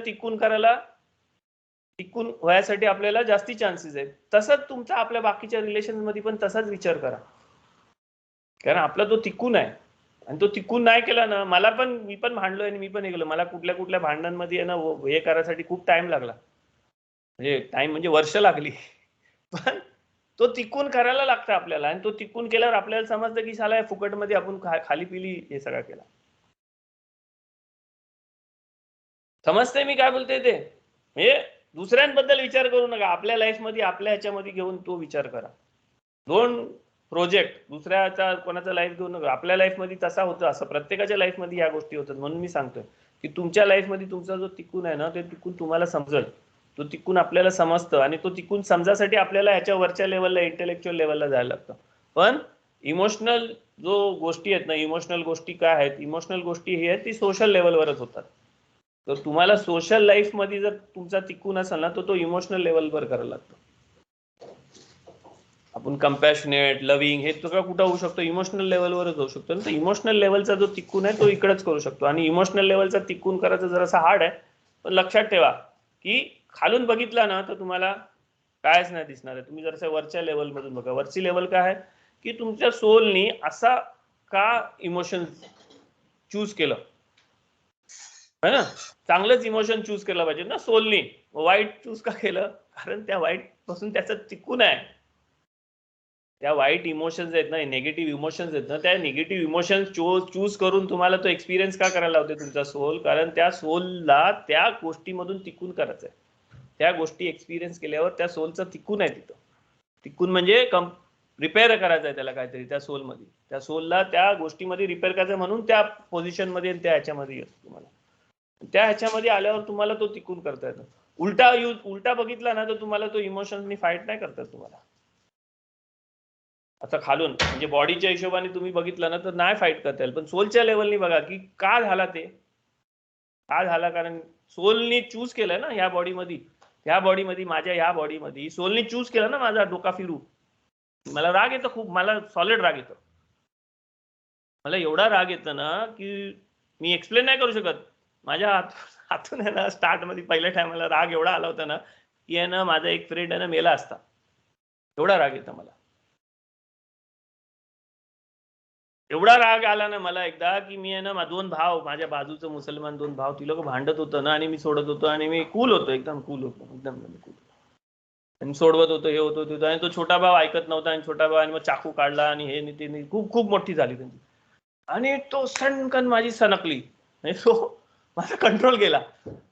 टिकून व्हायसाठी आपल्याला जास्ती चान्सेस आहेत. तसंच तुमचा आपल्या बाकीच्या रिलेशन मध्ये पण तसाच विचार करा. कारण आपला तो टिकून आहे आणि तो टिकून नाही केला ना मी पण भांडलोय आणि मी पण हे केलं मला कुठल्या भांडणांमध्ये ना हे करायसाठी खूप टाइम लागला म्हणजे वर्ष लागली पण तो टिकून करायला लागतं आपल्याला आणि तो टिकून केल्यावर आपल्याला समजतं की साला फुकटमध्ये आपण खाली पिली हे सगळं केला. समजतंय मी काय बोलतोय ते म्हणजे दुसऱ्यांबद्दल विचार करू नका आपल्या लाईफ मध्ये आपल्या ह्याच्यामध्ये घेऊन तो विचार करा. दोन प्रोजेक्ट दुसऱ्याचा कोणाचा लाईफ घेऊन नका. आपल्या लाईफ मध्ये तसा होतं असं प्रत्येकाच्या लाईफ मध्ये या गोष्टी होतात. म्हणून मी सांगतोय की तुमच्या लाईफ मध्ये तुमचा जो टिकून आहे ना ते टिकून तुम्हाला समजेल. तो टिकून आपल्याला समजतं आणि तो टिकून समजासाठी आपल्याला ह्याच्या वरच्या लेवलला इंटेलेक्च्युअल लेवलला जायला लागतं. पण इमोशनल जो गोष्टी आहेत ना, इमोशनल गोष्टी काय आहेत, इमोशनल गोष्टी हे आहेत ती सोशल लेवलवरच होतात. तर तुम्हाला सोशल लाईफ मध्ये जर तुमचा टिकून असेल ना, तर तो इमोशनल लेवलवर करायला लागतो. आपण कम्पॅशनेट, लव्हिंग हे सगळं कुठं होऊ शकतो, इमोशनल लेवलवरच होऊ शकतो. तर इमोशनल लेवलचा जो टिकून आहे तो इकडेच करू शकतो. आणि इमोशनल लेवलचा टिकून करायचं जरासा हार्ड आहे, पण लक्षात ठेवा की खालून बघितला ना तर तुम्हाला कायच नाही दिसणार आहे. तुम्ही जरासा वरच्या लेवल मधून बघा. वरची लेवल काय आहे की तुमच्या सोलनी असा का इमोशन चूज केलं है ना, चांगलंच इमोशन चूज केलं पाहिजे ना सोलनी. वाईट चूज का केलं, कारण त्या वाईट पासून त्याचं टिकून आहे. त्या वाईट इमोशन्स आहेत ना, निगेटिव्ह इमोशन्स आहेत ना, त्या निगेटिव्ह इमोशन्स चूज करून तुम्हाला तो एक्सपिरियन्स का करायला लावते तुमचा सोल, कारण त्या सोलला त्या गोष्टीमधून टिकून करायचं आहे. त्या गोष्टी एक्सपिरियन्स केल्यावर त्या सोलचं टिकून आहे तिथं. टिकून म्हणजे रिपेअर करायचं आहे त्याला काहीतरी त्या सोलमध्ये. त्या सोलला त्या गोष्टीमध्ये रिपेअर करायचं म्हणून त्या पोझिशनमध्ये त्या ह्याच्यामध्ये येतो तुम्हाला. त्या ह्याच्यामध्ये आल्यावर तुम्हाला तो टिकून करता येतो. उलटा बघितला ना तर तुम्हाला तो इमोशन्सनी फाईट नाही करता तुम्हाला. आता खालून म्हणजे बॉडीच्या हिशोबाने तुम्ही बघितलं ना तर नाही फाईट करता येईल, पण सोलच्या लेवलनी बघा की का झाला ते, का झाला, कारण सोलनी चूज केलं ना ह्या बॉडीमध्ये माझ्या ह्या बॉडीमध्ये सोलनी चूज केलं ना माझा डोका फिरू. मला राग येतो खूप, मला सॉलिड राग येतो. मला एवढा राग येतो ना की मी एक्सप्लेन नाही करू शकत. माझ्या हातून आहे ना स्टार्ट मध्ये पहिल्या टायमाला राग एवढा आला होता ना की आहे ना माझा एक फ्रेंड आहे ना मेला असता, एवढा राग येतो मला. एवढा राग आला ना मला एकदा की मी आहे ना दोन भाव, माझ्या बाजूचं मुसलमान दोन भाव, ती लोक भांडत होतं ना आणि मी सोडत होतो आणि मी कूल होतो, एकदम कूल होतो, एकदम कूल आणि सोडवत होतो, हे होतो आणि तो छोटा भाव ऐकत नव्हता आणि छोटा भाव आणि मग चाकू काढला आणि हे ते खूप खूप मोठी झाली त्यांची आणि तो सणकन माझी सनकली आणि तो माझा कंट्रोल गेला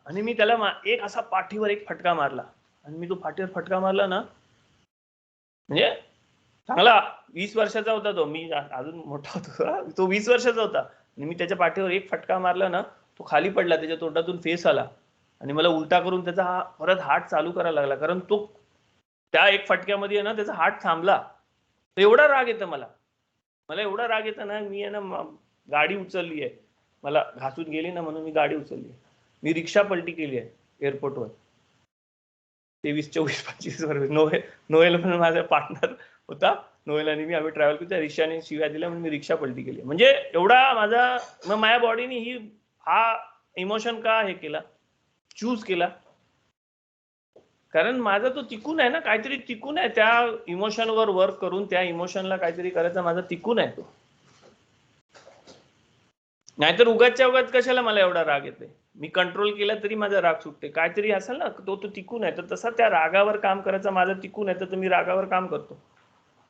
आणि मी त्याला एक असा पाठीवर एक फटका मारला आणि मी तो पाठीवर फटका मारला ना, म्हणजे चांगला 20 वर्षाचा होता तो, मी अजून मोठा होतो, तो 20 वर्षाचा होता आणि मी त्याच्या पाठीवर एक फटका मारला ना, तो खाली पडला, त्याच्या तोंडातून फेस आला आणि मला उलटा करून त्याचा परत हार्ट चालू करायला लागला, कारण तो त्या एक फटक्यामध्ये ना त्याचा हार्ट थांबला. एवढा राग येतं मला एवढा राग येतं ना, मी आहे ना गाडी उचलली आहे, मला घासून गेली ना म्हणून मी गाडी उचलली, मी रिक्षा पलटी केली आहे एअरपोर्टवर 23, 24, 25 वर. नोएल म्हणून माझा पार्टनर होता, नोएल आणि मी आम्ही ट्रॅव्हल केली, त्या रिक्षाने शिव्या दिल्या म्हणून मी रिक्षा पलटी केली. म्हणजे एवढा माझ्या बॉडीने हा इमोशन का हे केला, चूज केला, कारण माझा तो टिकून आहे ना, काहीतरी टिकून आहे त्या इमोशनवर वर्क करून, त्या इमोशनला काहीतरी करायचा माझा टिकून आहे तो. नाहीतर उगाचच्या उगाच कशाला मला एवढा राग येते, मी कंट्रोल केला तरी माझा राग सुटते. काहीतरी असेल ना तो टिकून आहे, तर तसा त्या रागावर काम करायचा माझा टिकून आहे, तर मी रागावर काम करतो.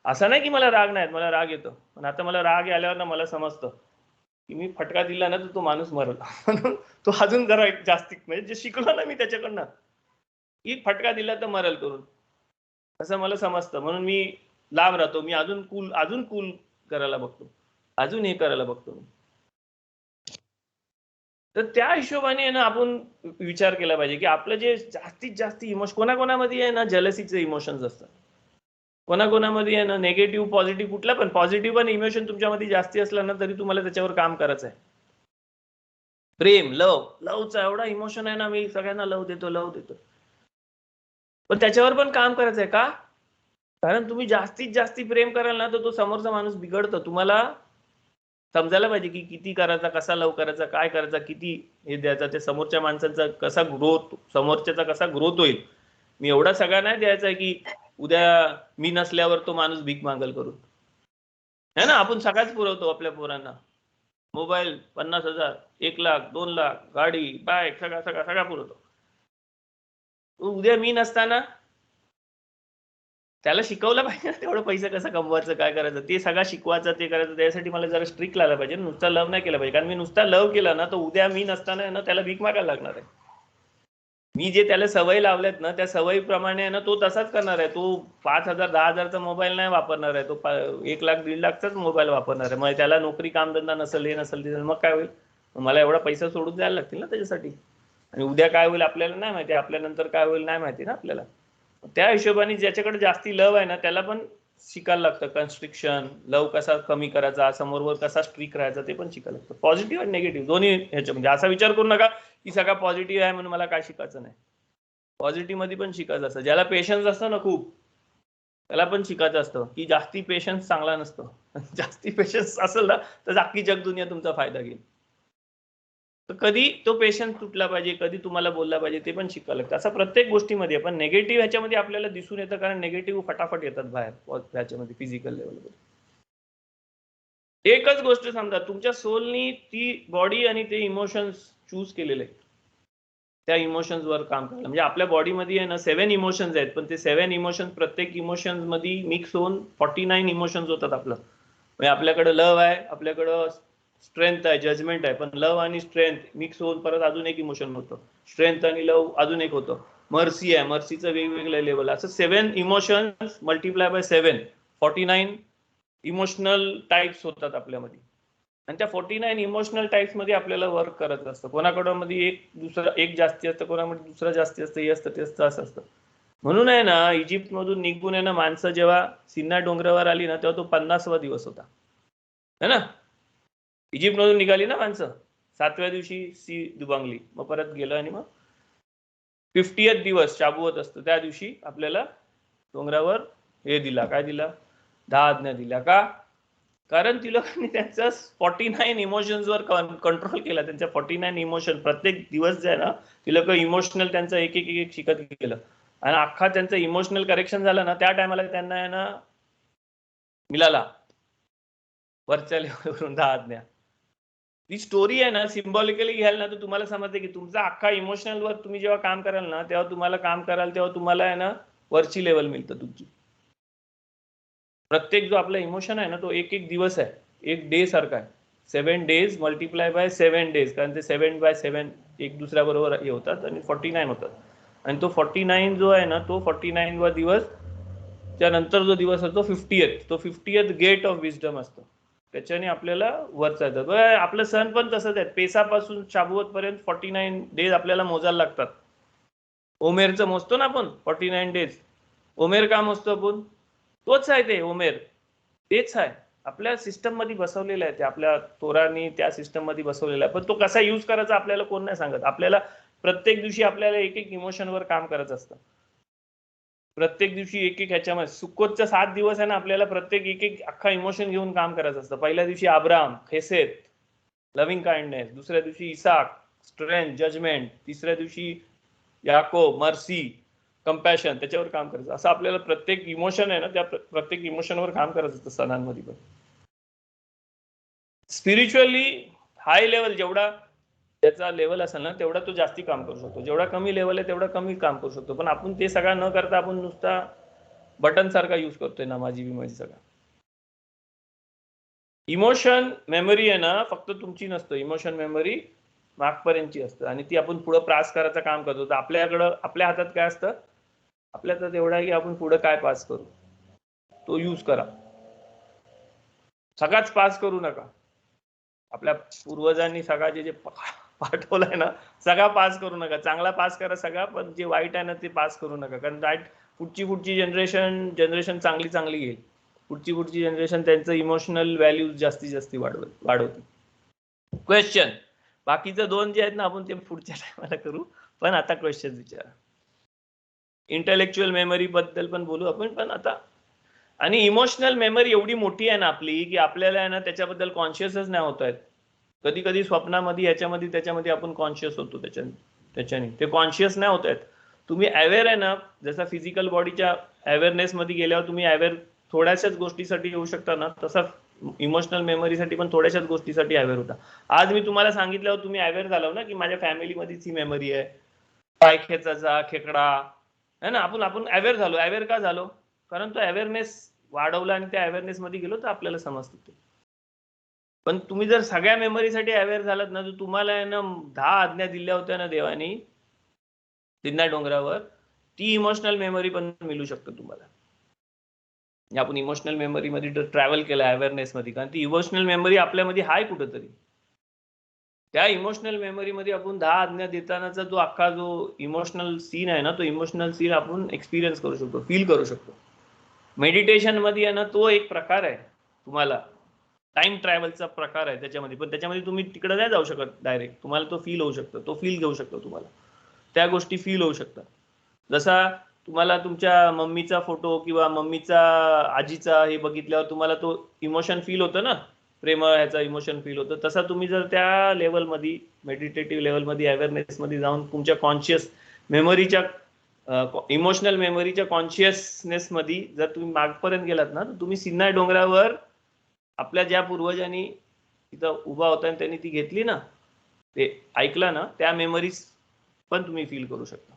असं नाही की मला राग नाही, मला राग येतो, पण आता मला राग आल्यावर ना मला समजतं की मी फटका दिला ना तर तो माणूस मरल, म्हणून तो अजून जरा एक जास्ती, म्हणजे जे शिकलो ना मी त्याच्याकडनं की फटका दिला तर मरल करून, असं मला समजतं, म्हणून मी लांब राहतो. मी अजून कूल करायला बघतो, अजून हे करायला बघतो. तर त्या हिशोबाने ना आपण विचार केला पाहिजे की आपलं जे जास्तीत जास्त इमोशन, कोणाकोणामध्ये आहे ना जेलसीचे इमोशन्स असतात, कोणाकोणामध्ये आहे ना नेगेटिव्ह पॉझिटिव्ह, कुठला पण पॉझिटिव्ह पण इमोशन तुमच्यामध्ये जास्ती असला ना तरी तुम्हाला त्याच्यावर काम करायचं आहे. प्रेम, लवचा एवढा इमोशन आहे ना, मी सगळ्यांना लव देतो, पण त्याच्यावर पण काम करायचं आहे का, कारण तुम्ही जास्तीत जास्त प्रेम कराल ना तर तो समोरचा माणूस बिघडतो. तुम्हाला समजायला पाहिजे की किती करायचा, कसा लव करायचा, काय करायचा, किती हे द्यायचा, ते समोरच्या माणसाचा कसा ग्रोथ, समोरच्याचा कसा ग्रोथ होईल. मी एवढा सगळा नाही द्यायचा की उद्या मी नसल्यावर तो माणूस भीक मागल करून, है ना. आपण सगळ्याच पुरवतो आपल्या पोरांना, मोबाईल 50,000, 1,00,000, 2,00,000, गाडी, बाईक, सगळा पुरवतो. उद्या मी नसताना त्याला शिकवलं पाहिजे ना तेवढं पैसे कसं कमवायचं, काय करायचं, ते सगळं शिकवायचं, ते करायचं. त्यासाठी मला जरा स्ट्रिक्ट लावलं पाहिजे, नुसता लव नाही केला पाहिजे, कारण मी नुसता लव केला ना तर उद्या मी नसताना ना त्याला भीक मागायला लागणार आहे. मी जे त्याला सवय लावल्यात ना त्या सवयीप्रमाणे ना तो तसाच करणार आहे. तो 5,000, 10,000चा मोबाईल नाही वापरणार आहे, तो 1,00,000, 1,50,000चाच मोबाईल वापरणार आहे. मग त्याला नोकरी कामधंदा नसेल, हे नसेल, मग काय होईल, मला एवढा पैसा सोडून द्यायला लागतील ना त्याच्यासाठी, आणि उद्या काय होईल आपल्याला नाही माहिती, आपल्यानंतर काय होईल नाही माहिती ना आपल्याला. त्या हिशोबाने ज्याच्याकडे जास्ती लव आहे ना त्याला पण शिकायला लागतं. कन्स्ट्रिक्शन, लव कसा कमी करायचा, समोरवर कसा स्ट्रिक राहायचा ते पण शिकायला लागतं. पॉझिटिव्ह आणि निगेटिव्ह दोन्ही ह्याच्यामध्ये. असा विचार करू नका की सगळा पॉझिटिव्ह आहे म्हणून मला काय शिकायचं नाही. पॉझिटिव्ह मध्ये पण शिकायचं असतं. ज्याला पेशन्स असतं ना खूप, त्याला पण शिकायचं असतं की जास्ती पेशन्स चांगला नसतं. जास्ती पेशन्स असेल ना तर अख्खी जग दुनिया तुमचा फायदा घेईल. तर कधी तो पेशन्स तुटला पाहिजे, कधी तुम्हाला बोलला पाहिजे ते पण शिकायला लागतं. असं प्रत्येक गोष्टीमध्ये. पण नेगेटिव्ह ह्याच्यामध्ये आपल्याला दिसून येतं, कारण नेगेटिव्ह फटाफट येतात बाहेर ह्याच्यामध्ये फिजिकल लेवलवर. एकच गोष्ट समजा, तुमच्या सोलनी ती बॉडी आणि ते इमोशन्स चूज केलेले आहेत त्या इमोशन्स वर काम करायला. म्हणजे आपल्या बॉडीमध्ये आहे ना 7 इमोशन्स आहेत, पण ते 7 इमोशन्स प्रत्येक इमोशन्स मध्ये मिक्स होऊन 49 इमोशन्स होतात आपलं. म्हणजे आपल्याकडे लव आहे, आपल्याकडं स्ट्रेंथ आहे, जजमेंट आहे, पण लव आणि स्ट्रेंथ मिक्स होऊन परत अजून एक इमोशन होतं. स्ट्रेंथ आणि लव अजून एक होतं. मर्सी आहे, मर्सीचं वेगवेगळं लेवल. असं 7 emotions multiply by 7, 49 emotional types होतात आपल्यामध्ये. आणि त्या 49 इमोशनल टाइप्स मध्ये आपल्याला वर्क करायचं असतं. कोणाकडं मध्ये एक जास्ती असतं, कोणामध्ये दुसरं जास्ती असतं, हे असतं ते असतं, असं असतं. म्हणून आहे ना इजिप्त मधून निघून आहे ना माणसं जेव्हा सिन्नाय डोंगरावर आली ना तेव्हा तो 50वा दिवस होता, है ना. इजिप्त मधून निघाली ना माणसं, 7व्या दिवशी सी दुबांगली, मग परत गेलं आणि मग 50th दिवस शाबुवत असतो, त्या दिवशी आपल्याला डोंगरावर हे दिला, काय दिला, 10 आज्ञा दिल्या. का? कारण ती लोकांनी त्यांच्या 49 इमोशन्स वर कंट्रोल केला. त्यांच्या 49 इमोशन प्रत्येक दिवस जे आहे ना ती लोक इमोशनल त्यांचं एक एक एक शिकत गेलं. आणि अख्खा त्यांचं इमोशनल करेक्शन झालं ना त्या टायमाला त्यांना आहे ना मिळाला वरच्या लेवलवरून 10 आज्ञा. ती स्टोरी आहे ना सिम्बॉलिकली घ्याल ना तर तुम्हाला समजते की तुमचा अख्खा इमोशनल वर तुम्ही जेव्हा काम कराल ना तेव्हा तुम्हाला काम कराल तेव्हा तुम्हाला आहे ना वरची लेवल मिळतं तुमची. प्रत्येक जो आपला इमोशन आहे ना तो एक एक दिवस आहे, एक डे सारखा आहे. 7 days मल्टिप्लाय बाय 7 days, कारण ते 7 by 7 एक दुसऱ्या बरोबर हे होतात आणि 49 होतात. आणि तो 49 जो आहे ना तो 49 वा दिवस, त्यानंतर जो दिवस असतो 50th, तो 50th गेट ऑफ विजडम असतो. त्याच्याने आपल्याला वरचा येतं. आपलं सण पण तसंच आहे. पेसापासून शाबुवत पर्यंत 49 days आपल्याला मोजायला लागतात. ओमेरचं मोजतो ना आपण 49 days. ओमेर का मोजतो आपण? तोच आहे ते ओमेर, तेच आहे आपल्या सिस्टम मध्ये बसवलेलं आहे. ते आपल्या तोरानी त्या सिस्टम मध्ये बसवलेला आहे. पण तो कसा यूज करायचा आपल्याला कोण नाही सांगत. आपल्याला प्रत्येक दिवशी आपल्याला एक एक इमोशनवर काम करायचं असतं. प्रत्येक दिवशी एक एक ह्याच्यामध्ये सुक्कोतच्या 7 दिवस आहे ना आपल्याला प्रत्येक एक एक अख्खा इमोशन घेऊन काम करायचं असतं. पहिल्या दिवशी अब्राम, खेसेत, लव्हिंग काइंडनेस. दुसऱ्या दिवशी इसाक, स्ट्रेंथ, जजमेंट. तिसऱ्या दिवशी याकोब, मर्सी, कंपॅशन, त्याच्यावर काम करायचं. असं आपल्याला प्रत्येक इमोशन आहे ना त्या प्रत्येक इमोशनवर काम करायचं असतं सणांमध्ये पण. स्पिरिच्युअली हाय लेवल जेवढा त्याचा लेवल असेल ना तेवढा तो जास्ती काम करू शकतो. जेवढा कमी लेवल आहे तेवढा कमी काम करू शकतो. पण आपण ते सगळं न करता आपण नुसता बटन सारखा यूज करतोय ना माझी बिमाजी सगळा. इमोशन मेमरी आहे ना फक्त तुमची नसतं. इमोशन मेमरी मागपर्यंतची असतं आणि ती आपण पुढे पास करायचं काम करतो. तर आपल्याकडं आपल्या हातात काय असतं, आपल्या हातात एवढा आहे की आपण पुढे काय पास करू तो यूज करा. सगळाच पास करू नका. आपल्या पूर्वजांनी सगळा जे पाठवलंय ना सगळा पास करू नका. चांगला पास करा सगळा, पण जे वाईट आहे ना ते पास करू नका. कारण पुढची जनरेशन चांगली घेईल. पुढची जनरेशन त्यांचं इमोशनल व्हॅल्यूज जास्तीत वाढवते. क्वेश्चन बाकीचं 2 जे आहेत ना आपण ते पुढच्या टायमाला करू, पण आता क्वेश्चन विचारा. इंटेलेक्च्युअल मेमरी बद्दल पण बोलू आपण, पण आता. आणि इमोशनल मेमरी एवढी मोठी आहे ना आपली की आपल्याला आहे ना त्याच्याबद्दल कॉन्शियसच नाही होत आहेत. कधी कधी स्वप्नामध्ये याच्यामध्ये त्याच्यामध्ये आपण कॉन्शियस होतो त्याच्याने ते कॉन्शियस नाही होत आहेत. तुम्ही अवेअर आहे ना, जसा फिजिकल बॉडीच्या अवेअरनेस मध्ये गेल्यावर तुम्ही अवेअर थोड्याशाच गोष्टीसाठी येऊ शकता ना, तसा इमोशनल मेमरीसाठी पण थोड्याशाच गोष्टीसाठी अवेअर होता. आज मी तुम्हाला सांगितल्यावर तुम्ही अवेअर झालो ना की माझ्या फॅमिलीमध्येच ही मेमरी आहे, पाय खेचायचा, खेकडा है ना. आपण अवेअर झालो. अवेअर का झालो? कारण तो अवेअरनेस वाढवला आणि त्या अवेअरनेस मध्ये गेलो तर आपल्याला समजतं ते. पण तुम्ही जर सगळ्या मेमरीसाठी अवेअर झालात ना तर तुम्हाला आहे ना 10 आज्ञा दिल्या होत्या ना देवानी सिन्नाय डोंगरावर, ती इमोशनल मेमरी पण मिळू शकतं तुम्हाला. आपण इमोशनल मेमरी मध्ये ट्रॅव्हल केलं अवेअरनेस मध्ये, कारण ती इमोशनल मेमरी आपल्यामध्ये आहे कुठेतरी. त्या इमोशनल मेमरी मध्ये आपण 10 आज्ञा देतानाचा जो अख्खा जो इमोशनल सीन आहे ना तो इमोशनल सीन आपण एक्सपिरियन्स करू शकतो, फील करू शकतो. मेडिटेशन मध्ये आहे ना तो एक प्रकार आहे, तुम्हाला टाइम ट्रॅव्हलचा प्रकार आहे त्याच्यामध्ये, पण त्याच्यामध्ये तुम्ही तिकडे नाही जाऊ शकत डायरेक्ट, तुम्हाला तो फील होऊ शकतो, तो फील घेऊ शकतो, तुम्हाला त्या गोष्टी फील होऊ शकतात. जसा तुम्हाला तुमच्या मम्मीचा फोटो किंवा मम्मीचा आजीचा हे बघितल्यावर तुम्हाला तो इमोशन फील होतं ना, प्रेम ह्याचा इमोशन फील होतं, तसा तुम्ही जर त्या लेवलमध्ये मेडिटेटिव्ह लेवलमध्ये अवेअरनेसमध्ये जाऊन तुमच्या कॉन्शियस मेमरीच्या इमोशनल मेमरीच्या कॉन्शियसनेस मध्ये जर तुम्ही मागपर्यंत गेलात ना, तर तुम्ही सिन्नाई डोंगरावर आपल्या ज्या पूर्वजांनी तिथं उभा होता आणि त्यांनी ती घेतली ना, ते ऐकलं ना, त्या मेमरीज पण तुम्ही फील करू शकता.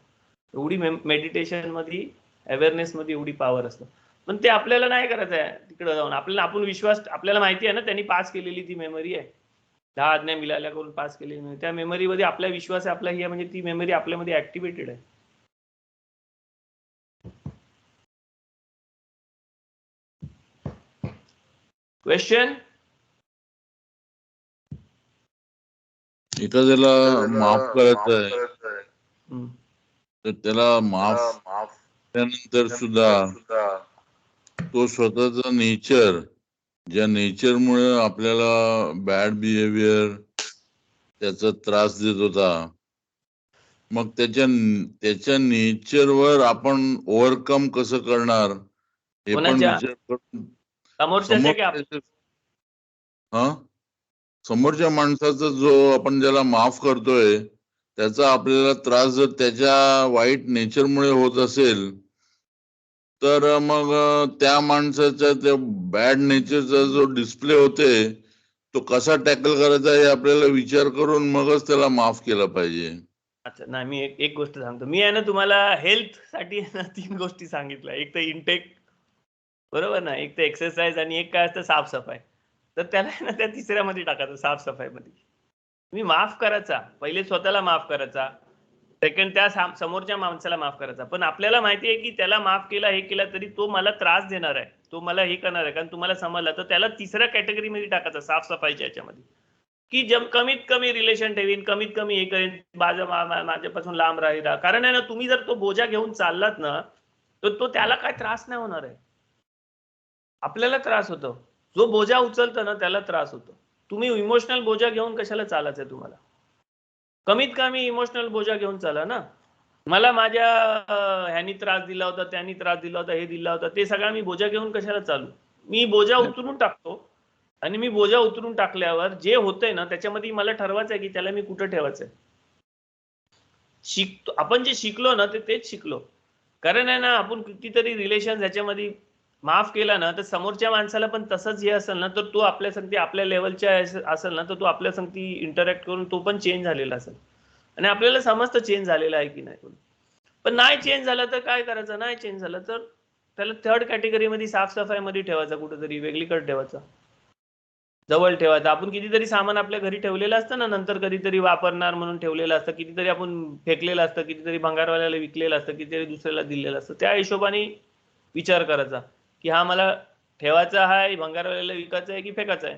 एवढी मेडिटेशन मध्ये अवेअरनेस मध्ये एवढी पॉवर असतं. पण ते आपल्याला नाही करायचं आहे तिकडे जाऊन. आपण विश्वास, आपल्याला माहिती आहे ना त्यांनी पास केलेली ती मेमरी आहे, 10 आज्ञा मिळाल्या करून पास केलेली मेमरी, त्या मेमरीमध्ये आपला विश्वास आहे, आपला ही म्हणजे ती मेमरी आपल्यामध्ये ऍक्टिव्हेटेड आहे. क्वेश्चन? एखाद्याला माफ करायचं आहे तर त्याला माफ त्यानंतर सुद्धा तो स्वतःचा नेचर, ज्या नेचरमुळे आपल्याला बॅड बिहेवियर त्याचा त्रास देत होता, मग त्याच्या नेचरवर आपण ओव्हरकम कसं करणार हे पण विचार करून समोरच्या माणसाचा जो आपण ज्याला माफ करतोय त्याचा आपल्याला त्रास जर त्याच्या वाईट नेचरमुळे होत असेल तर मग त्या माणसाच्या त्या बॅड नेचरचा जो डिस्प्ले होते तो कसा टॅकल करायचा हे आपल्याला विचार करून मगच त्याला माफ केलं पाहिजे. अच्छा, नाही मी एक गोष्ट सांगतो. मी आहे ना तुम्हाला हेल्थ साठी 3 गोष्टी सांगितल्या. एक तर इनटेक, बरोबर ना, एक तर एक्सरसाइज आणि एक काय असतं साफसफाई. तर त्याला ना त्या तिसऱ्यामध्ये टाकायचं, साफसफाईमध्ये. तुम्ही माफ करायचा, पहिले स्वतःला माफ करायचा, सेकंड त्या समोरच्या माणसाला माफ करायचा. पण आपल्याला माहिती आहे की त्याला माफ केला, हे केला तरी तो मला त्रास देणार आहे, तो मला हे करणार आहे, कारण तुम्हाला समजलं, तर त्याला तिसऱ्या कॅटेगरीमध्ये टाकायचं साफसफाईच्या याच्यामध्ये, की कमीत कमी रिलेशन ठेवीन, कमीत कमी हे करेन, माझ्यापासून लांब राहिला. कारण आहे ना, तुम्ही जर तो बोजा घेऊन चाललात ना, तर तो त्याला काय त्रास नाही होणार आहे, आपल्याला त्रास होतो. जो बोजा उचलतो ना त्याला त्रास होतो. तुम्ही इमोशनल बोजा घेऊन कशाला चालायचंय तुम्हाला? कमीत कमी इमोशनल बोजा घेऊन चाला ना. मला माझ्या ह्यानी त्रास दिला होता, त्यांनी त्रास दिला होता, हे दिला होता, ते सगळं मी बोजा घेऊन कशाला चालू? मी बोजा उतरून टाकतो आणि मी बोजा उतरून टाकल्यावर जे होतंय ना त्याच्यामध्ये मला ठरवायचं आहे की त्याला मी कुठं ठेवायचंय. शिकतो आपण, जे शिकलो ना तेच शिकलो. कारण आहे ना, आपण कितीतरी रिलेशन ह्याच्यामध्ये माफ केला ना, तर समोरच्या माणसाला पण तसंच हे असेल ना, तर तो आपल्या संगती आपल्या लेवलच्या असेल ना, तर तो आपल्या संगती इंटरॅक्ट करून तो पण चेंज झालेला असेल आणि आपल्याला समजतं चेंज झालेला आहे की नाही. पण नाही चेंज झालं तर काय करायचं? नाही चेंज झालं तर त्याला थर्ड कॅटेगरीमध्ये साफसफाईमध्ये ठेवायचा, कुठेतरी वेगळीकडे ठेवायचा, जवळ ठेवायचं. आपण कितीतरी सामान आपल्या घरी ठेवलेलं असतं ना, नंतर कधीतरी वापरणार म्हणून ठेवलेलं असतं, कितीतरी आपण फेकलेलं असतं, कितीतरी भंगारवाल्याला विकलेलं असतं, कितीतरी दुसऱ्याला दिलेलं असतं. त्या हिशोबाने विचार करायचा की हा मला ठेवायचा आहे, भंगारवाल्याला विकायचा आहे की फेकायचा आहे.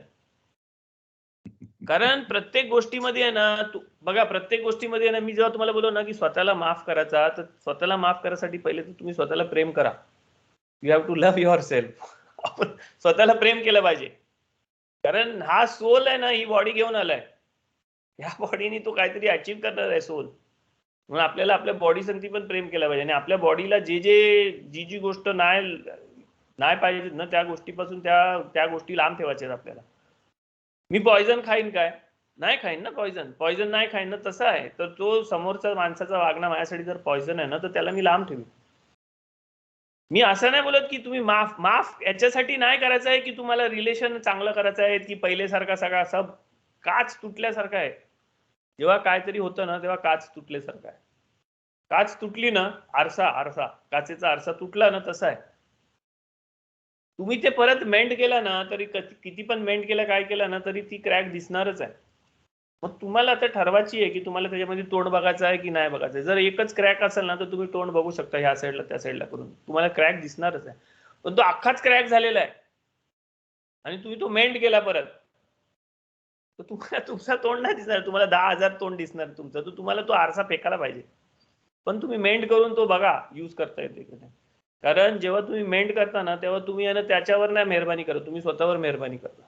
कारण प्रत्येक गोष्टीमध्ये आहे ना, बघा प्रत्येक गोष्टीमध्ये आहे ना, मी जेव्हा तुम्हाला बोललो ना की स्वतःला माफ करायचा, तर स्वतःला माफ करायसाठी पहिले तर तुम्ही स्वतःला प्रेम करा. You have to love yourself. आपण स्वतःला प्रेम केलं पाहिजे. कारण हा सोल आहे ना, ही बॉडी घेऊन आलाय, ह्या बॉडीने तो काहीतरी अचीव करणार आहे सोल. म्हणून आपल्याला आपल्या बॉडी संगती पण प्रेम केलं पाहिजे आणि आपल्या बॉडीला जी गोष्ट नाही पाहिजे ना, त्या गोष्टीपासून त्या गोष्टी लांब ठेवायच्या आपल्याला. मी पॉइझन खाईन काय? नाही खाईन ना पॉइझन नाही खाईन ना. तसं आहे, तर तो समोरचा माणसाचा वागणं माझ्यासाठी जर पॉइझन आहे ना, तर त्याला मी लांब ठेवीन. मी असं नाही बोलत की तुम्ही माफ याच्यासाठी नाही करायचं आहे की तुम्हाला रिलेशन चांगलं करायचं आहे की पहिलेसारखा सगळा सब काच तुटल्यासारखा आहे. जेव्हा काहीतरी होतं ना तेव्हा काच तुटल्यासारखा आहे. काच तुटली ना, आरसा काचेचा आरसा तुटला ना, तसा आहे. तुम्ही ते परत मेंट केला ना, तरी किती पण मेंट केलं, काय केलं ना, तरी ती क्रॅक दिसणारच आहे. मग तुम्हाला आता ठरवायची आहे की तुम्हाला त्याच्यामध्ये तोंड बघायचं आहे की नाही बघायचं आहे. जर एकच क्रॅक असेल ना, तर तुम्ही तोंड बघू शकता ह्या साईडला त्या साईडला करून, तुम्हाला क्रॅक दिसणारच आहे. पण तो अख्खाच क्रॅक झालेला आहे आणि तुम्ही तो मेंट केला परत, तर तुम्हाला तुमचा तोंड नाही दिसणार, तुम्हाला 10,000 तोंड दिसणार तुमचं. तर तुम्हाला तो आरसा फेकायला पाहिजे, पण तुम्ही मेंट करून तो बघा, यूज करता येते की नाही. कारण जेव्हा तुम्ही मेंट करता ना तेव्हा तुम्ही आहे ना त्याच्यावर नाही मेहरबानी करत, तुम्ही स्वतःवर मेहरबानी करता.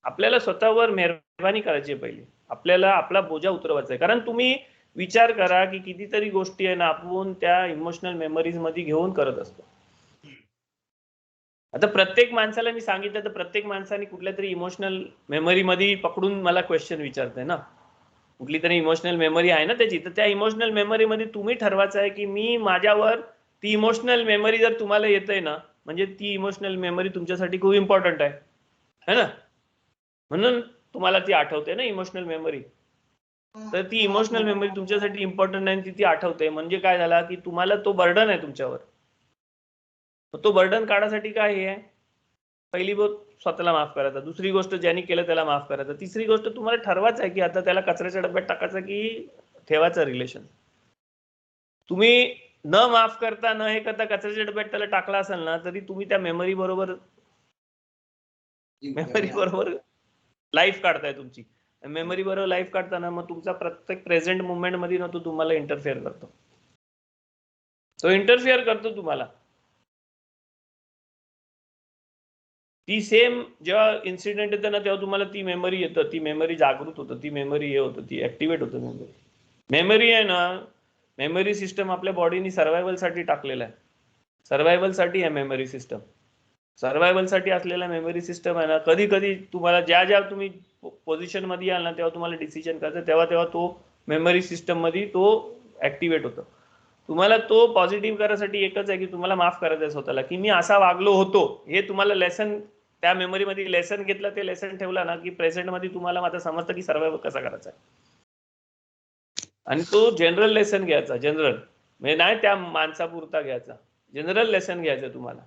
आपल्याला स्वतःवर मेहरबानी करायची आहे पहिली. आपल्याला आपला बोजा उतरवायचा आहे. कारण तुम्ही विचार करा की कितीतरी गोष्टी आहे ना आपण त्या इमोशनल मेमरीज मध्ये घेऊन करत असतो. आता प्रत्येक माणसाला मी सांगितलं तर प्रत्येक माणसाने कुठल्या तरी इमोशनल मेमरी मध्ये पकडून मला क्वेश्चन विचारतंय ना. कुठली तरी इमोशनल मेमरी आहे ना त्याची, तर त्या इमोशनल मेमरी मध्ये तुम्ही ठरवायचं आहे की मी माझ्यावर ती इमोशनल मेमरी जर तुम्हाला येतंय ना म्हणजे ती इमोशनल मेमरी तुमच्यासाठी खूप इम्पॉर्टंट आहे है ना. म्हणून तुम्हाला ती आठवते ना इमोशनल मेमरी. तर ती इमोशनल मेमरी तुमच्यासाठी इम्पॉर्टंट आहे ती आठवते म्हणजे काय झाला की तुम्हाला तो बर्डन आहे तुमच्यावर. तो बर्डन काढायसाठी काय आहे, पहिली गोष्ट स्वतःला माफ करायचा, दुसरी गोष्ट ज्यांनी केलं त्याला माफ करायचं, तिसरी गोष्ट तुम्हाला ठरवायचं आहे की आता त्याला कचऱ्याच्या डब्यात टाकायचं की ठेवायचं रिलेशन. तुम्ही न माफ करता न हे करता कचऱ्याच्या डब्यात त्याला टाकला असेल ना तरी तुम्ही त्या मेमरी बरोबर लाईफ काढताय तुमची. मेमरी बरोबर लाईफ काढताना मग तुमचा प्रत्येक प्रेझेंट मुवमेंट मध्ये ना तो तुम्हाला इंटरफेअर करतो. तो इंटरफेअर करतो तुम्हाला. ती सेम जेव्हा इन्सिडेंट येतं ना तेव्हा तुम्हाला ती मेमरी येतं, ती मेमरी जागृत होतं, ती मेमरी हे होतं, ती ऍक्टिव्हेट होतं. मेमरी आहे ना, मेमरी सिस्टम आपल्या बॉडीनी सर्व्हायवल साठी टाकलेला आहे. सर्व्हायवल साठी आहे मेमरी सिस्टम. सर्व्हायवल साठी असलेला मेमरी सिस्टम आहे ना, कधी कधी तुम्हाला ज्या तुम्ही पोझिशन मध्ये याल ना तेव्हा तुम्हाला डिसिजन करायचं तेव्हा तो मेमरी सिस्टम मध्ये तो ऍक्टिव्हेट होतो. तुम्हाला तो पॉझिटिव्ह करायसाठी एकच आहे की तुम्हाला माफ करायचं आहे स्वतःला की मी असा वागलो होतो. हे तुम्हाला लेसन त्या मेमरीमध्ये लेसन घेतलं, ते लेसन ठेवला ना की प्रेझेंट मध्ये तुम्हाला आता समजतं की सर्व्हायव्ह कसा करायचा आहे. आणि तो जनरल लेसन घ्यायचा, जनरल म्हणजे नाही त्या माणसापुरता घ्यायचा, जनरल लेसन घ्यायचं तुम्हाला.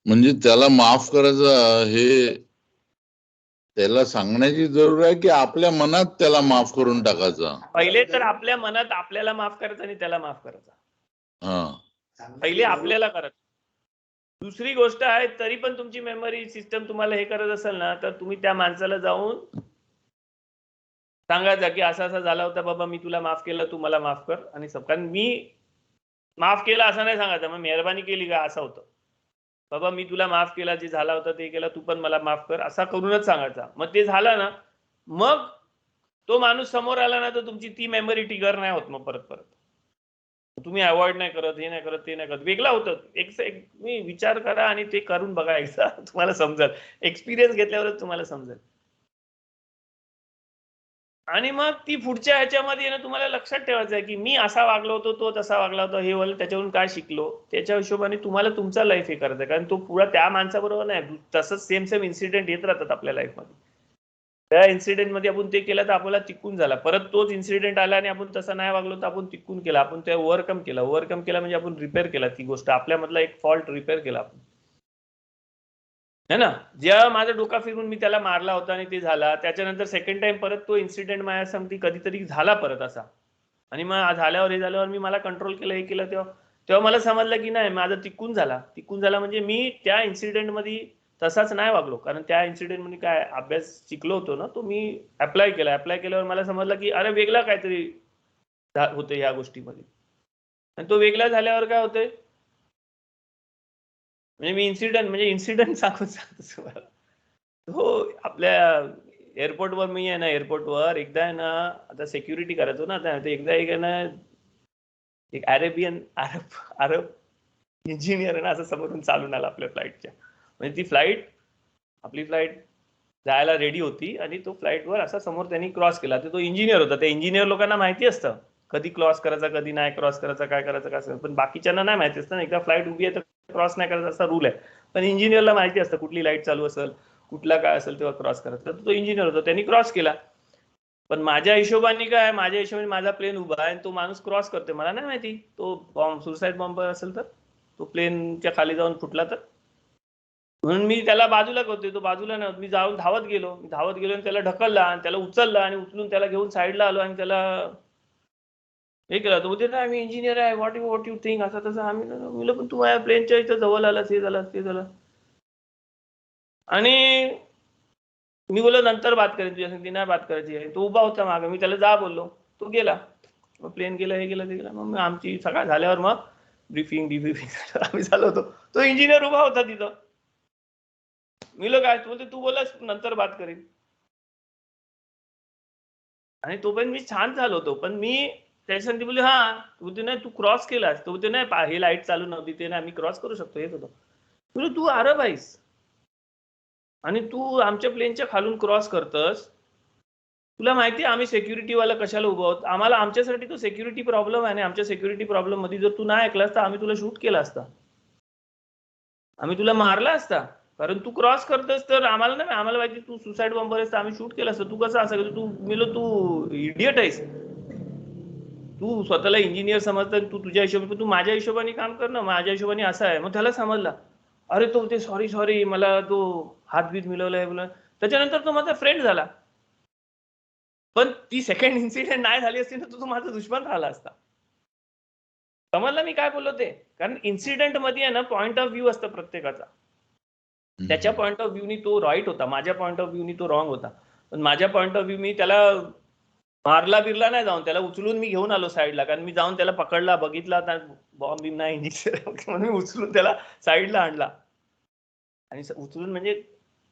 म्हणजे त्याला माफ करायचं हे त्याला सांगण्याची जरूर आहे की आपल्या मनात त्याला माफ करून टाकायचा. पहिले तर आपल्या मनात आपल्याला माफ करायचं आणि त्याला माफ करायचा. पहिले आपल्याला करायचं. दुसरी गोष्ट आहे तरी पण तुमची मेमरी सिस्टम तुम्हाला हे करत असेल ना तर तुम्ही त्या माणसाला जाऊन सांगायचं की असं असं झालं होतं बाबा, मी तुला माफ केलं, तू मला माफ कर. आणि कारण मी माफ केलं असं नाही सांगायचं, मग मेहरबानी केली का असं होतं. बाबा मी तुला माफ केला, जे झालं होतं ते केलं, तू पण मला माफ कर, असा करूनच सांगायचा. मग ते झालं ना मग तो माणूस समोर आला ना तर तुमची ती मेमरी ट्रिगर नाही होत. मग परत तुम्ही अवॉइड नाही करत, हे नाही करत, ते नाही करत, वेगळा होतं. तुम्ही विचार करा आणि ते करून बघा एकदा, तुम्हाला समजेल. एक्सपिरियन्स घेतल्यावरच तुम्हाला समजेल. आणि मग ती पुढच्या ह्याच्यामध्ये ना तुम्हाला लक्षात ठेवायचं आहे की मी असा वागलो होतो, तो तसा वागला होता, हे वाला त्याच्यावरून काय शिकलो, त्याच्या हिशोबाने तुम्हाला तुमचा लाईफ हे करायचं आहे. कारण तो पुढे त्या माणसाबरोबर नाही, तसंच सेम इन्सिडेंट येत राहतात आपल्या लाईफमध्ये. त्या इन्सिडेंट मध्ये आपण ते केलं तर आपल्याला तिकून झाला, परत तोच इन्सिडेंट आला आणि आपण तसं नाही वागलो तर आपण तिकून केला, आपण ते ओव्हरकम केला म्हणजे आपण रिपेअर केला, ती गोष्ट आपल्यामधला एक फॉल्ट रिपेअर केला आपण, है ना. जेव्हा माझा डोका फिरून मी त्याला मारला होता आणि ते झाला, त्याच्यानंतर सेकंड टाइम परत तो इन्सिडेंट माझ्या समती कधीतरी झाला परत असा, आणि मग झाल्यावर मी मला कंट्रोल केलं, हे केलं, तेव्हा मला समजलं की नाही, माझा तिकून झाला म्हणजे मी त्या इन्सिडेंट मध्ये तसाच नाही वागलो. कारण त्या इन्सिडेंट मध्ये काय अभ्यास शिकलो होतो ना, तो मी अप्लाय केल्यावर मला समजलं की अरे वेगळा काहीतरी होते या गोष्टीमध्ये. आणि तो वेगळा झाल्यावर काय होतंय, म्हणजे मी इन्सिडेंट सांगतो तुम्हाला. हो, आपल्या एअरपोर्टवर मी आहे ना, एअरपोर्टवर एकदा आहे ना, आता सिक्युरिटी करायचो ना, एकदा एक आहे ना, एक अरब इंजिनियर आहे ना, असं समोरून चालून आला आपल्या फ्लाईटच्या. म्हणजे ती आपली फ्लाईट जायला रेडी होती आणि तो फ्लाईटवर असा समोर त्यांनी क्रॉस केला. तर तो इंजिनियर होता. त्या इंजिनियर लोकांना माहिती असतं कधी क्रॉस करायचा, कधी नाही क्रॉस करायचा, काय करायचं, काय. पण बाकीच्यांना नाही माहिती असतं ना, एकदा फ्लाईट उभी आहे तर क्रॉस नाही करायचा असा रूल आहे. पण इंजिनियरला माहिती असतं कुठली लाईट चालू असेल, कुठला काय असेल तेव्हा क्रॉस करायचा. तर तो इंजिनियर होता, त्यांनी क्रॉस केला. पण माझ्या हिशोबाने काय, माझा प्लेन उभा आहे आणि तो माणूस क्रॉस करतोय, मला नाही माहिती तो सुसाईड बॉम्बर असेल तर, तो प्लेनच्या खाली जाऊन फुटला तर. म्हणून मी त्याला बाजूला करतोय, तो बाजूला नाही, मी जाऊन धावत गेलो आणि त्याला ढकलला आणि त्याला उचलला आणि उचलून त्याला घेऊन साईडला आलो आणि त्याला हे केलं. तो बोलते ना, मी इंजिनियर आहे, व्हॉट यू थिंक, असं तसं. आम्ही म्हणलं पण तू माझ्या प्लेनच्या इथं जवळ आलास, हे झालं. आणि मी बोललो नंतर बात करेन तुझ्या संगती, नाही बात करायची आहे. तो उभा होता मागे, मी त्याला जा बोललो, तो गेला. मग प्लेन गेला, हे गेलं, ते गेलं. मग आमची सकाळ झाल्यावर मग डिब्रीफिंग आम्ही झालो होतो. तो इंजिनियर उभा होता तिथं. मी लोक काय बोलते, तू बोलास नंतर बात करीन. आणि तो पण मी छान झालो होतो, पण मी त्याच्यासाठी बोलले हा तू ते नाही, तू क्रॉस केलास, तू ते नाही, हे लाईट चालू नव्हती ते नाही, आम्ही क्रॉस करू शकतो हेच होतो. बोललो तू अरब आहेस आणि तू आमच्या प्लेनच्या खालून क्रॉस करतस, तुला माहिती आम्ही सिक्युरिटी वाला कशाला उभं आहोत, आम्हाला आमच्यासाठी तो सिक्युरिटी प्रॉब्लेम आहे आणि आमच्या सिक्युरिटी प्रॉब्लेम मध्ये जर तू नाही ऐकलास तर आम्ही तुला शूट केला असता, आम्ही तुला मारला असता, कारण तू क्रॉस करतोस तर आम्हाला नाही, आम्हाला माहिती तू सुसाईड बॉम्बर आहेस तर आम्ही शूट केलं असतं. तू कसं असं तू मिलो, तू इडियट आहेस, तू स्वतःला इंजिनियर समजतं, तू तुझ्या हिशोबाने, तू माझ्या हिशोबाने काम कर ना, माझ्या हिशोबाने असं आहे. मग त्याला समजला, अरे तो ते सॉरी मला तो हातबीत मिळवलाय बोला. त्याच्यानंतर तो माझा फ्रेंड झाला. पण ती सेकंड इन्सिडेंट नाही झाली असती ना, तो माझा दुश्मन राहिला असता. समजलं मी काय बोललो ते? कारण इन्सिडेंट मध्ये आहे ना पॉइंट ऑफ व्ह्यू असतं प्रत्येकाचा. त्याच्या पॉइंट ऑफ व्ह्यूनी तो राईट होता, माझ्या पॉइंट ऑफ व्ह्यूनी तो रॉंग होता. पण माझ्या पॉइंट ऑफ व्ह्यू मी त्याला मारला बिरला नाही, जाऊन त्याला उचलून मी घेऊन आलो साईडला, कारण मी जाऊन त्याला पकडला, बघितला बॉम्ब बिम नाही इंजिनियर म्हणून मी उचलून त्याला साईडला आणला. आणि उचलून म्हणजे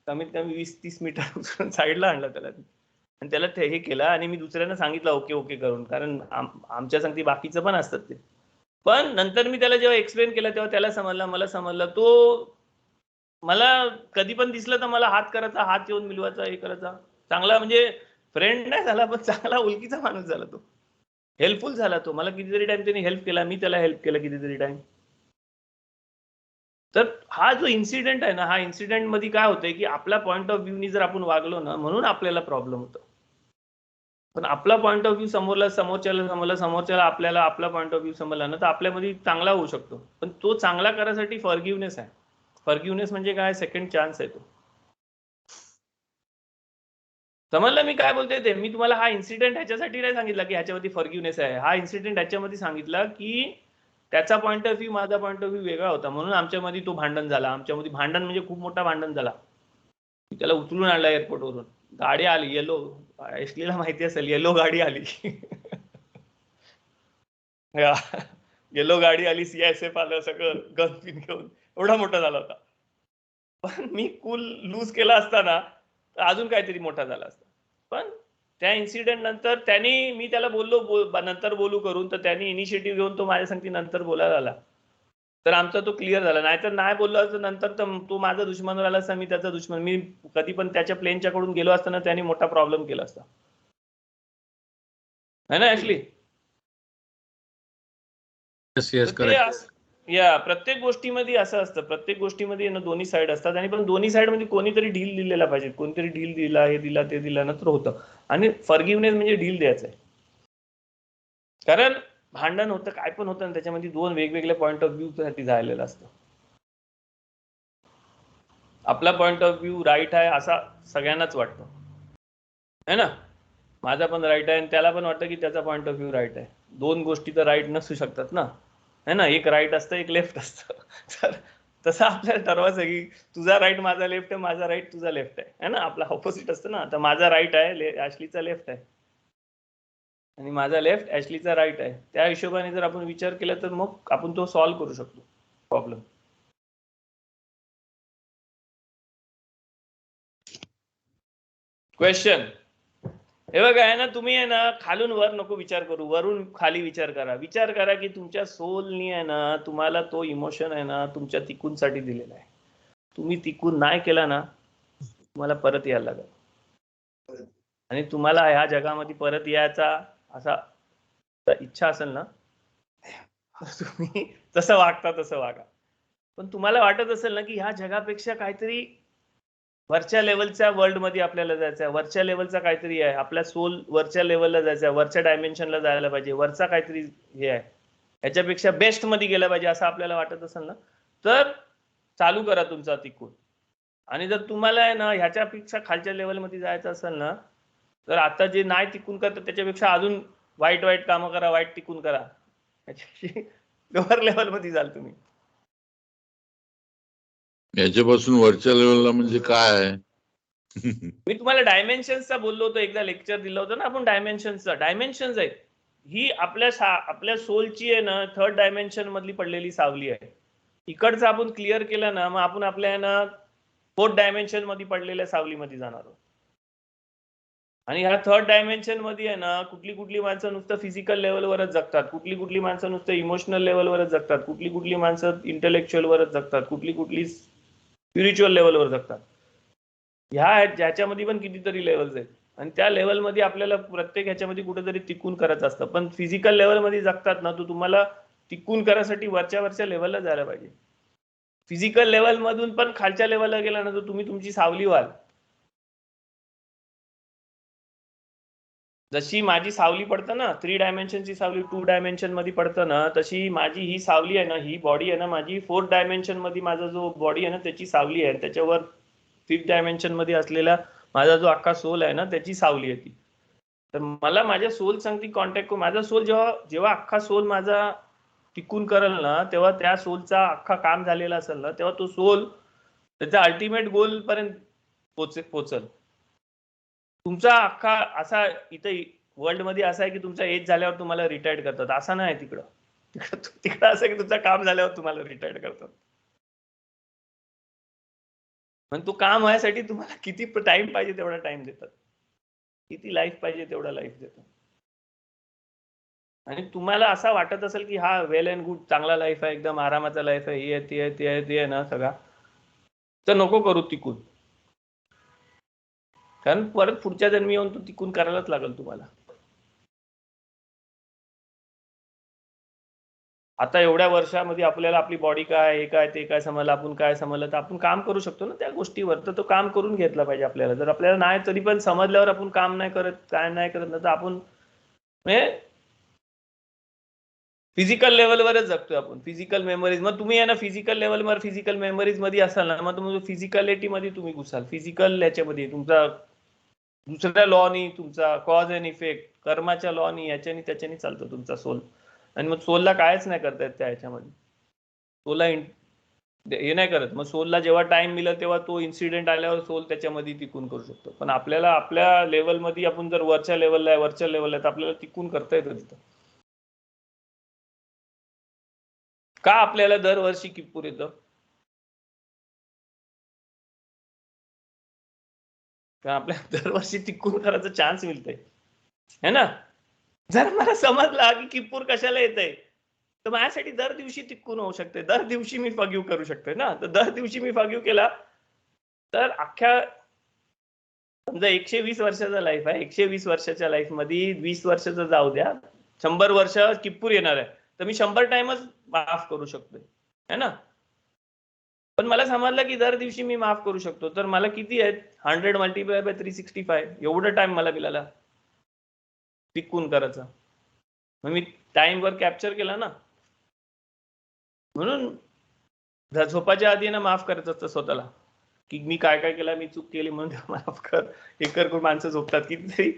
कमीत कमी 20-30 मीटर उचलून साईडला आणला त्याला आणि त्याला हे केलं. आणि मी दुसऱ्यांना सांगितलं ओके ओके करून, कारण आमच्या सांगती बाकीचं पण असतात ते. पण नंतर मी त्याला जेव्हा एक्सप्लेन केलं तेव्हा त्याला समजलं, मला समजलं. तो मला कधी पण दिसलं तर मला हात करायचा, हात येऊन मिळवायचा, हे करायचा. चांगला म्हणजे फ्रेंड नाही झाला पण चांगला ओळखीचा माणूस झाला. तो हेल्पफुल झाला. तो मला कितीतरी टाइम त्याने हेल्प केला, मी त्याला हेल्प केलं कितीतरी टाइम. तर हा जो इन्सिडेंट आहे ना, हा इन्सिडेंट मध्ये काय होतंय की आपला पॉइंट ऑफ व्ह्यूनी जर आपण वागलो ना, म्हणून आपल्याला प्रॉब्लेम होतो. पण आपला पॉइंट ऑफ व्ह्यू समोरच्याला आपल्याला आपला पॉइंट ऑफ व्ह्यू समजला ना, तर आपल्यामध्ये चांगला होऊ शकतो. पण तो चांगला करायसाठी फॉरगिव्हनेस आहे. फॉरगिव्हनेस म्हणजे काय? सेकंड चान्स आहे तो. समजलं मी काय बोलतोय ते? मी तुम्हाला हा इन्सिडेंट ह्याच्यासाठी नाही सांगितला की ह्याच्यामध्ये फॉरगिव्हनेस आहे. हा इन्सिडेंट ह्याच्यामध्ये सांगितला की त्याचा पॉइंट ऑफ व्ह्यू माझा पॉइंट ऑफ व्ह्यू वेगळा होता, म्हणून आमच्यामध्ये तो भांडण झाला. आमच्यामध्ये भांडण म्हणजे खूप मोठा भांडण झाला. त्याला उचलून आणला एअरपोर्टवरून. गाडी आली येलो, एसलीला माहिती असेल, येलो गाडी आली. येलो गाडी आली, CISF आलं, सगळं गन पिन घेऊन, एवढा मोठा झाला होता. पण मी कूल लूज केला असताना तर अजून काहीतरी मोठा झाला असता. पण त्या इन्सिडेंट नंतर त्यांनी, मी त्याला बोललो नंतर बोलू करून, तर त्यांनी इनिशिएटिव्ह घेऊन तो माझ्या सांगती नंतर बोलायला आला. तर आमचा तो क्लिअर झाला. नाहीतर नाही बोललो असतं नंतर तर तो माझा दुश्मन राहिला असता, मी त्याचा दुश्मन. मी कधी पण त्याच्या प्लेनच्या कडून गेलो असताना त्यांनी मोठा प्रॉब्लेम केला असता, है ना ऍक्च्युली? Yes, correct. या प्रत्येक गोष्टीमध्ये असं असतं, प्रत्येक गोष्टीमध्ये ना दोन्ही साईड असतात. आणि पण दोन्ही साईड मध्ये कोणीतरी डील दिलेला पाहिजे, कोणीतरी डील दिला, हे दिला ते दिला ना तर होतं. आणि फॉरगिव्हनेस म्हणजे डील द्यायचं आहे. कारण भांडण होतं, काय पण होतं, त्याच्यामध्ये दोन वेगवेगळे पॉइंट ऑफ व्ह्यू साठी झालेलं असतं. आपला पॉइंट ऑफ व्ह्यू राईट आहे असा सगळ्यांनाच वाटतं, है ना? माझा पण राईट आहे आणि त्याला पण वाटतं की त्याचा पॉइंट ऑफ व्ह्यू राईट आहे. दोन गोष्टी तर राईट नसू शकतात ना, है ना? एक राईट असतं, एक लेफ्ट असतं. तर तसं आपल्याला ठरवायचं की तुझा राईट माझा लेफ्ट आहे, माझा राईट तुझा लेफ्ट आहे, है ना? आपला ऑपोजिट असतं ना. तर माझा राईट आहे, ऍशलीचा लेफ्ट आहे, आणि माझा लेफ्ट ऍशलीचा राईट आहे. त्या हिशोबाने जर आपण विचार केला तर मग आपण तो सॉल्व्ह करू शकतो प्रॉब्लेम. क्वेश्चन हे बघा, आहे ना, तुम्ही आहे ना खालून वर नको विचार करू, वरून खाली विचार करा. विचार करा की तुमच्या सोलनी आहे ना तुम्हाला तो इमोशन आहे ना तुमच्या तिकून साठी दिलेला आहे. तुम्ही तिकून नाही केला ना तुम्हाला परत यायला लागेल. आणि तुम्हाला ह्या जगामध्ये परत यायचा असा इच्छा असेल ना, तुम्ही जसं वागता तसं वागा. पण तुम्हाला वाटत असेल ना की ह्या जगापेक्षा काहीतरी वरच्या लेवलच्या वर्ल्ड मध्ये आपल्याला जायचं आहे, वरच्या लेवलचा काहीतरी आहे, आपल्या सोल वरच्या लेवलला जायचं आहे, वरच्या डायमेन्शनला जायला पाहिजे, वरचा काहीतरी हे आहे, ह्याच्यापेक्षा बेस्ट मध्ये गेला पाहिजे असं आपल्याला वाटत असेल ना, तर चालू करा तुमचा तिकून. आणि जर तुम्हाला आहे ना ह्याच्यापेक्षा खालच्या लेवलमध्ये जायचं असेल ना, तर आता जे नाही तिकून करतात त्याच्यापेक्षा अजून वाईट वाईट कामं करा, वाईट तिकून करा, लोअर लेवल मध्ये जाल तुम्ही. याच्यापासून वरच्या लेवलला म्हणजे काय आहे? मी तुम्हाला डायमेन्शन्सचा बोललो होतो, एकदा लेक्चर दिलं होतं ना आपण डायमेन्शन्सचा. डायमेन्शन्स आहेत ही आपल्या सोलची आहे ना 3rd डायमेन्शन मधली पडलेली सावली आहे. इकडचं आपण क्लिअर केलं ना, मग आपण आपल्या ना 4th डायमेन्शन मध्ये पडलेल्या सावलीमध्ये जाणार आहोत. आणि ह्या 3rd डायमेन्शन मध्ये आहे ना कुठली माणसं नुसतं फिजिकल लेवलवरच जगतात, कुठली माणसं नुसतं इमोशनल लेवलवरच जगतात, कुठली माणसं इंटेलेक्च्युअल वरच जगतात, कुठली स्पिरिच्युअल लेवलवर जगतात. ज्याच्यामध्ये पण कितीतरी लेवल्स आहेत आणि त्या लेवलमध्ये आपल्याला प्रत्येक ह्याच्यामध्ये कुठेतरी टिकून करायचं असतं. पण फिजिकल लेवलमध्ये जगतात ना, तो तुम्हाला टिकून करायसाठी वरच्या लेवलला जायला पाहिजे. फिजिकल लेवल मधून पण खालच्या लेवलला गेला ना तर तुम्ही तुमची सावली व्हाल. जशी माझी सावली पडतं ना 3 डायमेन्शनची सावली 2 डायमेन्शन मध्ये पडतं ना, तशी माझी ही सावली आहे ना, ही बॉडी आहे ना माझी 4th डायमेन्शन मध्ये माझा जो बॉडी आहे ना त्याची सावली आहे. त्याच्यावर 5th डायमेन्शन मध्ये असलेला माझा जो अख्खा सोल आहे ना त्याची सावली आहे ती. तर मला माझ्या सोल सांगते कॉन्टॅक्ट. माझा सोल जेव्हा अख्खा सोल माझा टिकून करेल ना, तेव्हा त्या सोलचा अख्खा काम झालेला असेल ना, तेव्हा तो सोल त्याच्या अल्टिमेट गोल पर्यंत पोहोचेल. तुमचा अख्खा असा इथे वर्ल्ड मध्ये असा आहे की तुमचा एज झाल्यावर तुम्हाला रिटायर्ड करतात, असं नाही तिकडं. तिकडं असं की तुमचं काम झाल्यावर तुम्हाला रिटायर्ड करतात. पण तो काम व्हायसाठी तुम्हाला किती टाइम पाहिजे तेवढा टाइम देतात, किती लाईफ पाहिजे तेवढा लाईफ देतात. आणि तुम्हाला असं वाटत असेल की हा वेल अँड गुड चांगला लाईफ आहे, एकदम आरामाचा लाईफ आहे, हे ते आहे ना सगळा, तर नको करू टिकून. कारण परत पुढच्या जन्मी येऊन तो टिकून करायलाच लागेल तुम्हाला. आता एवढ्या वर्षामध्ये आपल्याला आपली बॉडी काय, हे काय, ते काय समजलं, आपण काय समजलं, तर आपण काम करू शकतो ना त्या गोष्टीवर. तर तो काम करून घेतला पाहिजे आपल्याला. जर आपल्याला नाही तरी पण समजल्यावर आपण काम नाही करत, काय नाही करत ना, तर आपण म्हणजे फिजिकल लेवलवरच जगतोय आपण. Physical memories. मग तुम्ही आहे ना फिजिकल लेवलवर फिजिकल मेमरीज मध्ये असाल ना, मग तुम्ही फिजिकॅलिटी मध्ये तुम्ही घुसाल. फिजिकल याच्यामध्ये तुमचा दुसऱ्या लॉनी तुमचा कॉज अँड इफेक्ट कर्माच्या लॉनी याच्यानी त्याच्यानी चालतो तुमचा सोल. आणि मग सोलला कायच नाही करता येत त्या ह्याच्यामध्ये. सोलला हे नाही करत. मग सोलला जेव्हा टाइम मिळेल तेव्हा तो इन्सिडेंट आल्यावर सोल त्याच्यामध्ये टिकून करू शकतो. पण आपल्याला आपल्या लेवलमध्ये आपण जर वरच्या लेवलला तर आपल्याला टिकून करता येतं तिथं. का आपल्याला दरवर्षी किप्पूर येतं? कारण आपल्याला दरवर्षी टिकून करायचा चान्स मिळतंय है ना. जर मला समजला की किप्पूर कशाला येतंय तर माझ्यासाठी दर दिवशी टिकून होऊ शकते. दर दिवशी मी फॉरगिव्ह करू शकतोय ना. तर दर दिवशी मी फॉरगिव्ह केला तर अख्ख्या समजा 120 वर्षाचा लाईफ आहे. 120 वर्षाच्या लाईफ मध्ये 20 वर्षाचं जाऊ द्या, 100 वर्ष किप्पूर येणार आहे, तर मी 100 टाइमच माफ करू शकतोय है ना. पण मला समजलं की दर दिवशी मी माफ करू शकतो, तर मला किती आहेत 100 मल्टिप्लाय बाय 365 एवढं टाइम मला मिळाला टिकून करायचा. मग मी टाइम वर कॅप्चर केला ना. म्हणून झोपाच्या आधी ना माफ करायचं असतं स्वतःला की मी काय काय केलं, मी चूक केली म्हणून माफ कर, हे कर करून माणसं झोपतात. कितीतरी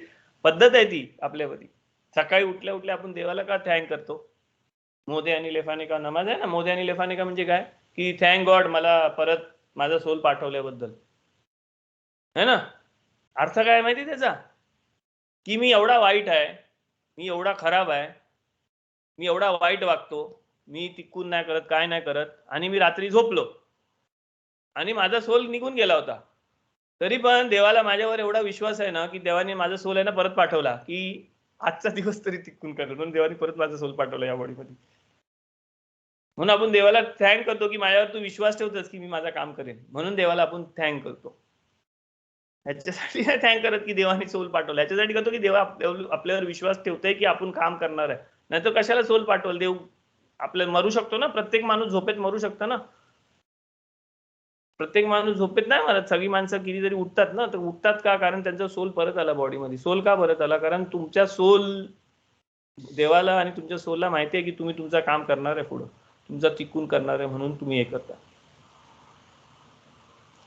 पद्धत आहे ती आपल्यामध्ये. सकाळी उठल्या उठल्या आपण देवाला का थँक करतो. मोदे आणि लेफाने का नमाज आहे ना. मोदे आणि लेफाने का म्हणजे काय की थँक गॉड मला परत माझा सोल पाठवल्याबद्दल है ना. अर्थ काय माहिती त्याचा की मी एवढा वाईट आहे, मी एवढा खराब आहे, मी एवढा वाईट वागतो, मी टिकून नाही करत, काय नाही करत, आणि मी रात्री झोपलो आणि माझा सोल निघून गेला होता, तरी पण देवाला माझ्यावर एवढा विश्वास आहे ना की देवाने माझा सोल आहे ना परत पाठवला की आजचा दिवस तरी टिकून करेल, म्हणून देवाने परत माझा सोल पाठवला या बॉडीमध्ये. म्हणून आपण देवाला थँक करतो की माझ्यावर तू विश्वास ठेवतोस की मी माझं काम करेन, म्हणून देवाला आपण थँक करतो. ह्याच्यासाठी नाही थँक करत की देवाने सोल पाठवला, ह्याच्यासाठी करतो की देवा आपल्यावर विश्वास ठेवतोय की आपण काम करणार आहे. नाही तर कशाला सोल पाठवल. देव आपल्याला मरू शकतो ना. प्रत्येक माणूस झोपेत मरू शकतो ना. प्रत्येक माणूस झोपेत नाही मरत. सगळी माणसं कितीतरी उठतात ना. तर उठतात का? कारण त्यांचा सोल परत आला बॉडीमध्ये. सोल का परत आला? कारण तुमच्या सोल देवाला आणि तुमच्या सोलला माहिती आहे की तुम्ही तुमचं काम करणार आहे, पुढं तुमचं टिकून करणार आहे, म्हणून तुम्ही हे करता.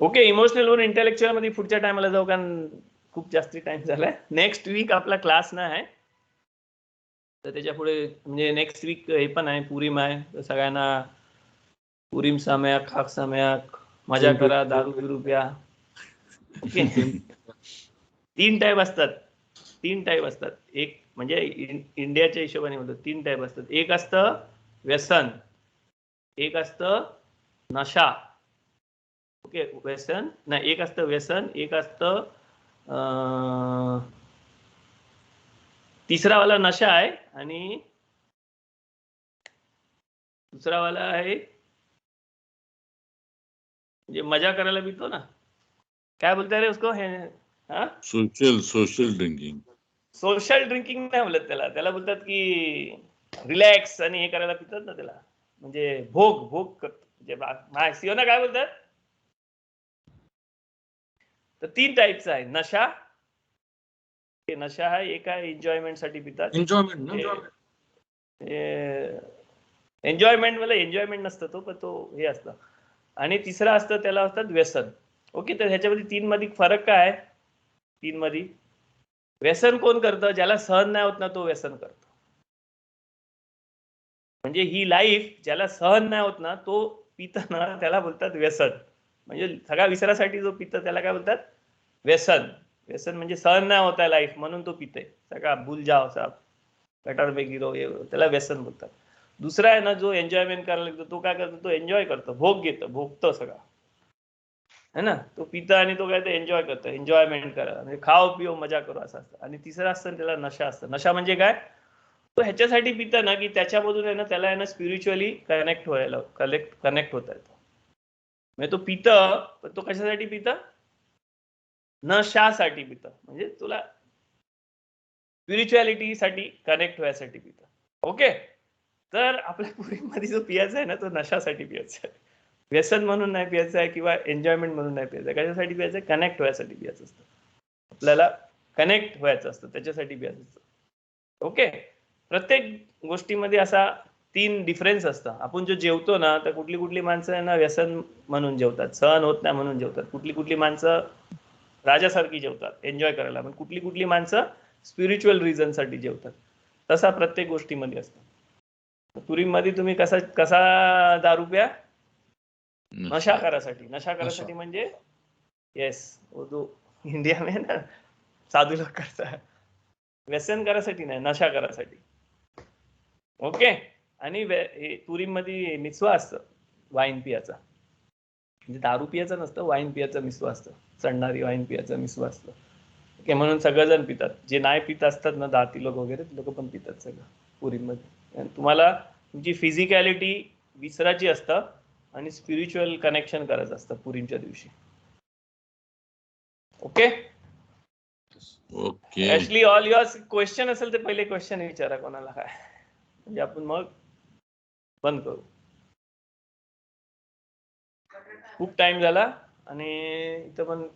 ओके, इमोशनल वर इंटेलेक्च्युअल मध्ये पुढच्या टायमाला जाऊ, कारण खूप जास्ती टाइम झालाय. नेक्स्ट वीक आपला क्लास नाही आहे, तर त्याच्या पुढे म्हणजे नेक्स्ट वीक हे पण आहे, पुरीम आहे. तर सगळ्यांना पुरीम सामयाक, खाक सामयाक, मजा करा, दारू बिरू प्या. ओके. 3 टाईप असतात. 3 टाईप असतात. एक म्हणजे इंडियाच्या हिशोबाने म्हणतो 3 टाईप असतात. एक असतं व्यसन, एक असतं नशा. ओके, व्यसन नाही, एक असतं व्यसन, एक असतं तिसरा वाला नशा आहे आणि दुसरा वाला आहे म्हणजे मजा करायला पितो ना, काय बोलताय रे उसको? हा, सोशल ड्रिंकिंग. सोशल ड्रिंकिंग नाही बोलत त्याला, त्याला बोलतात की रिलॅक्स आणि हे करायला पितात ना त्याला, म्हणजे भोग भोग म्हणजे सिओना काय बोलतात. तर 3 टाईपचा आहे नशा. नशा हा एक आहे एन्जॉयमेंट साठी पितात. एन्जॉयमेंट ना, एन्जॉयमेंट मला एन्जॉयमेंट नसतं तो, पण तो हे असतं. आणि तिसरा असतं त्याला असतात व्यसन. ओके, तर ह्याच्यामध्ये 3 मध्ये फरक काय आहे? 3 मध्ये व्यसन कोण करतं? ज्याला सहन नाही होत ना तो व्यसन करतो. म्हणजे ही लाईफ ज्याला सहन नाही होत ना तो पितं ना, त्याला बोलतात व्यसन. म्हणजे सगळा विसरासाठी जो पितं त्याला काय बोलतात? व्यसन. व्यसन म्हणजे सहन नाही होत आहे लाईफ म्हणून तो पितय, सगळा भूल जाओ साहब, गटर में गिरो, त्याला व्यसन बोलतात. दुसरा आहे ना जो एन्जॉयमेंट करायला लागतो, तो काय करतो? तो एन्जॉय करतो, भोग घेतो, भोगतो सगळा है ना. तो पिता आणि तो काय ते एन्जॉय करतो, एन्जॉयमेंट करा म्हणजे खाओ पिओ मजा करो असं असतं. आणि तिसरं असतं त्याला नशा असतं. नशा म्हणजे काय? तो ह्याच्यासाठी पिता ना की त्याच्यामधून आहे ना त्याला आहे ना स्पिरिच्युअली कनेक्ट होता येतो. म्हणजे तो पितं, पण तो कशासाठी पितं? नशासाठी पितं, म्हणजे तुला स्पिरिच्युअलिटी साठी कनेक्ट व्हायसाठी पितं. ओके, तर आपल्या पुरीमध्ये जो पियाचा आहे ना तो नशासाठी पियाचा आहे, व्यसन म्हणून नाही पियाचं आहे किंवा एन्जॉयमेंट म्हणून नाही पियाचं आहे. कशासाठी पियाचं आहे? कनेक्ट व्हायसाठी पियाचं असतं. आपल्याला कनेक्ट व्हायचं असतं त्याच्यासाठी पियाचं असतं. ओके, प्रत्येक गोष्टीमध्ये असा 3 डिफरन्स असतं. आपण जो जेवतो ना तर कुठली कुठली माणसं आहे ना व्यसन म्हणून जेवतात, सहन होत नाही म्हणून जेवतात. कुठली कुठली माणसं राजासारखी जेवतात एन्जॉय करायला, पण कुठली कुठली माणसं स्पिरिच्युअल रिझन साठी जेवतात. तसा प्रत्येक गोष्टीमध्ये असतं. पुरीमध्ये तुम्ही कसा कसा दारू प्या? नशा करासाठी. नशा करासाठी म्हणजे येस, वो तो इंडिया में ना साधू लोग करता है. व्यसन करासाठी नाही, नशा करासाठी. ओके, आणि तुरीमध्ये मिसवा असतं वाईन पियाचा, म्हणजे दारू पियाचं नसतं, वाईन पियाचं मिसवा असतं, चढणारी वाईन पियाचं मिसवा असतं. ओके, म्हणून सगळेजण पितात. जे नाही पित असतात ना दाती लोक वगैरे, लोक पण पितात सगळं पुरीमध्ये. आणि तुम्हाला तुमची फिजिकॅलिटी विसरायची असतं आणि स्पिरिच्युअल कनेक्शन करायचं असतं पुरीच्या दिवशी. Okay, okay. Actually all your question असेल तर पहिले क्वेश्चन विचारा कोणाला काय, म्हणजे आपण मग बंद करू. खूप टाइम झाला आणि इथं पण